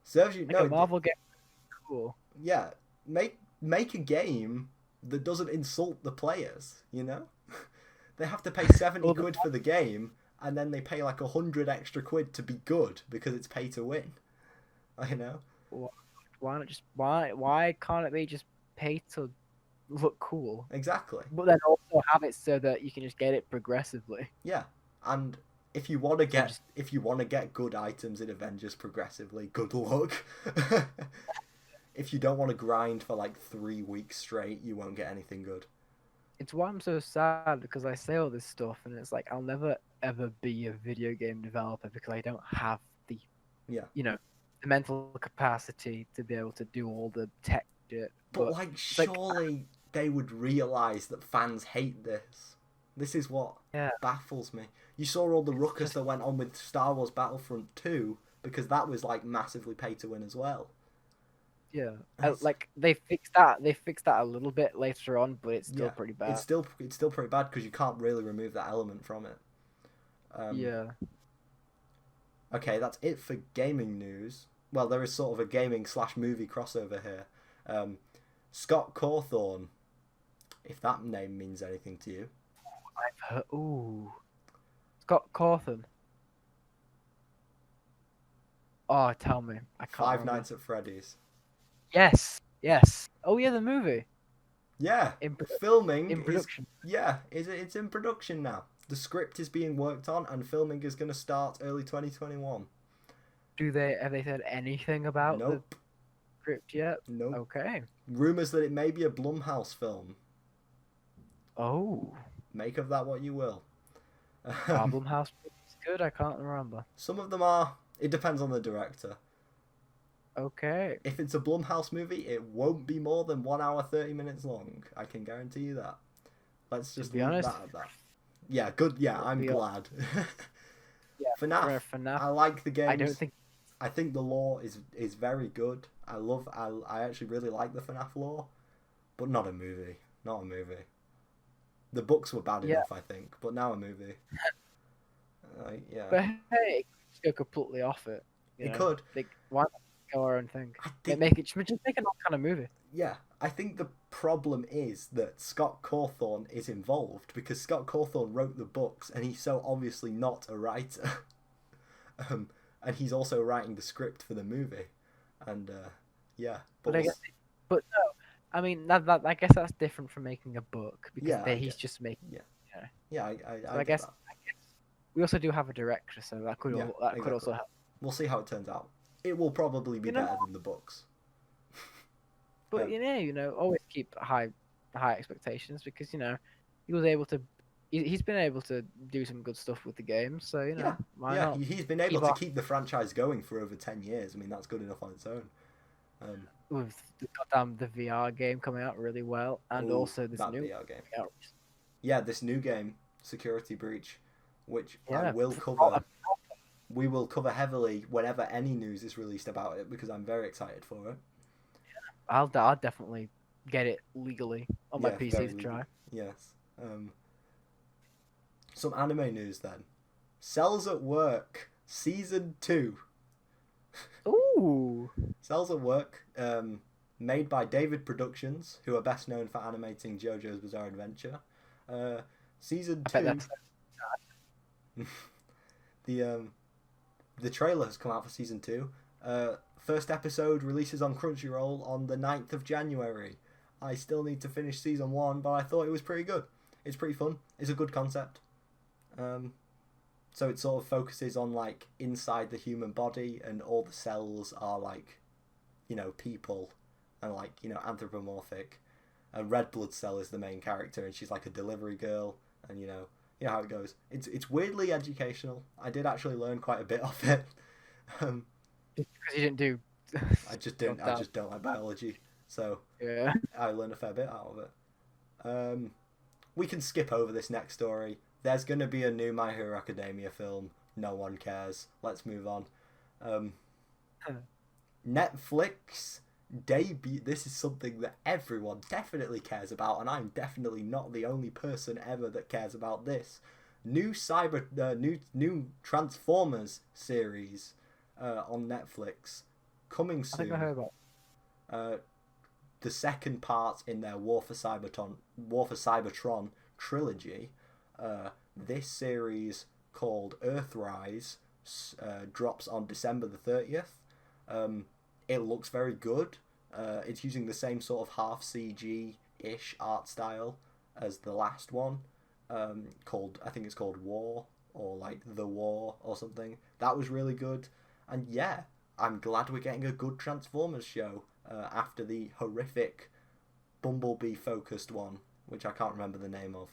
Serves you... Like No, a Marvel game. Cool. yeah. Make a game that doesn't insult the players, you know? They have to pay 70 quid for the game, and then they pay like 100 extra quid to be good because it's pay to win. You know? Why not just why can't it be just pay to look cool? Exactly. But then also have it so that you can just get it progressively. Yeah. And if you want to get good items in Avengers progressively, good luck. If you don't want to grind for like 3 weeks straight, you won't get anything good. It's why I'm so sad, because I say all this stuff and it's like I'll never ever be a video game developer because I don't have the the mental capacity to be able to do all the tech shit. But like surely they would realise that fans hate this. This is what baffles me. You saw all the ruckus that went on with Star Wars Battlefront 2 because that was like massively pay to win as well. Yeah, like they fixed that. They fixed that a little bit later on, but it's still pretty bad. It's still pretty bad because you can't really remove that element from it. Yeah. Okay, that's it for gaming news. Well, there is sort of a gaming/movie crossover here. Scott Cawthon, if that name means anything to you. I've heard. Ooh, Scott Cawthon. Oh, tell me. I can't. Five Nights at Freddy's. Yes. Yes. Oh yeah, the movie. Yeah. Filming. In production. It's in production now. The script is being worked on, and filming is going to start early 2021. Have they said anything about the script yet? Nope. Okay. Rumors that it may be a Blumhouse film. Oh. Make of that what you will. Blumhouse is good. I can't remember. Some of them are. It depends on the director. Okay. If it's a Blumhouse movie, it won't be more than 1 hour 30 minutes long. I can guarantee you that. Let's just be honest. That at that. Yeah, good. Yeah, I'm glad. Yeah, FNAF. I like the games. I think the lore is very good. I actually really like the FNAF lore, but not a movie. Not a movie. The books were bad enough, I think, but now a movie. Yeah. But hey, it could go completely off it. It could. Like, why not go our own thing? Just make an all kind of movie. Yeah, I think the problem is that Scott Cawthon is involved because Scott Cawthon wrote the books and he's so obviously not a writer. And he's also writing the script for the movie. And yeah. But no, I mean I guess that's different from making a book because he's just making. Yeah. I guess we also do have a director, so that could could also help. We'll see how it turns out. It will probably be better than the books. But always keep high expectations because he was able to. He's been able to do some good stuff with the game, so why not? He's been able to keep the franchise going for over 10 years. I mean, that's good enough on its own. With the VR game coming out really well, and also this new VR game. Yeah, this new game, Security Breach, which I will cover. We will cover heavily whenever any news is released about it because I'm very excited for it. I'll definitely get it legally on my PC to try. Yes. Some anime news then. Cells at Work Season 2. Ooh. Cells at Work, made by David Productions, who are best known for animating JoJo's Bizarre Adventure. Season 2. The trailer has come out for Season 2. First episode releases on Crunchyroll on the 9th of January. I still need to finish Season 1, but I thought it was pretty good. It's pretty fun. It's a good concept. So it sort of focuses on like inside the human body, and all the cells are like, people, and like anthropomorphic. And Red Blood Cell is the main character, and she's like a delivery girl, and you know how it goes. It's weirdly educational. I did actually learn quite a bit of it. Because you didn't do. I just don't like biology, so yeah, I learned a fair bit out of it. We can skip over this next story. There's going to be a new My Hero Academia film no one cares. Let's move on. Netflix debut. This is something that everyone definitely cares about, and I'm definitely not the only person ever that cares about this. New Transformers series on Netflix coming soon. I think I heard about. The second part in their War for Cybertron trilogy. This series called Earthrise drops on December the 30th. It looks very good. It's using the same sort of half CG-ish art style as the last one. I think it's called War, or like The War or something. That was really good. And yeah, I'm glad we're getting a good Transformers show after the horrific Bumblebee-focused one, which I can't remember the name of.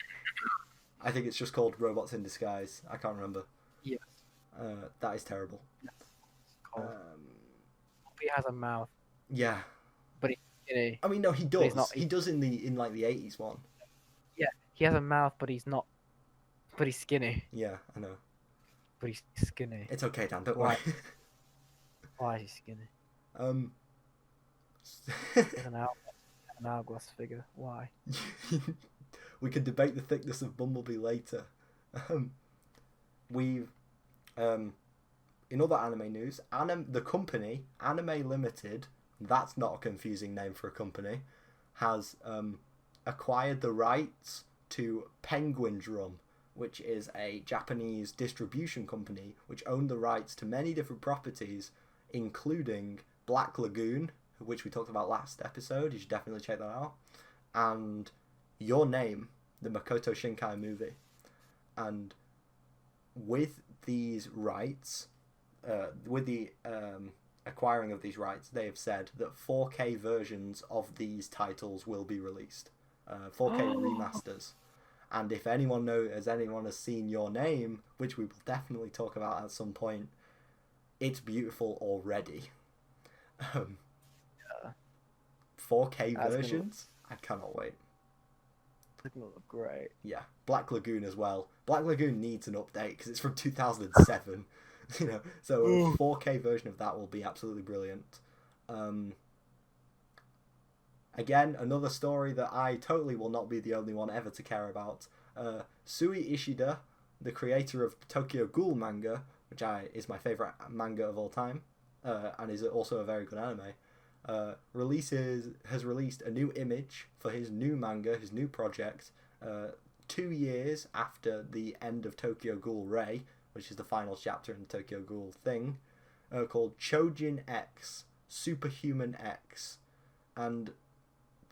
I think it's just called Robots in Disguise. I can't remember. Yes. That is terrible. Yes. He has a mouth. Yeah. But he, I mean, no, he does. He does in the 80s one. Yeah, he has a mouth, but he's not. But he's skinny. Yeah, I know. But he's skinny. It's okay, Dan. Don't worry. Why is he skinny? He's an hourglass figure. Why? We can debate the thickness of Bumblebee later. We've in other anime news, the company Anime Limited, that's not a confusing name for a company, has acquired the rights to Penguin Drum, which is a Japanese distribution company which owned the rights to many different properties, including Black Lagoon, which we talked about last episode. You should definitely check that out. And Your Name, the Makoto Shinkai movie. And with these rights, with the acquiring of these rights, they have said that 4K versions of these titles will be released. 4K remasters. And if anyone has seen Your Name, which we will definitely talk about at some point, it's beautiful already. 4K versions? I cannot wait. It's gonna look great. Yeah, Black Lagoon as well. Black Lagoon needs an update because it's from 2007. So a 4K version of that will be absolutely brilliant. Again, another story that I totally will not be the only one ever to care about. Sui Ishida, the creator of Tokyo Ghoul manga, which is my favourite manga of all time, and is also a very good anime, has released a new image for his new manga, his new project, 2 years after the end of Tokyo Ghoul Rei, which is the final chapter in the Tokyo Ghoul thing, called Chojin X, Superhuman X. And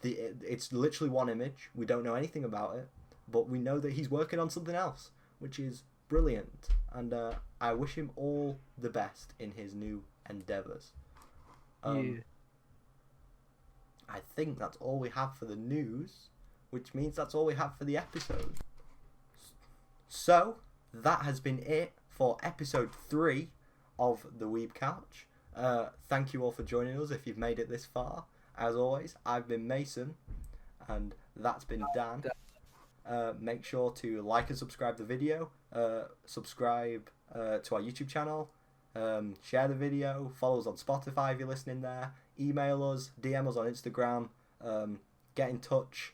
it's literally one image. We don't know anything about it, but we know that he's working on something else, which is brilliant. And I wish him all the best in his new endeavours. I think that's all we have for the news, which means that's all we have for the episode. So, that has been it for episode 3 of the Weeb Couch. Thank you all for joining us if you've made it this far. As always, I've been Mason, and that's been Dan. Make sure to like and subscribe the video, subscribe to our YouTube channel, share the video, follow us on Spotify if you're listening there, email us, DM us on Instagram, get in touch,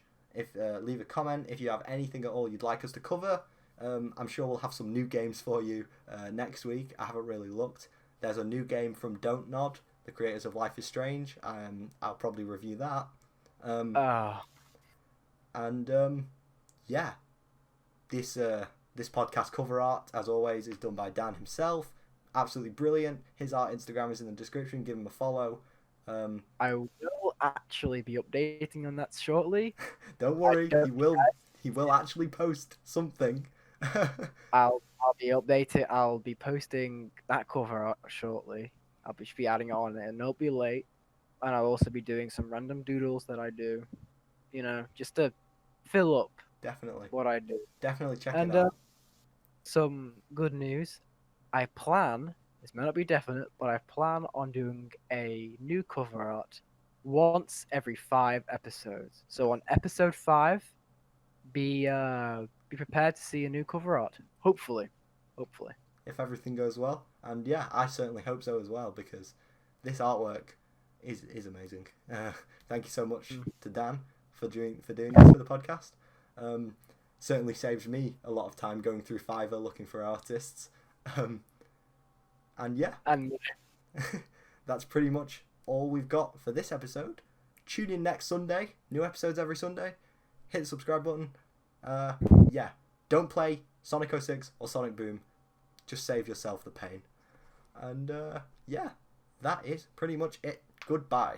leave a comment if you have anything at all you'd like us to cover. I'm sure we'll have some new games for you next week. I haven't really looked. There's a new game from Don't Nod, the creators of Life is Strange. I'll probably review that. Yeah, this podcast cover art, as always, is done by Dan himself. Absolutely brilliant. His art Instagram is in the description. Give him a follow. I will actually be updating on that shortly. Don't worry, he will actually post something. I'll be updated. I'll be posting that cover art shortly. I'll be adding it on it, and it'll be late. And I'll also be doing some random doodles that I do, just to fill up. Definitely. What I do. Definitely check it out. Some good news. I plan, this may not be definite, but I plan on doing a new cover art once every 5 episodes. So on episode 5, be prepared to see a new cover art. Hopefully. if everything goes well. And yeah, I certainly hope so as well, because this artwork is amazing. Thank you so much to Dan for doing this for the podcast. Certainly saves me a lot of time going through Fiverr looking for artists. And yeah, And that's pretty much all we've got for this episode. Tune in next Sunday. New episodes every Sunday. Hit the subscribe button. Yeah, don't play Sonic 06 or Sonic Boom. Just save yourself the pain. And yeah, that is pretty much it. Goodbye.